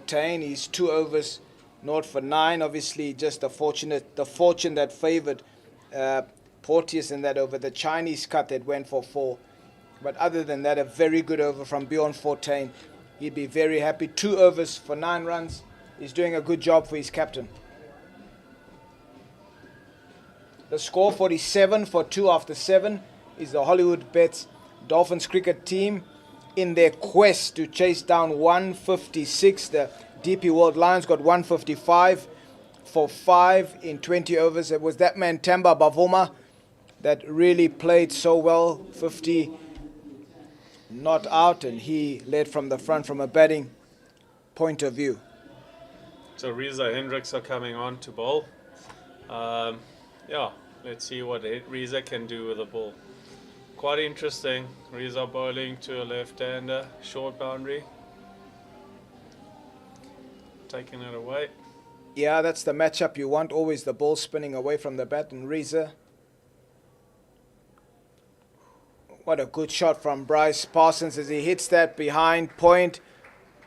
Tane. He's 2 overs, 0 for 9. Obviously, just the fortune that favoured Porteous in that over. The Chinese cut that went for 4. But other than that, a very good over from Bjorn Fortuin. He'd be very happy. 2 overs for 9 runs. He's doing a good job for his captain. The score 47 for 2 after 7 is the Hollywoodbets Dolphins cricket team in their quest to chase down 156. The DP World Lions got 155 for 5 in 20 overs. It was that man Tamba Bavuma that really played so well. 50 not out, and he led from the front from a batting point of view. So Reza Hendricks are coming on to bowl. Yeah, let's see what Reza can do with the ball. Quite interesting. Reza bowling to a left-hander, short boundary. Taking it away. Yeah, that's the matchup you want, always the ball spinning away from the bat, and Reza. What a good shot from Bryce Parsons as he hits that behind point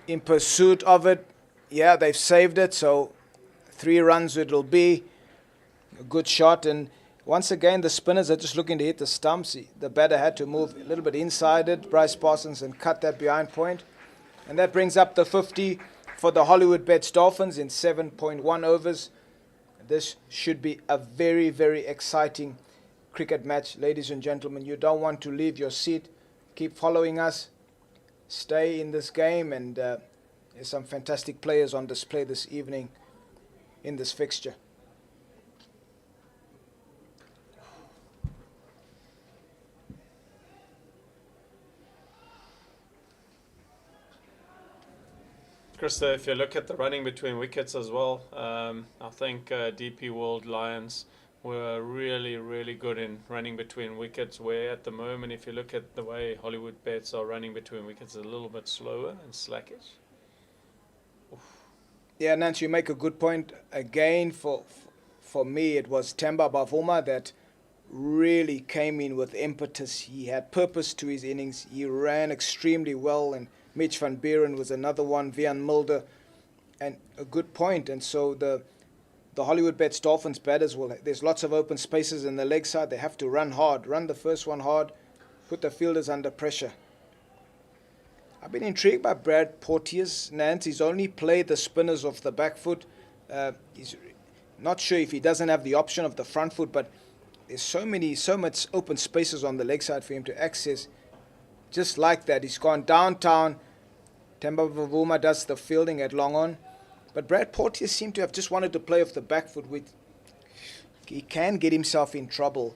in pursuit of it. Yeah, they've saved it, so 3 runs it'll be. A good shot, and once again the spinners are just looking to hit the stumps. The batter had to move a little bit inside it, Bryce Parsons, and cut that behind point. And that brings up the 50 for the Hollywoodbets Dolphins in 7.1 overs. This should be a very, very exciting cricket match, ladies and gentlemen. You don't want to leave your seat. Keep following us. Stay in this game, and there's some fantastic players on display this evening in this fixture. Krista, if you look at the running between wickets as well, I think DP World Lions were really good in running between wickets, where at the moment, if you look at the way Hollywoodbets are running between wickets, it's a little bit slower and slackish. Yeah, Nancy, you make a good point. Again, for me, it was Tamba Bavuma that really came in with impetus. He had purpose to his innings. He ran extremely well, and Mitch van Buren was another one, Vian Mulder, and a good point. And so the Hollywoodbets Dolphins batters there's lots of open spaces in the leg side. They have to run hard, run the first one hard, put the fielders under pressure. I've been intrigued by Brad Porteous. Nance, he's only played the spinners off the back foot. He's not sure if he doesn't have the option of the front foot, but there's so much open spaces on the leg side for him to access. Just like that, he's gone downtown. Tamba Bavuma does the fielding at long on. But Brad Porteous seemed to have just wanted to play off the back foot. He can get himself in trouble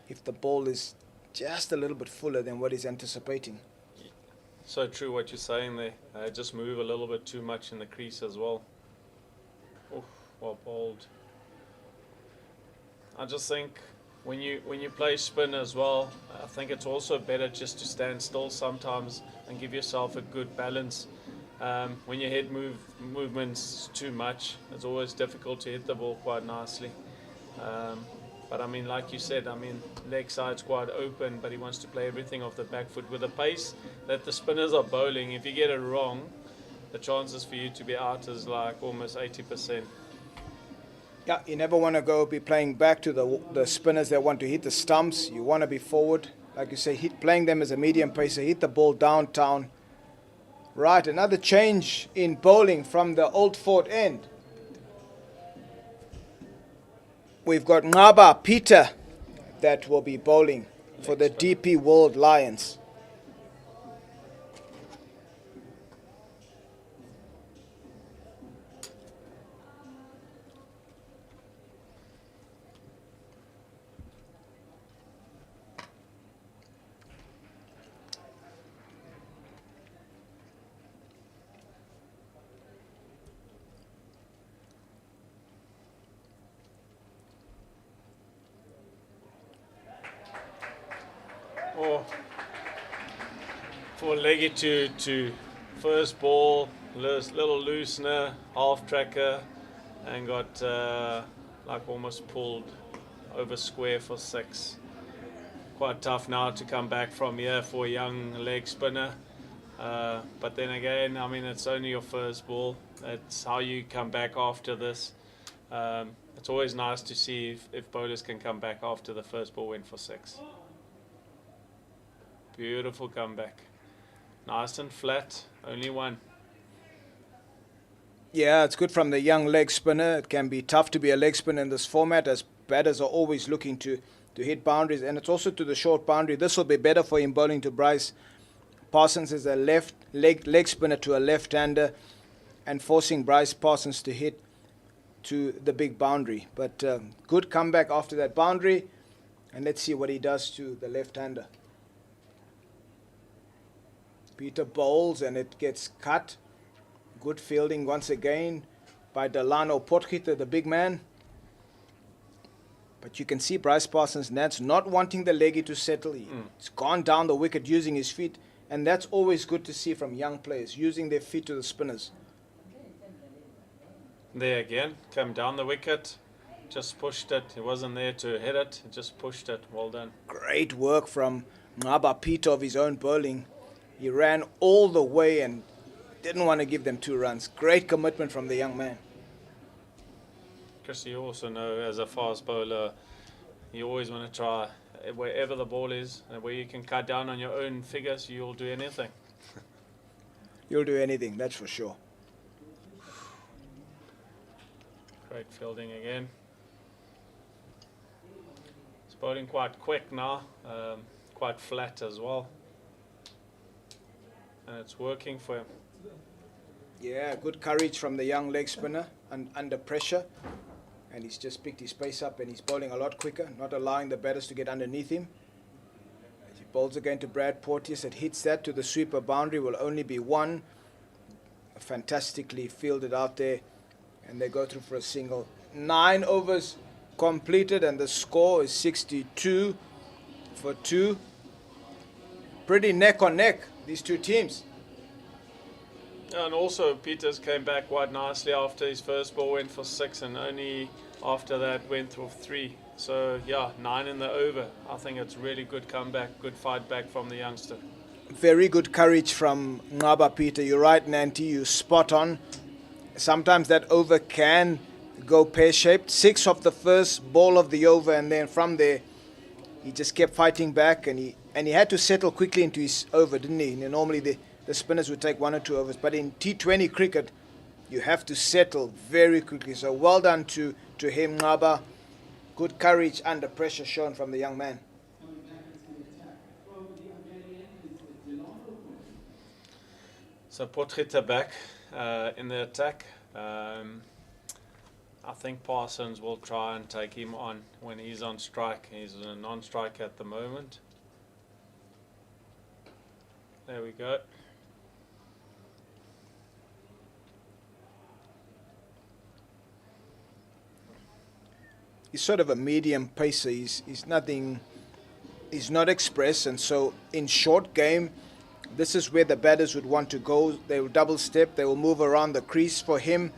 if the ball is just a little bit fuller than what he's anticipating. So true what you're saying there. Just move a little bit too much in the crease as well. Oof, well bowled. I just think when you play spin as well, I think it's also better just to stand still sometimes and give yourself a good balance. When your head movements too much, it's always difficult to hit the ball quite nicely. But I mean, like you said, I mean, leg side's quite open, but he wants to play everything off the back foot. With the pace that the spinners are bowling, if you get it wrong, the chances for you to be out is like almost 80%. Yeah, you never want to be playing back to the spinners that want to hit the stumps. You want to be forward. Like you say, playing them as a medium pacer, hit the ball downtown. Right, another change in bowling from the Old Fort end. We've got Ngaba Peter that will be bowling for the DP World Lions. Or for Leggy to first ball, little loosener, half tracker, and got like almost pulled over square for 6. Quite tough now to come back from here for a young leg spinner. But then again, I mean, it's only your first ball. It's how you come back after this. It's always nice to see if bowlers can come back after the first ball went for 6. Beautiful comeback. Nice and flat, only 1. Yeah, it's good from the young leg spinner. It can be tough to be a leg spinner in this format, as batters are always looking to hit boundaries, and it's also to the short boundary. This will be better for him bowling to Bryce Parsons as a left leg spinner to a left-hander, and forcing Bryce Parsons to hit to the big boundary. But good comeback after that boundary, and let's see what he does to the left-hander. Peter bowls and it gets cut. Good fielding once again by Delano Potgieter, the big man. But you can see Bryce Parsons' Nance not wanting the leggy to settle. He's gone down the wicket using his feet, and that's always good to see from young players, using their feet to the spinners. There again, came down the wicket, just pushed it. He wasn't there to hit it, he just pushed it. Well done. Great work from Ngaba Peter of his own bowling. He ran all the way and didn't want to give them 2 runs. Great commitment from the young man. Chris, you also know as a fast bowler, you always want to try wherever the ball is, and where you can cut down on your own figures, you'll do anything. You'll do anything, that's for sure. Great fielding again. He's bowling quite quick now, quite flat as well. And it's working for him. Yeah, good courage from the young leg spinner under pressure. And he's just picked his pace up and he's bowling a lot quicker, not allowing the batters to get underneath him. As he bowls again to Brad Porteous, it hits that to the sweeper boundary, will only be 1. Fantastically fielded out there, and they go through for a single. 9 overs completed and the score is 62 for 2. Pretty neck on neck, these two teams. And also Peters came back quite nicely after his first ball went for 6, and only after that went for 3. So yeah, 9 in the over. I think it's really good comeback, good fight back from the youngster. Very good courage from Ngaba Peter. You're right, Nanti, you spot on. Sometimes that over can go pear-shaped. 6 off the first ball of the over, and then from there he just kept fighting back, and he had to settle quickly into his over, didn't he? Normally the spinners would take 1 or 2 overs, but in T20 cricket you have to settle very quickly. So well done to him, Ngaba. Good courage under pressure shown from the young man. So Potgieter back in the attack. I think Parsons will try and take him on when he's on strike. He's a non-strike at the moment. There we go. He's sort of a medium pacer. He's not express, and so in short game, this is where the batters would want to go. They will double step, they will move around the crease for him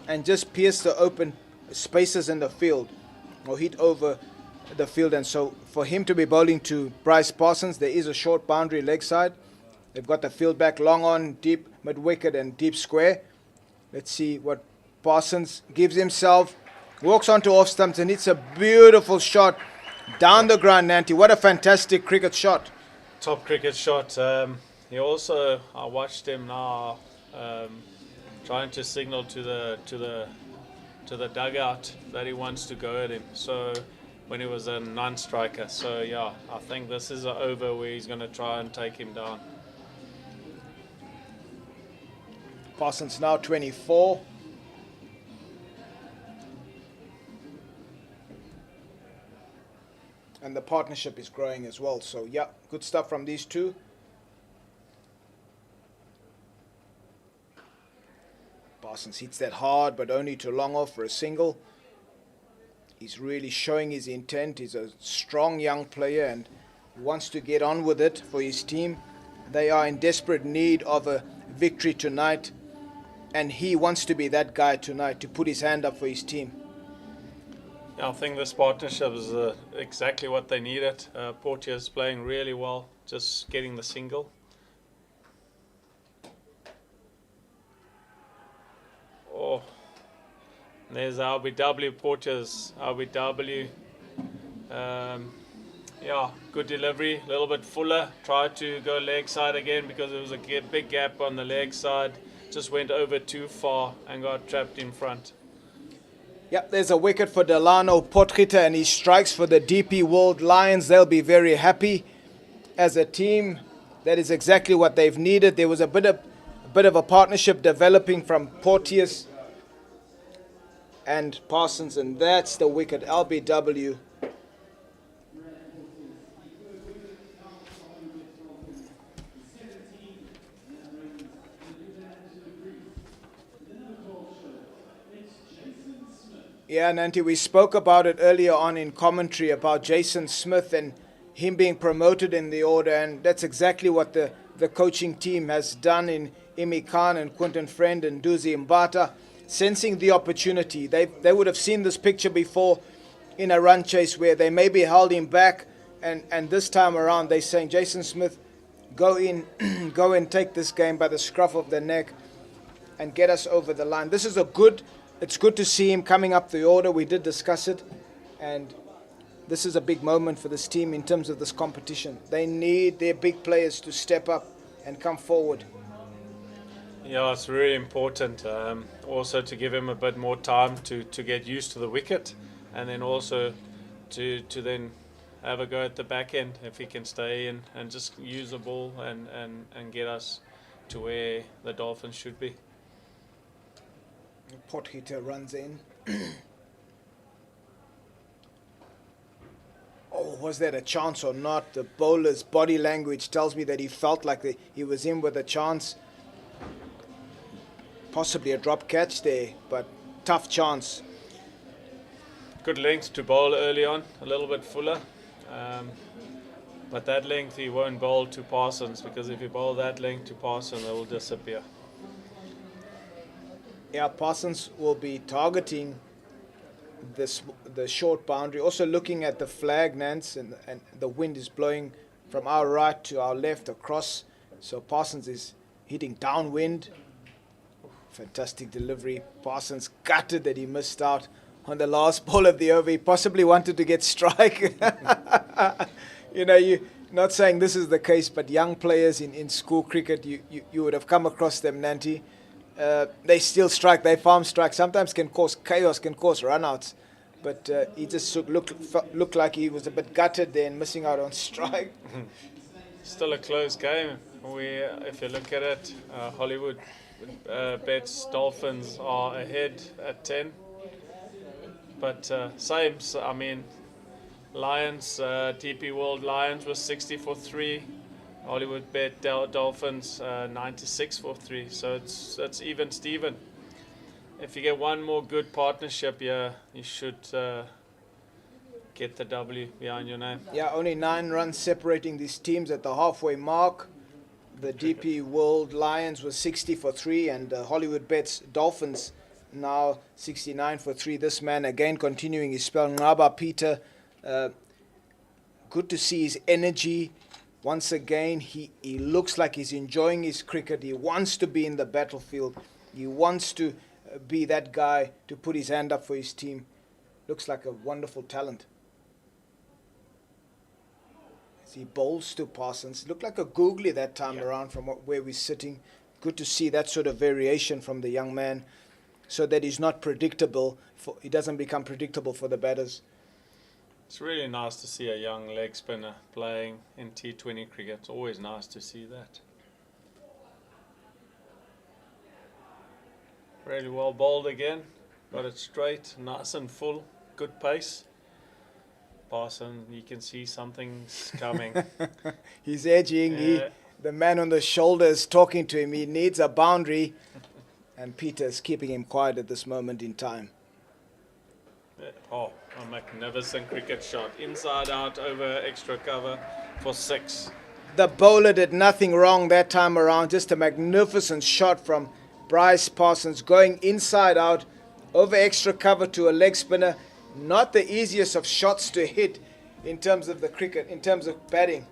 and just pierce the open spaces in the field or hit over the field. And so for him to be bowling to Bryce Parsons, there is a short boundary leg side. They've got the field back long on, deep mid-wicket and deep square. Let's see what Parsons gives himself. Walks onto off stumps and hits a beautiful shot down the ground, Nanti. What a fantastic cricket shot. Top cricket shot. He also, I watched him now trying to signal to the dugout that he wants to go at him. So when he was a non-striker. So yeah, I think this is an over where he's going to try and take him down. Parsons now 24. And the partnership is growing as well. So yeah, good stuff from these two. Parsons hits that hard, but only to long off for a single. He's really showing his intent. He's a strong young player and wants to get on with it for his team. They are in desperate need of a victory tonight. and he wants to be that guy tonight to put his hand up for his team. Yeah, I think this partnership is exactly what they needed. Porteous playing really well, just getting the single. Oh, there's RBW, Porteous, RBW. Yeah, good delivery, a little bit fuller. Tried to go leg side again because there was a big gap on the leg side. Just went over too far and got trapped in front. Yep, there's a wicket for Delano Potgieter, and he strikes for the DP World Lions. They'll be very happy as a team. That is exactly what they've needed. There was a bit of a partnership developing from Porteous and Parsons, and that's the wicket. LBW. Yeah, Nanti, we spoke about it earlier on in commentary about Jason Smith and him being promoted in the order, and that's exactly what the coaching team has done in Imi Khan and Quinton Friend and Duzi Mbata, sensing the opportunity. They would have seen this picture before in a run chase where they maybe held him back, and this time around they're saying, Jason Smith, go in, go and take this game by the scruff of the neck and get us over the line. This is it's good to see him coming up the order. We did discuss it, and this is a big moment for this team in terms of this competition. They need their big players to step up and come forward. Yeah, it's really important also to give him a bit more time to get used to the wicket, and then also to then have a go at the back end if he can stay in and just use the ball and get us to where the Dolphins should be. Potgieter runs in. Oh, was that a chance or not? The bowler's body language tells me that he felt like he was in with a chance. Possibly a drop catch there, but tough chance. Good length to bowl early on, a little bit fuller. But that length he won't bowl to Parsons, because if you bowl that length to Parsons, it will disappear. Yeah, Parsons will be targeting the short boundary. Also looking at the flag, Nance, and the wind is blowing from our right to our left across. So Parsons is hitting downwind. Fantastic delivery. Parsons gutted that he missed out on the last ball of the over. He possibly wanted to get strike. You're not saying this is the case, but young players in school cricket, you would have come across them, Nanti. They still strike, they farm strike. Sometimes can cause chaos, can cause runouts. But he just looked like he was a bit gutted there and missing out on strike. Still a close game. If you look at it, Hollywoodbets Dolphins are ahead at 10. But same, I mean, Lions, DP World Lions was 60 for 3. Hollywoodbet Dolphins 96 for 3. So it's even Steven. If you get one more good partnership here, you should get the W behind your name. Yeah, only 9 runs separating these teams at the halfway mark. The DP World Lions was 60 for 3, and Hollywoodbets Dolphins now 69 for 3. This man again continuing his spell. Ngaba Peter, good to see his energy. Once again, he looks like he's enjoying his cricket. He wants to be in the battlefield. He wants to be that guy to put his hand up for his team. Looks like a wonderful talent. As he bowls to Parsons. Looked like a googly that time around from where we're sitting. Good to see that sort of variation from the young man, so that he's not predictable. He doesn't become predictable for the batters. It's really nice to see a young leg spinner playing in T20 cricket. It's always nice to see that. Really well bowled again. Got it straight, nice and full, good pace. Parson, you can see something's coming. He's edging. The man on the shoulder is talking to him. He needs a boundary. And Peter's keeping him quiet at this moment in time. Oh, a magnificent cricket shot. Inside out over extra cover for 6. The bowler did nothing wrong that time around. Just a magnificent shot from Bryce Parsons going inside out, over extra cover to a leg spinner. Not the easiest of shots to hit in terms of the cricket, in terms of batting.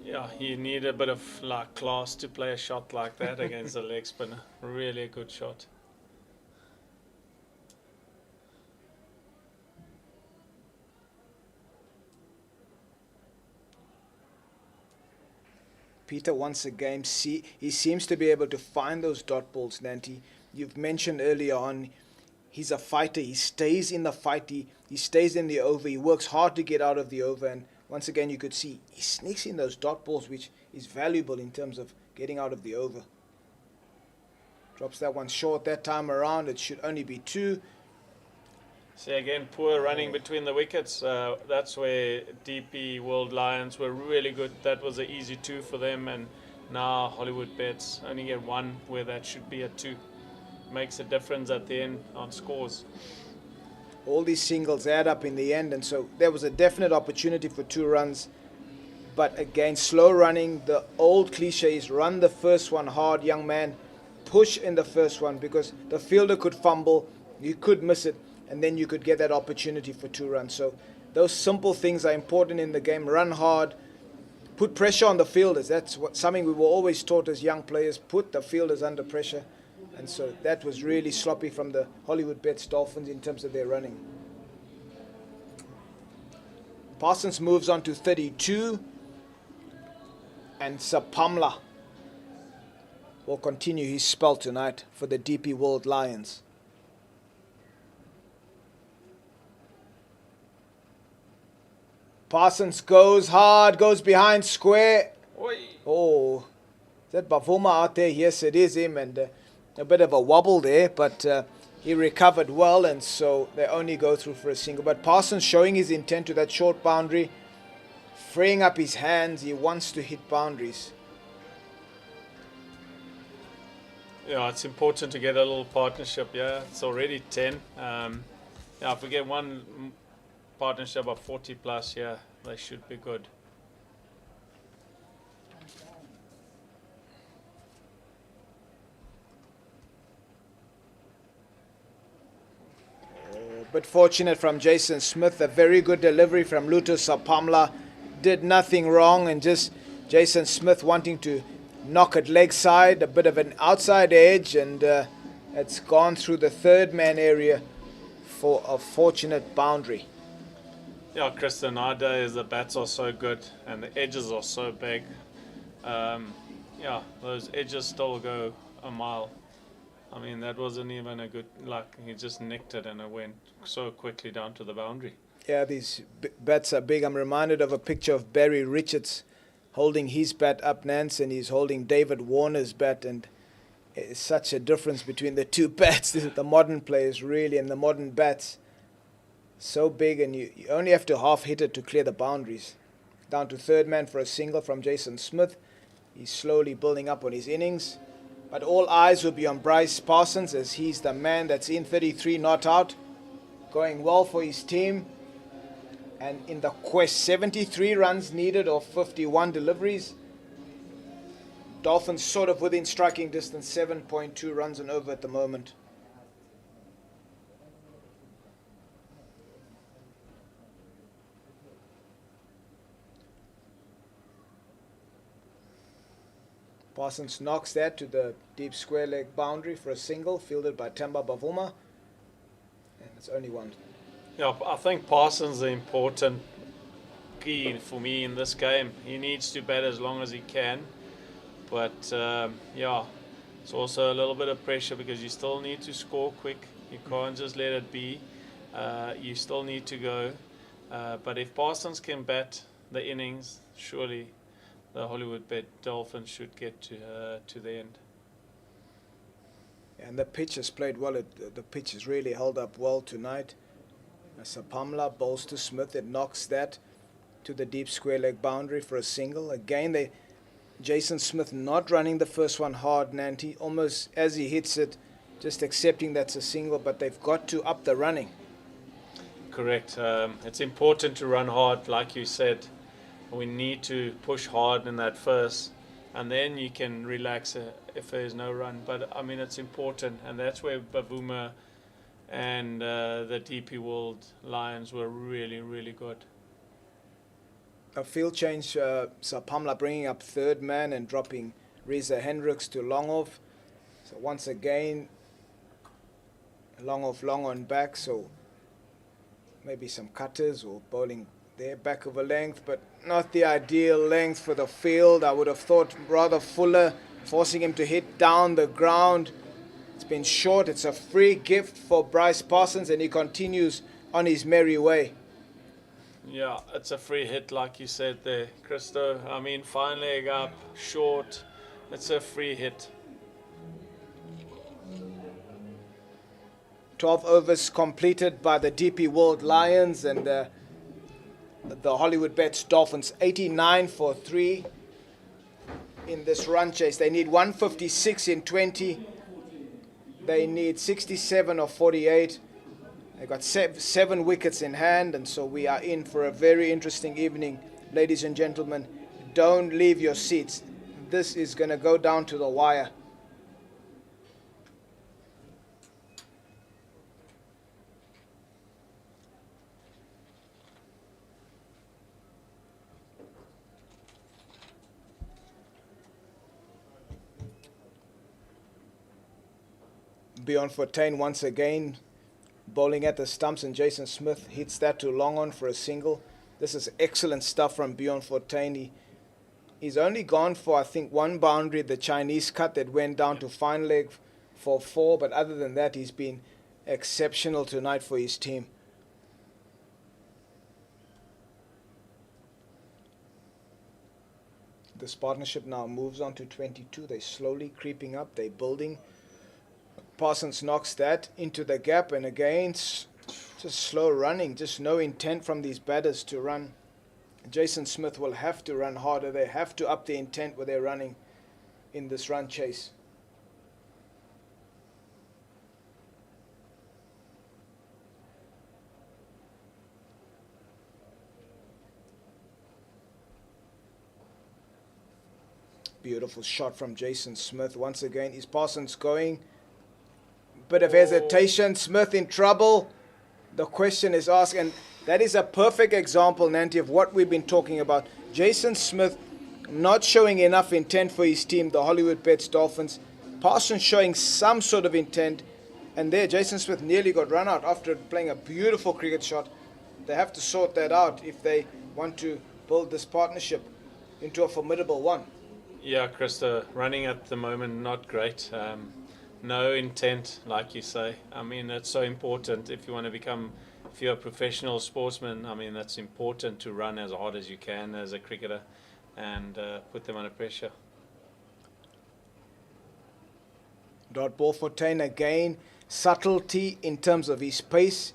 Yeah, you need a bit of class to play a shot like that against a leg spinner. Really a good shot. Peter, once again, he seems to be able to find those dot balls, Nanti. You've mentioned earlier on, he's a fighter. He stays in the fight. He stays in the over. He works hard to get out of the over. And once again, you could see he sneaks in those dot balls, which is valuable in terms of getting out of the over. Drops that one short that time around. It should only be 2. See, again, poor running between the wickets. That's where DP World Lions were really good. That was an easy 2 for them. And now Hollywoodbets only get 1 where that should be a 2. Makes a difference at the end on scores. All these singles add up in the end. And so there was a definite opportunity for 2 runs. But again, slow running. The old cliche is run the first one hard, young man. Push in the first one because the fielder could fumble. You could miss it. And then you could get that opportunity for 2 runs. So those simple things are important in the game. Run hard, put pressure on the fielders. That's something we were always taught as young players, put the fielders under pressure. And so that was really sloppy from the Hollywoodbets Dolphins in terms of their running. Parsons moves on to 32. And Sapamla will continue his spell tonight for the DP World Lions. Parsons goes hard, goes behind square. Oi. Oh, is that Bavuma out there? Yes, it is him, and a bit of a wobble there, but he recovered well, and so they only go through for a single. But Parsons showing his intent to that short boundary, freeing up his hands. He wants to hit boundaries. Yeah, it's important to get a little partnership. Yeah, it's already 10. If we get one partnership of 40 plus, yeah, they should be good. But fortunate from Jason Smith, a very good delivery from Luto Sapamla. Did nothing wrong, and just Jason Smith wanting to knock it leg side, a bit of an outside edge, and it's gone through the third man area for a fortunate boundary. Yeah, Kristen, nowadays the bats are so good and the edges are so big. Yeah, those edges still go a mile. I mean, that wasn't even a good luck. He just nicked it and it went so quickly down to the boundary. Yeah, these bats are big. I'm reminded of a picture of Barry Richards holding his bat up, Nance, and he's holding David Warner's bat, and it's such a difference between the two bats, the modern players really, and the modern bats. So big, and you only have to half hit it to clear the boundaries. Down to third man for a single from Jason Smith. He's slowly building up on his innings. But all eyes will be on Bryce Parsons as he's the man that's in 33 not out. Going well for his team. And in the quest, 73 runs needed or 51 deliveries. Dolphins sort of within striking distance, 7.2 runs and over at the moment. Parsons knocks that to the deep square leg boundary for a single, fielded by Themba Bavuma. And it's only 1. Yeah, I think Parsons is the important key for me in this game. He needs to bat as long as he can. But, yeah, it's also a little bit of pressure because you still need to score quick. You can't just let it be. You still need to go. But if Parsons can bat the innings, surely the Hollywoodbets Dolphins should get to the end. And the pitch has played well. The pitch has really held up well tonight. Sapamla bowls to Smith. It knocks that to the deep square leg boundary for a single. Again, Jason Smith not running the first one hard, Nanti. Almost as he hits it, just accepting that's a single, but they've got to up the running. Correct. It's important to run hard, like you said. We need to push hard in that first and then you can relax if there's no run. But I mean, it's important, and that's where Bavuma and the DP World Lions were really, really good. A field change, Sapamla bringing up third man and dropping Reza Hendricks to long off. So once again, long off, long on back. So maybe some cutters or bowling there, back of a length, but not the ideal length for the field. I would have thought rather fuller, forcing him to hit down the ground. It's been short. It's a free gift for Bryce Parsons, and he continues on his merry way. Yeah, it's a free hit, like you said there, Christo. I mean, fine leg up, short. It's a free hit. 12 overs completed by the DP World Lions and the Hollywoodbets Dolphins. 89 for 3 in this run chase. They need 156 in 20. They need 67 or 48. They've got 7 wickets in hand, and so we are in for a very interesting evening. Ladies and gentlemen, don't leave your seats. This is going to go down to the wire. Beyond Fortain once again bowling at the stumps, and Jason Smith hits that to long on for a single. This is excellent stuff from Beyond Fortain. He's only gone for, I think, 1 boundary, the Chinese cut that went down to fine leg for 4, but other than that, he's been exceptional tonight for his team. This partnership now moves on to 22. They're slowly creeping up. They're building. Parsons knocks that into the gap, and again, just slow running. Just no intent from these batters to run. Jason Smith will have to run harder. They have to up the intent where they're running in this run chase. Beautiful shot from Jason Smith. Once again, is Parsons going? Bit of hesitation. Smith in trouble. The question is asked, and that is a perfect example, Nanti, of what we've been talking about. Jason Smith not showing enough intent for his team, the Hollywoodbets Dolphins. Parsons showing some sort of intent, and there Jason Smith nearly got run out after playing a beautiful cricket shot. They have to sort that out if they want to build this partnership into a formidable one. Yeah, Krista, running at the moment, not great. No intent, like you say. I mean, it's so important if you're a professional sportsman. I mean, that's important to run as hard as you can as a cricketer and put them under pressure. Dot ball for Tain again. Subtlety in terms of his pace,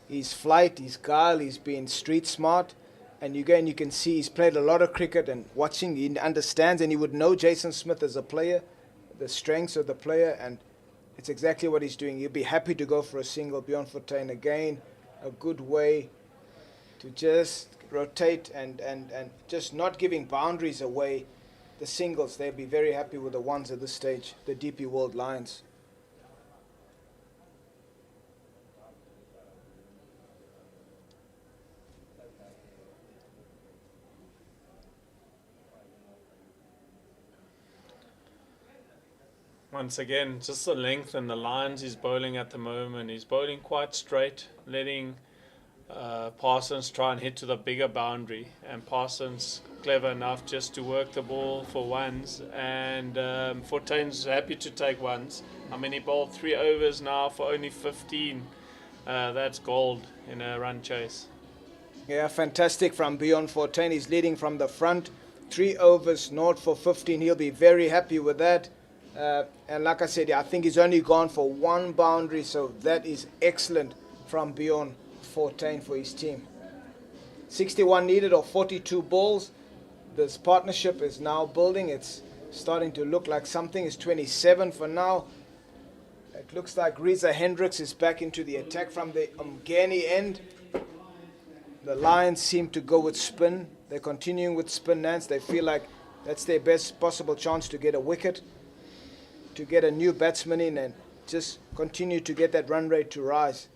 his flight, his guile. He's been street smart. And again, you can see he's played a lot of cricket, and watching, he understands, and he would know Jason Smith as a player, the strengths of the player, and it's exactly what he's doing. He'll be happy to go for a single. Beyond Fortain again, a good way to just rotate and just not giving boundaries away. The singles, they'll be very happy with the ones at this stage, the DP World Lions. Once again, just the length and the lines he's bowling at the moment. He's bowling quite straight, letting Parsons try and hit to the bigger boundary. And Parsons clever enough just to work the ball for ones. And Fortain's happy to take ones. I mean, he bowled 3 overs now for only 15. That's gold in a run chase. Yeah, fantastic from Beyond Fortain. He's leading from the front. 3 overs, naught for 15. He'll be very happy with that. And like I said, I think he's only gone for 1 boundary, so that is excellent from Beyond Fortain for his team. 61 needed or 42 balls. This partnership is now building. It's starting to look like something. It's 27 for now. It looks like Reza Hendricks is back into the attack from the Umgeni end. The Lions seem to go with spin. They're continuing with spin, Nance. They feel like That's their best possible chance to get a wicket, to get a new batsman in, and just continue to get that run rate to rise.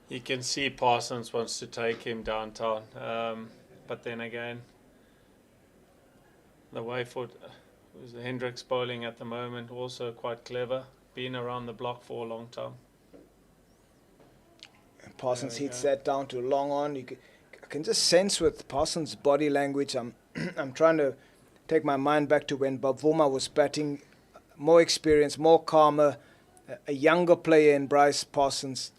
You can see Parsons wants to take him downtown, but then again, the way for Hendricks bowling at the moment also quite clever, been around the block for a long time. And Parsons hits that down to long on. I can just sense with Parsons' body language. I'm trying to take my mind back to when Bavuma was batting, more experienced, more calmer. A younger player in Bryce Parsons,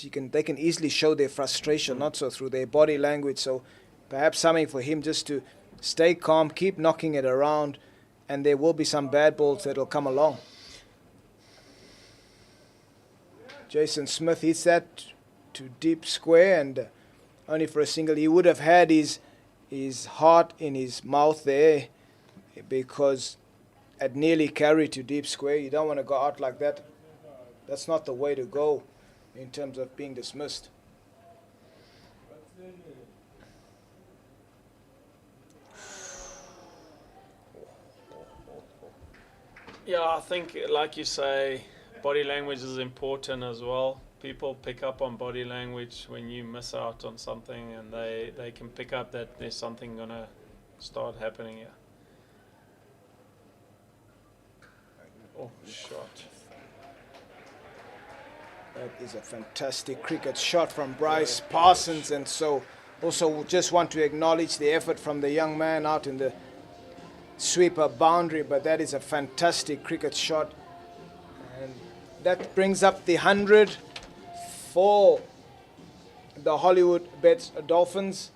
they can easily show their frustration, not so through their body language. So perhaps something for him just to stay calm, keep knocking it around, and there will be some bad balls that will come along. Jason Smith hits that to deep square, and only for a single. He would have had his heart in his mouth there, because it nearly carried to deep square. You don't want to go out like that. That's not the way to go in terms of being dismissed. Yeah, I think, like you say, body language is important as well. People pick up on body language when you miss out on something, and they can pick up that there's something going to start happening here. Oh, shot. That is a fantastic cricket shot from Bryce Parsons, and so also just want to acknowledge the effort from the young man out in the sweeper boundary, but that is a fantastic cricket shot. And that brings up the 100 for the Hollywoodbets Dolphins.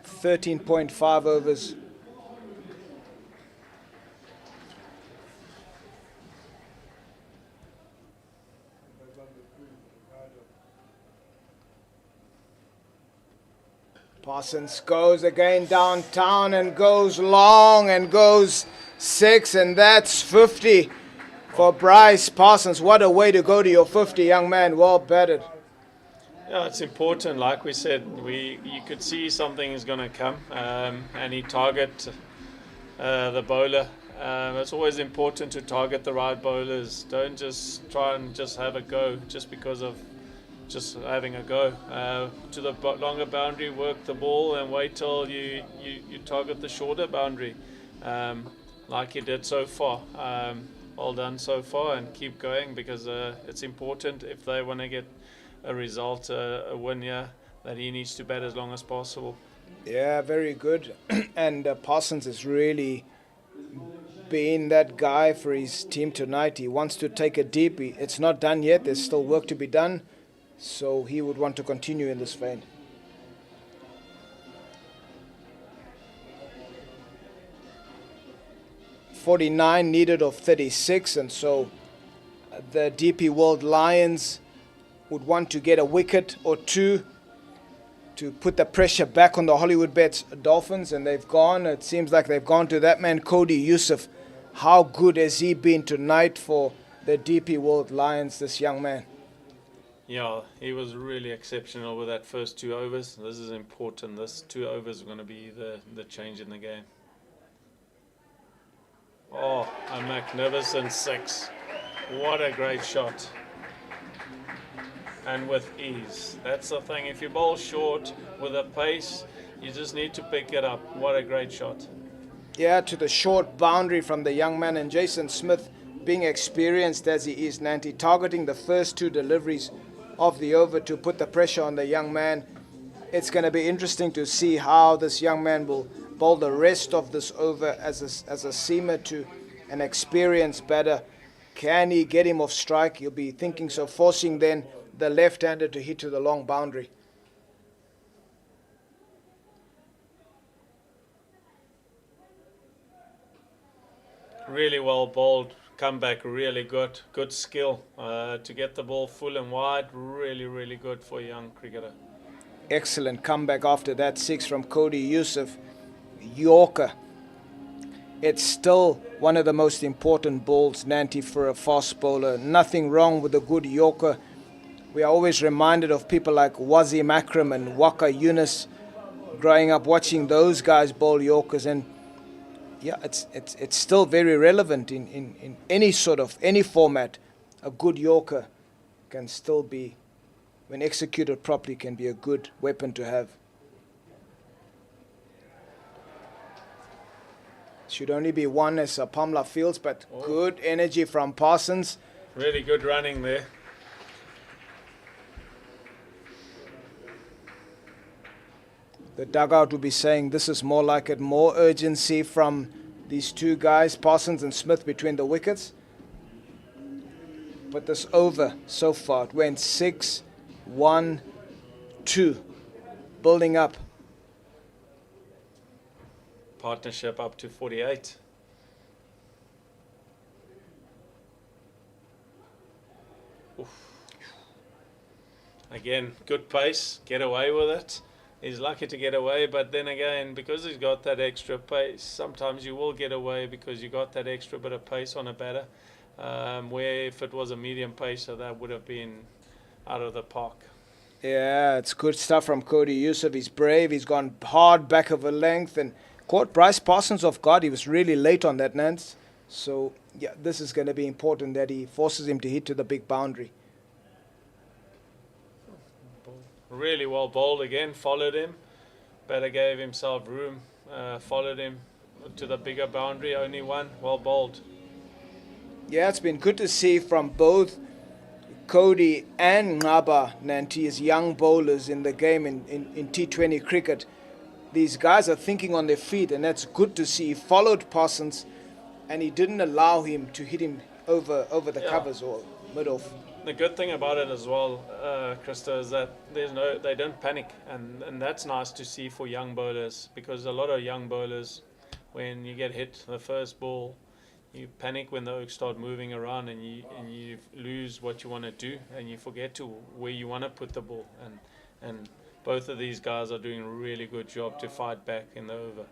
13.5 overs. Parsons goes again downtown and goes long and goes 6, and that's 50 for Bryce Parsons. What a way to go to your 50, young man. Well batted. Yeah, it's important. Like we said, you could see something is going to come, and he target the bowler. It's always important to target the right bowlers. Don't just try and just have a go just because of just having a go. To the longer boundary, work the ball and wait till you target the shorter boundary, like you did so far. Well done so far, and keep going, because it's important if they want to get a result, a win here, that he needs to bat as long as possible. Yeah, very good. And Parsons has really been that guy for his team tonight. He wants to take a deep. It's not done yet. There's still work to be done. So he would want to continue in this vein. .49 needed of 36, and so the DP World Lions would want to get a wicket or two to put the pressure back on the Hollywoodbets Dolphins, and they've gone. It seems like they've gone to that man, Cody Yusuf. How good has he been tonight for the DP World Lions, this young man? Yeah, he was really exceptional with that first 2 overs. This is important. This 2 overs are going to be the change in the game. Oh, a magnificent 6. What a great shot. And with ease. That's the thing. If you bowl short with a pace, you just need to pick it up. What a great shot. Yeah, to the short boundary from the young man, and Jason Smith, being experienced as he is, Nanti, targeting the first 2 deliveries of the over to put the pressure on the young man. It's going to be interesting to see how this young man will bowl the rest of this over as a seamer to an experienced batter. Can he get him off strike? He'll be thinking so, forcing then the left-hander to hit to the long boundary. Really well bowled. Comeback really good. Good skill to get the ball full and wide. Really, really good for a young cricketer. Excellent comeback after that 6 from Cody Yusuf. Yorker. It's still one of the most important balls, Nanti, for a fast bowler. Nothing wrong with a good Yorker. We are always reminded of people like Wazim Akram and Waka Yunus, growing up watching those guys bowl Yorkers, and yeah, it's still very relevant in any format. A good Yorker can still be, when executed properly, can be a good weapon to have. Should only be one as Pamela feels, but good energy from Parsons. Really good running there. The dugout will be saying this is more like it, more urgency from these two guys, Parsons and Smith, between the wickets. But this over so far, it went 6, 1, 2, building up. Partnership up to 48. Oof. Again, good pace, get away with it. He's lucky to get away, but then again, because he's got that extra pace, sometimes you will get away because you got that extra bit of pace on a batter. Where if it was a medium pacer, that would have been out of the park. Yeah, it's good stuff from Cody Yusuf. He's brave. He's gone hard back of a length and caught Bryce Parsons off guard. He was really late on that, Nance. So, yeah, this is going to be important that he forces him to hit to the big boundary. Really well bowled again, followed him. Batter gave himself room, followed him to the bigger boundary, only one, well bowled. Yeah, it's been good to see from both Cody and Ngaba Nanti as young bowlers in the game in T20 cricket. These guys are thinking on their feet, and that's good to see. He followed Parsons, and he didn't allow him to hit him over the covers or mid-off. The good thing about it as well, Krista, is that they don't panic, and that's nice to see for young bowlers, because a lot of young bowlers, when you get hit the first ball, you panic when the oaks start moving around, and you lose what you want to do, and you forget to where you want to put the ball, and both of these guys are doing a really good job to fight back in the over.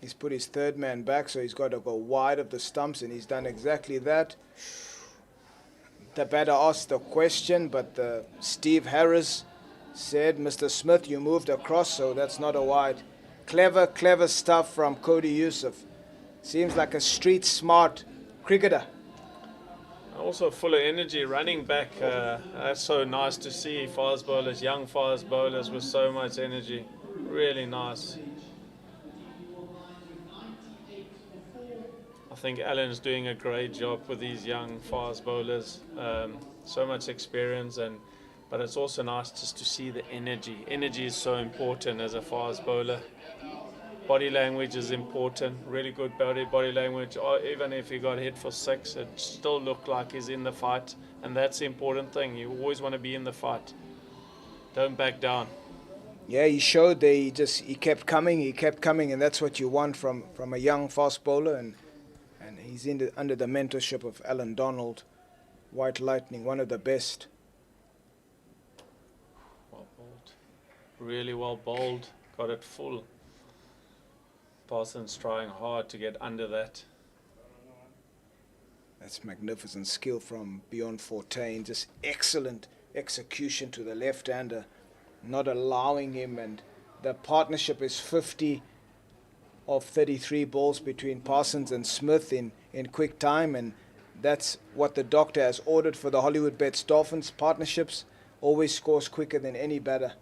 He's put his third man back, so he's got to go wide of the stumps, and he's done exactly that. The batter asked the question, but Steve Harris said, Mr. Smith, you moved across, so that's not a wide. Clever stuff from Cody Yusuf. Seems like a street smart cricketer. Also full of energy, running back. That's so nice to see fast bowlers, young fast bowlers with so much energy. Really nice. I think Alan's doing a great job with these young fast bowlers. So much experience, but it's also nice just to see the energy. Energy is so important as a fast bowler. Body language is important, really good body language. Even if he got hit for 6, it still looked like he's in the fight, and that's the important thing. You always want to be in the fight. Don't back down. Yeah, he showed that he kept coming, and that's what you want from a young fast bowler, and he's under the mentorship of Alan Donald, White Lightning, one of the best. Well bowled. Really well bowled. Got it full. Parsons trying hard to get under that. That's magnificent skill from Bjorn Fortuin. Just excellent execution to the left-hander, not allowing him. And the partnership is 50 of 33 balls between Parsons and Smith in quick time. And that's what the doctor has ordered for the Hollywoodbets Dolphins. Partnerships always scores quicker than any batter.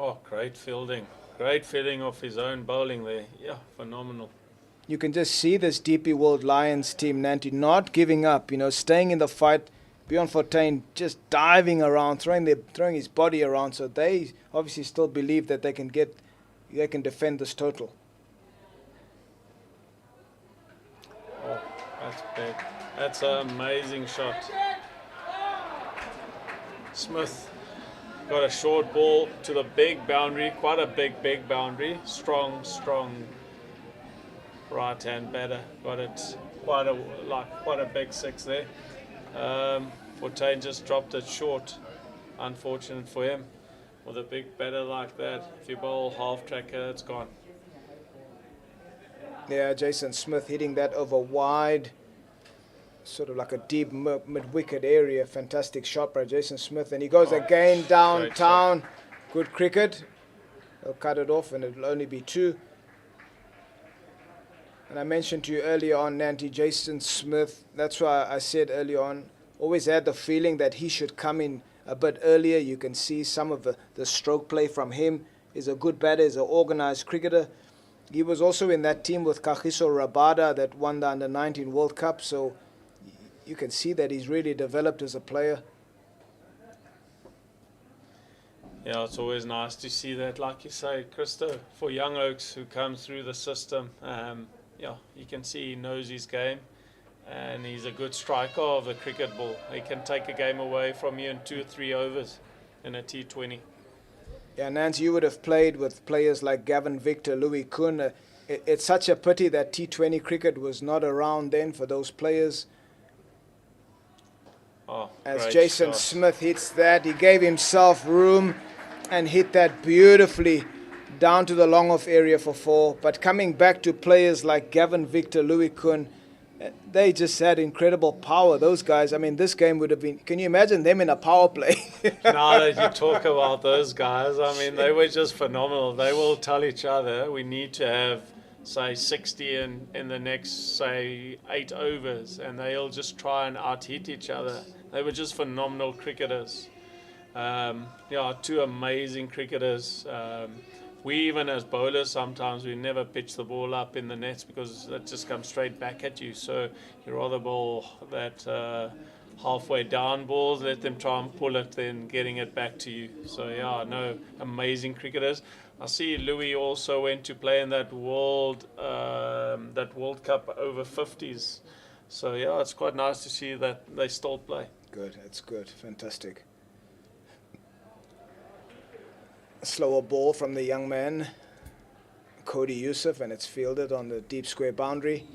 Oh, great fielding. Great fielding of his own bowling there. Yeah, phenomenal. You can just see this DP World Lions team, Nanti, not giving up, staying in the fight. Bjorn Fortuin just diving around, throwing his body around. So they obviously still believe that they can defend this total. Oh, that's big. That's an amazing shot. Smith got a short ball to the big boundary, quite a big boundary. Strong right-hand batter. Got it quite a big 6 there. Fortuin just dropped it short. unfortunate for him. With a big batter like that, if you bowl half tracker, it's gone. Yeah, Jason Smith hitting that over wide, sort of like a deep mid-wicket area. Fantastic shot by Jason Smith. And he goes again downtown. Good cricket. They'll cut it off and it'll only be 2. And I mentioned to you earlier on, Nanti, Jason Smith, that's why I said earlier on, always had the feeling that he should come in a bit earlier. You can see some of the stroke play from him. He's a good batter, he's an organised cricketer. He was also in that team with Kagiso Rabada that won the Under-19 World Cup, so you can see that he's really developed as a player. Yeah, it's always nice to see that, like you say, Christo, for young oaks who come through the system. Yeah, you can see he knows his game, and he's a good striker of the cricket ball. He can take a game away from you in 2 or 3 overs in a T20. Yeah, Nance, you would have played with players like Gavin Victor, Louis Kuhn. It's such a pity that T20 cricket was not around then for those players. As Jason Smith hits that, he gave himself room and hit that beautifully down to the long-off area for 4. But coming back to players like Gavin Victor, Louis Kuhn, they just had incredible power, those guys. I mean, this game would have been... Can you imagine them in a power play? Now that you talk about those guys, I mean, they were just phenomenal. They will tell each other, we need to have, say, 60 in the next, say, 8 overs, and they'll just try and out-hit each other. They were just phenomenal cricketers. Yeah, 2 amazing cricketers. We even as bowlers, sometimes we never pitch the ball up in the nets because it just comes straight back at you. So you rather bowl that halfway down balls, let them try and pull it, then getting it back to you. So yeah, no, amazing cricketers. I see Louis also went to play in that World Cup over 50s. So yeah, it's quite nice to see that they still play. Good, that's good, fantastic. Slower ball from the young man, Cody Youssef, and it's fielded on the deep square boundary.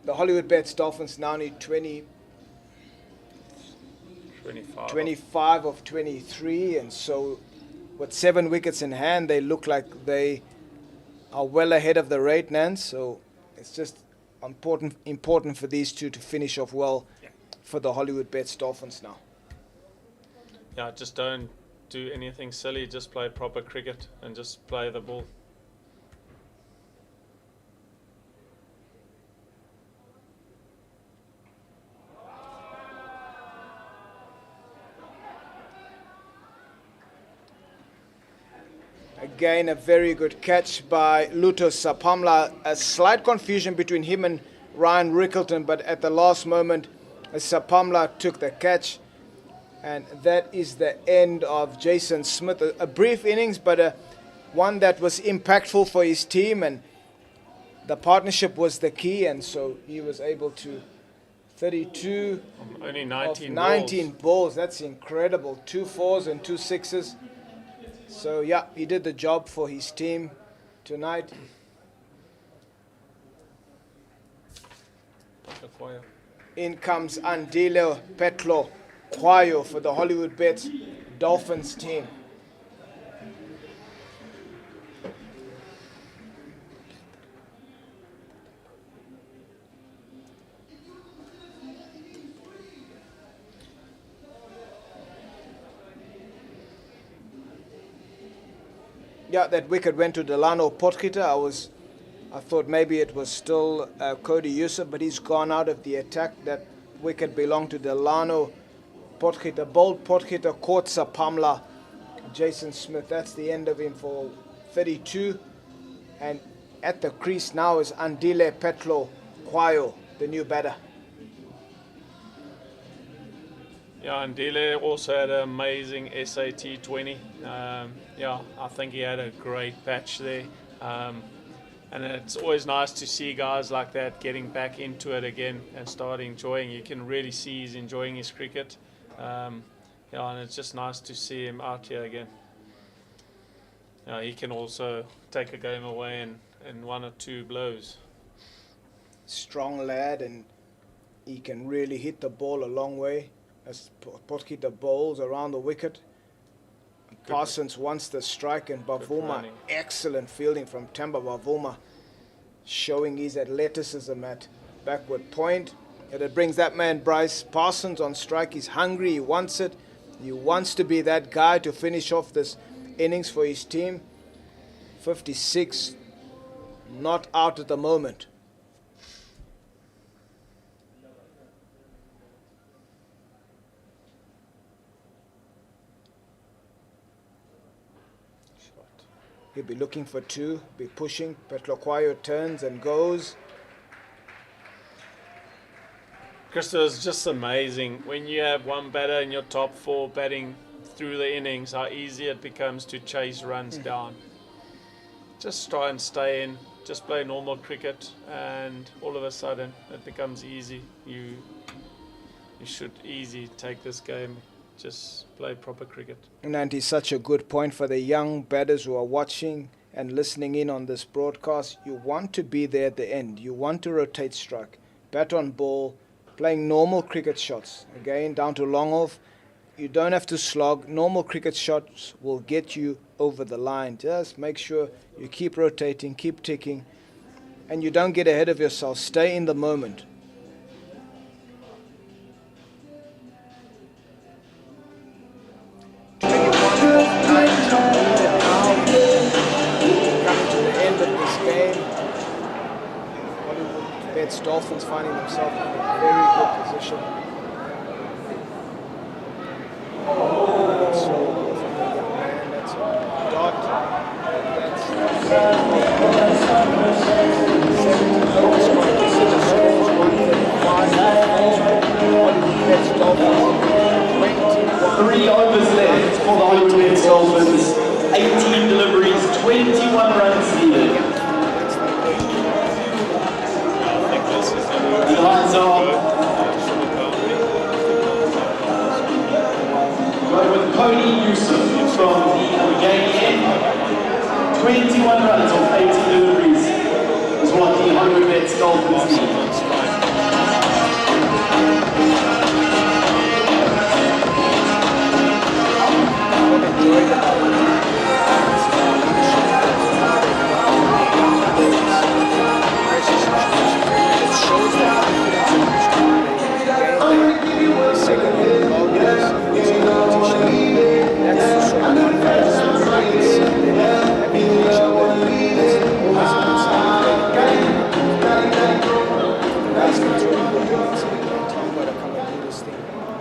The Hollywoodbets Dolphins now need 25 of 23, and so with 7 wickets in hand, they look like they are well ahead of the rate, Nance. So it's just important for these 2 to finish off well for the Hollywoodbets Dolphins now. Yeah, just don't do anything silly, just play proper cricket and just play the ball. Again, a very good catch by Luto Sapamla. A slight confusion between him and Ryan Rickleton, but at the last moment, Sapamla took the catch. And that is the end of Jason Smith. A brief innings, but one that was impactful for his team. And the partnership was the key. And so he was able to 32 only 19 balls. That's incredible. 2 4s and 2 6s. So, yeah, he did the job for his team tonight. In comes Andile Petlo Kwayo for the Hollywoodbets Dolphins team. Yeah, that wicket went to Delano Potgieter. I thought maybe it was still Cody Youssef, but he's gone out of the attack. That wicket belonged to Delano Potgieter. Bold Potgieter caught Sapamla. Jason Smith, that's the end of him for 32. And at the crease now is Andile Petlo Kwayo, the new batter. Yeah, and Dele also had an amazing SA T20. Yeah, I think he had a great patch there. And it's always nice to see guys like that getting back into it again and start enjoying. You can really see he's enjoying his cricket. Yeah, and it's just nice to see him out here again. He can also take a game away in 1 or 2 blows. Strong lad, and he can really hit the ball a long way. as Potgieter bowls around the wicket. Parsons wants the strike, and Bavuma, running. excellent fielding from Temba Bavuma, showing his athleticism at backward point. And it brings that man Bryce Parsons on strike. He's hungry, he wants it. He wants to be that guy to finish off this innings for his team. 56, not out at the moment. He'll be looking for two, be pushing. Petlokwayo turns and goes. Christo, it's just amazing when you have one batter in your top four batting through the innings, how easy it becomes to chase runs down. Just try and stay in, just play normal cricket, and all of a sudden it becomes easy. You should easy take this game. Just play proper cricket. And it's such a good point for the young batters who are watching and listening in on this broadcast. You want to be there at the end. You want to rotate strike, bat on ball, playing normal cricket shots. Again, down to long off. You don't have to slog. Normal cricket shots will get you over the line. Just make sure you keep rotating, keep ticking, and you don't get ahead of yourself. Stay in the moment. Coming to the end of this game, Hollywoodbets Dolphins finding themselves in a very good position. So from the young man, that's a dot. That's 70 overs scored. Consider scores 135. Hollywoodbets Dolphins 21. 3 overs left for the Hollywoodbets Dolphins. 18 deliveries, 21 runs needed. The lines are going with Cody Yusuf from the Allegheny end. 21 runs off 18 deliveries is what the Hollywoodbets Dolphins need.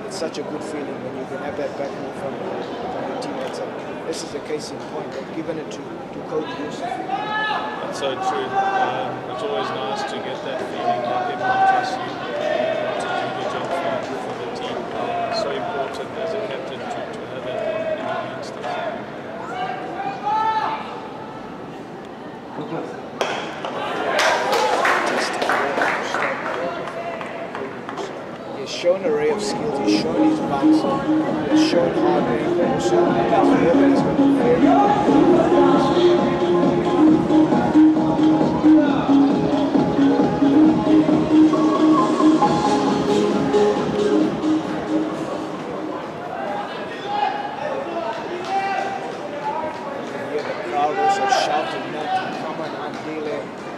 It's such a good feeling when you can have that backing from your teammates. And this is a case in point. They've given it to Coach Yusuf. That's so true. It's always nice to get that feeling that everyone trusts you to do the job for the team. So important as a captain to have that in your instance. He's shown an array of skills. He's shown his bounce. He's shown hard work. Also, he's got a very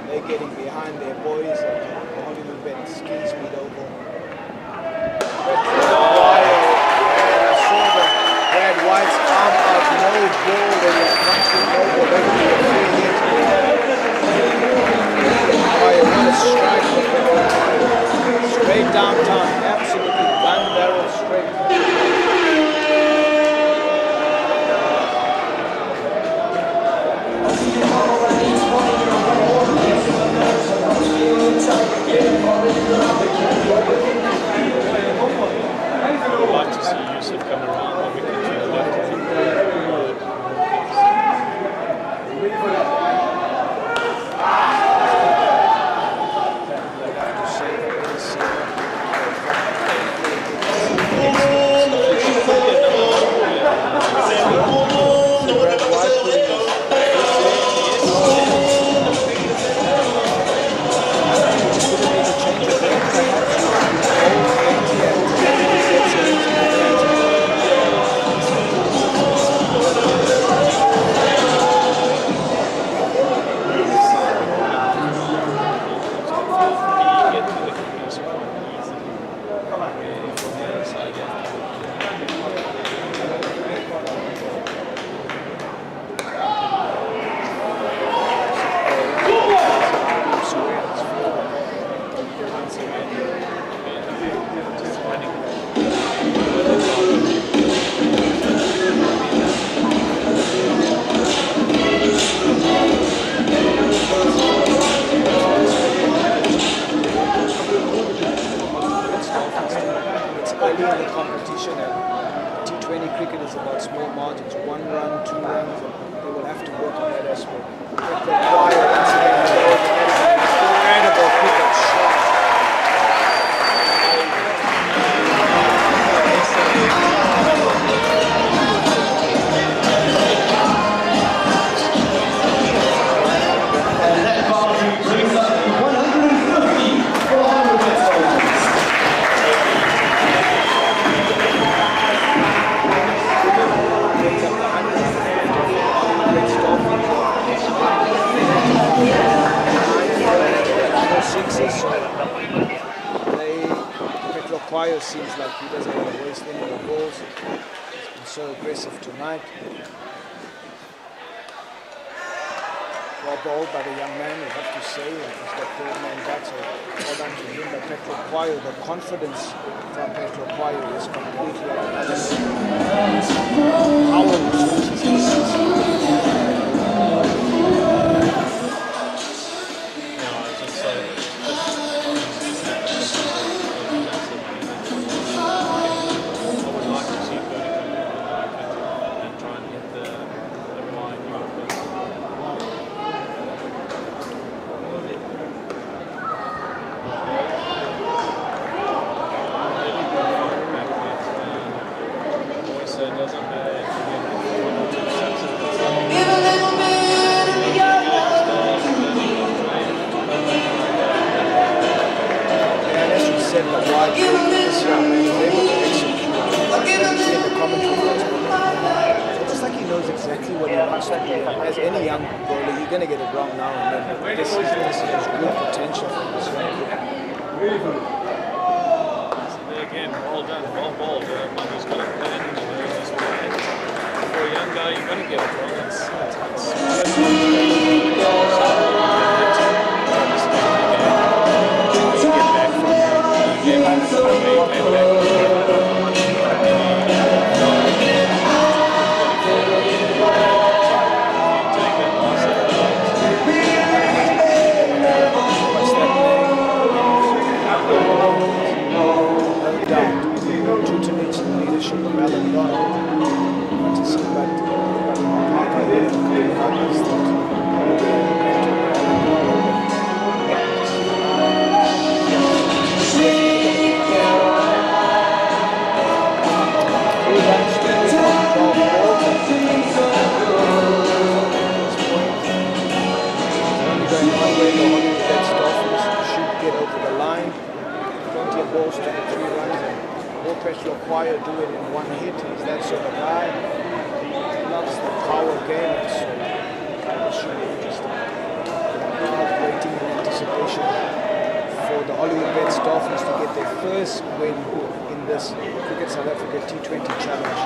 they're getting behind their boys at the Hollywoodbets ski speed oval. Brad White's arm out, no ball, they were punching over, they could be a free hit. What a strike. Straight downtown, absolutely gun barrel straight. I'd like to see Yusuf come around the wicket to the left of him. early in the competition. T20 cricket is about small margins, 1 run, 2 runs, and they will have to work on that aspect. But require once again incredible cricket shot. And that boundary brings up 150 for Hollywoodbets Dolphins. Sixes, so Petro Choir seems like he doesn't want to waste any of the balls. He's been so aggressive tonight. Well bowled by the young man, you have to say. He's got 4-man bat, so well done to him. But Petro Choir, the confidence from Petro Choir is completely on another level. Power as any young bowler, you're going to get it wrong now and then. This is good potential for this young player. Again, well done, well bowled. He's got a plan. He's playing. For a young guy, you're going to get it wrong. Hollywoodbets Dolphins should get over the line. Plenty of balls to the 3 runs, and will Petro Choir do it in one hit? He's that sort of guy. He loves the power game, and so it should be interesting. Waiting in anticipation for the Hollywoodbets Dolphins to get their first win in this Cricket South Africa T20 Challenge.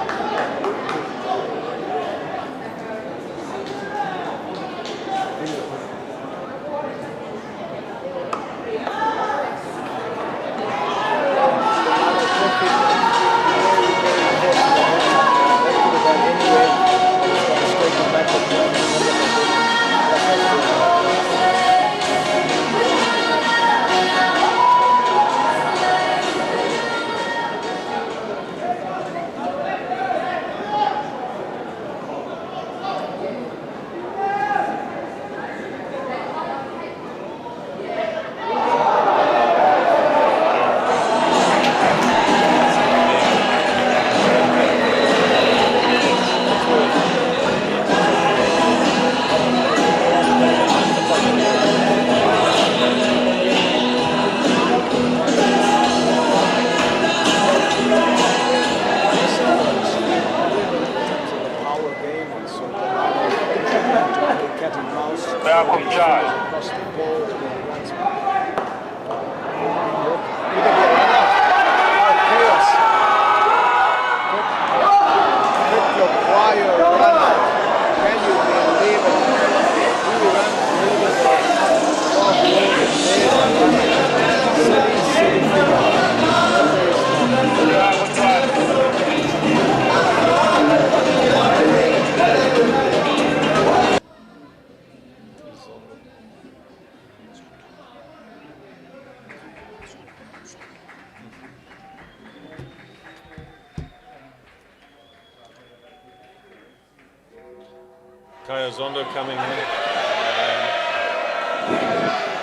Kayozondo coming in.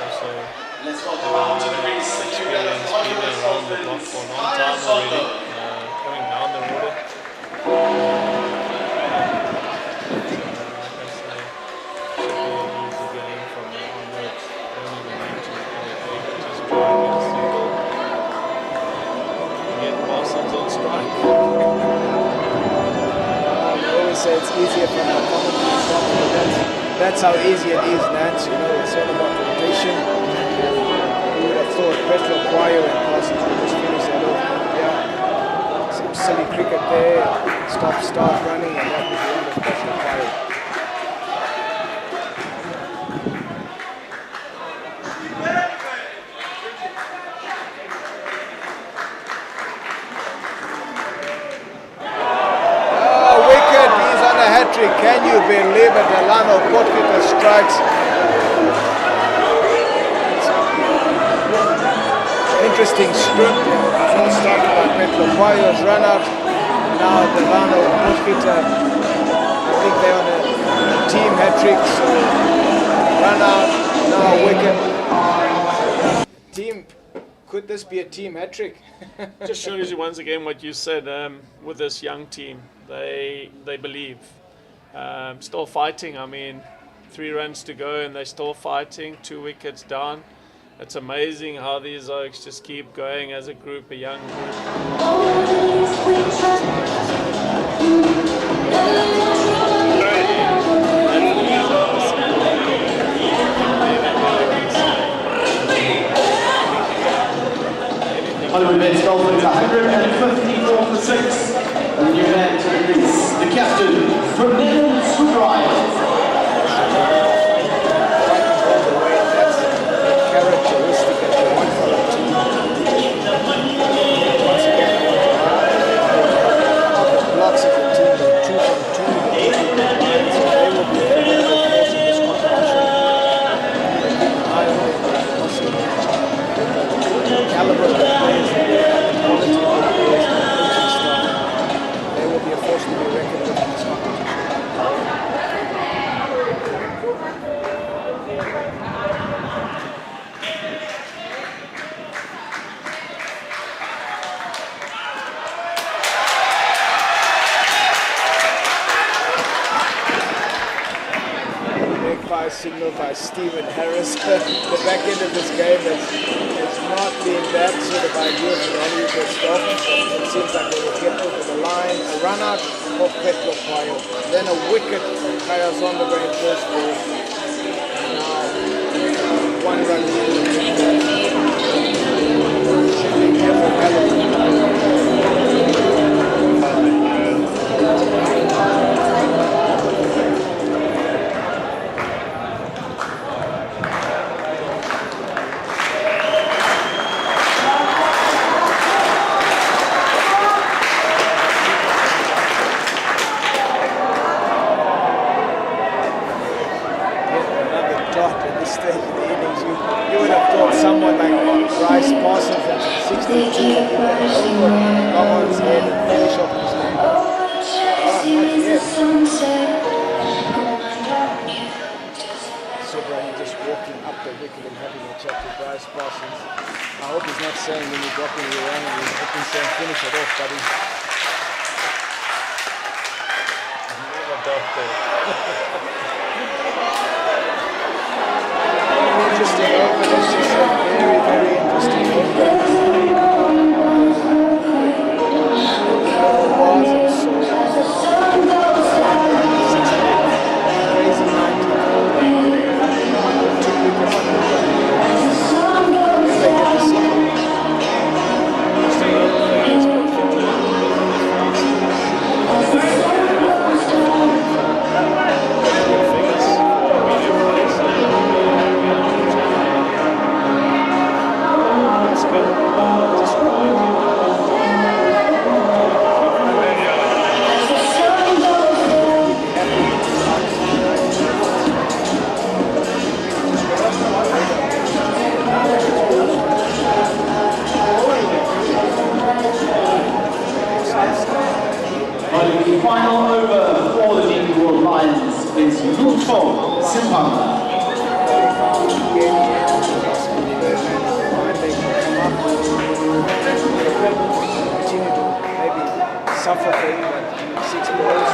Also, Let's welcome out to the crease the new man experience from being Hollywoodbets around the block Dolphins, for a long time already, coming down the order. Like I say, should be an easy game from there onwards. Don't even need to play big, just try and get a single. Get Parsons on strike. I always say it's easier from the commentary box, but that's how easy it is, Nance. You know, it's all about rotation. Who would have thought Petro Choir and Parsons would just finish that off? Yeah, some silly cricket there, start running, and that was the end of Petro Choir. Can you believe it? Delano Potgieter strikes. Interesting strip. Full start by Petro Choir's run out. Now Delano Potgieter. I think they're on a team hat-trick. So run out. Now wicket. Team. Could this be a team hat-trick? Just shows you once again what you said with this young team. They believe. Still fighting. I mean, 3 runs to go and they're still fighting. 2 wickets down. It's amazing how these Oaks just keep going as a group, a young group. Hollywoodbets Dolphins 154 for 6. And the new man to the crease, the captain from Netherlands, Supersport. Characteristic that you want from a team. Once again, the blocks of the team are 2 from 2, 8 lines, so they will be very close in this competition. Keep an eye on them, also the caliber of the players, the quality of the players, the coaching staff. They will be a force to be reckoned with in this competition. Signal by Stephen Harris. The back end of this game has not been that sort of ideal for the Hollywoodbets Dolphins. It seems like they will get over the line. A run out of Petro Choir. Then a wicket. Kayozondo going first ball. Now 1 run should be careful caliber. Someone like Bryce Parsons at 62 come on his head and finish off his name. Not yet. So Brady just walking up the wicket and having a chat to Bryce Parsons. I hope he's not saying when you drop in your run and he's hoping saying finish it off, buddy. Never doctor. Interesting over. This is a very, very interesting over. Crazy 90. Final over for the New World Lions is for Simpang. Continue to maybe suffer for him at 6 balls.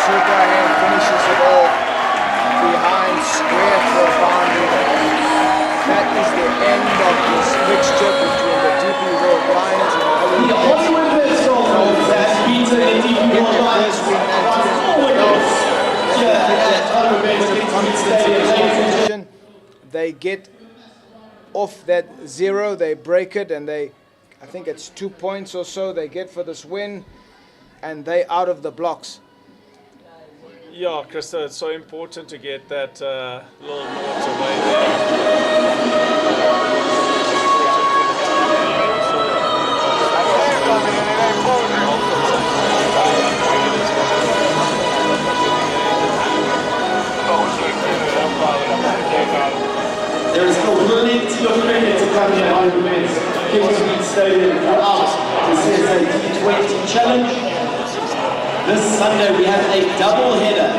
Super hand finishes it all behind square for a boundary. That is the end of this fixture between the DP World Lions and The Hollywoodbets Dolphins has beaten the DP World Lions by 4 wickets here at Hollywoodbets Stadium. They get off that 0, they break it, and I think it's 2 points or so they get for this win, and they out of the blocks. Yeah, Krista, it's so important to get that little note away there. There is still plenty of cricket to come here at Hollywoodbets Stadium throughout the CSA T20 Challenge. This Sunday we have a double header.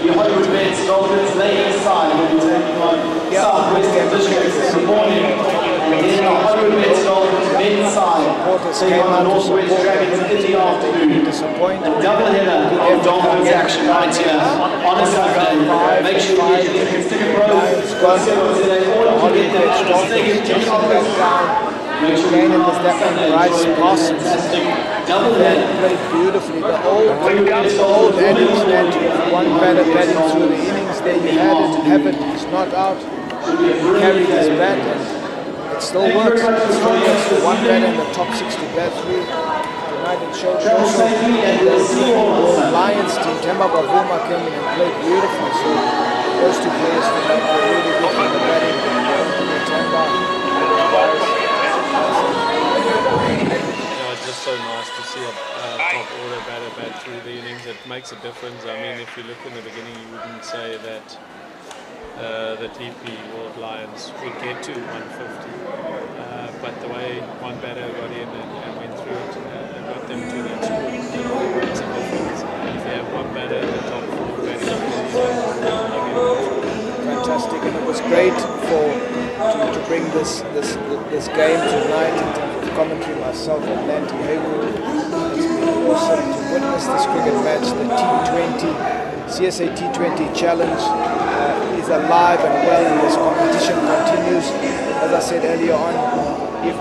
The Hollywoodbets Dolphins ladies side will be taking on Southwestern Districts in the morning, and then the Hollywoodbets Dolphins men's side take on the Northwest Dragons in the afternoon. A double header of Dolphins action right here on a Sunday. Make sure you get your ticket pros. All you get there now to stadium ticket offers. Make sure you fantastic double header. Played beautifully. The old Andy's man to one batter batting through the innings. There you have it. He's not out. He carried his bat and it still works. It still works. The one batter in the top 6 to bat through tonight in Showmax. The Lions team, Temba Bavuma came in and played beautifully. So those two players were really good for the batting. Temba. It's just so nice to see a top order batter bat through the innings. It makes a difference. I mean, if you look in the beginning, you wouldn't say that the DP World Lions would get to 150. But the way one batter got in and went through it and got them to that score, it makes a difference. If you have one batter in the top 4 batting, fantastic, and it was great to bring this game tonight in terms of commentary. Myself and Nanti Haywood, it's been awesome to witness this cricket match. The T20 CSA T20 Challenge is alive and well, and this competition continues. As I said earlier on, if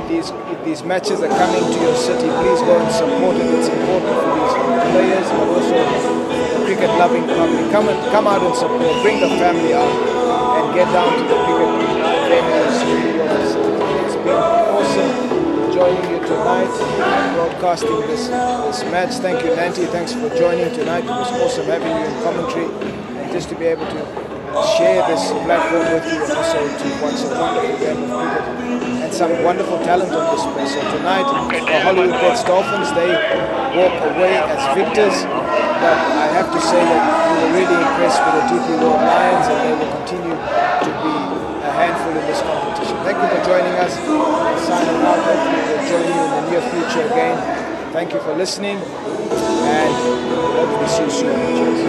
these matches are coming to your city, please go and support it. It's important for these players, but also the cricket-loving public. Come out and support. Bring the family out and get down to the cricket venues. It's been awesome joining you tonight, broadcasting this match. Thank you, Nanti. Thanks for joining tonight. It was awesome having you in commentary, and just to be able to share this platform with you, and also to watch a wonderful game of cricket and some wonderful talent on display. So tonight, the Hollywoodbets Dolphins, they walk away as victors, but I have to say that we were really impressed with the DP World Lions, and they will continue to be a handful in this competition. Thank you for joining us. Signing out. Hopefully we'll join you in the near future again. Thank you for listening, and hopefully see you soon. Cheers.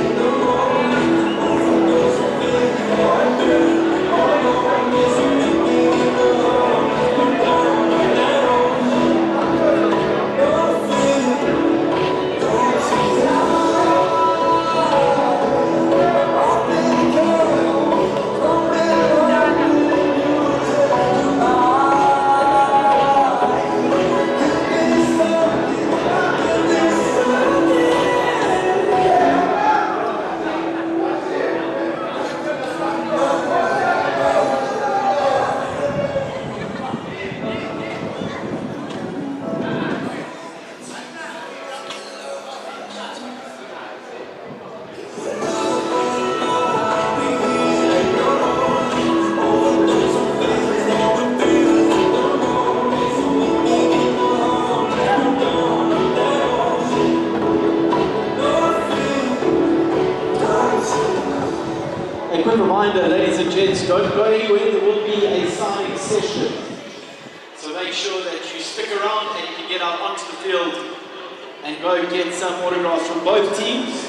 A quick reminder, ladies and gents, don't go anywhere. There will be a signing session make sure that you stick around and you can get out onto the field and go get some autographs from both teams.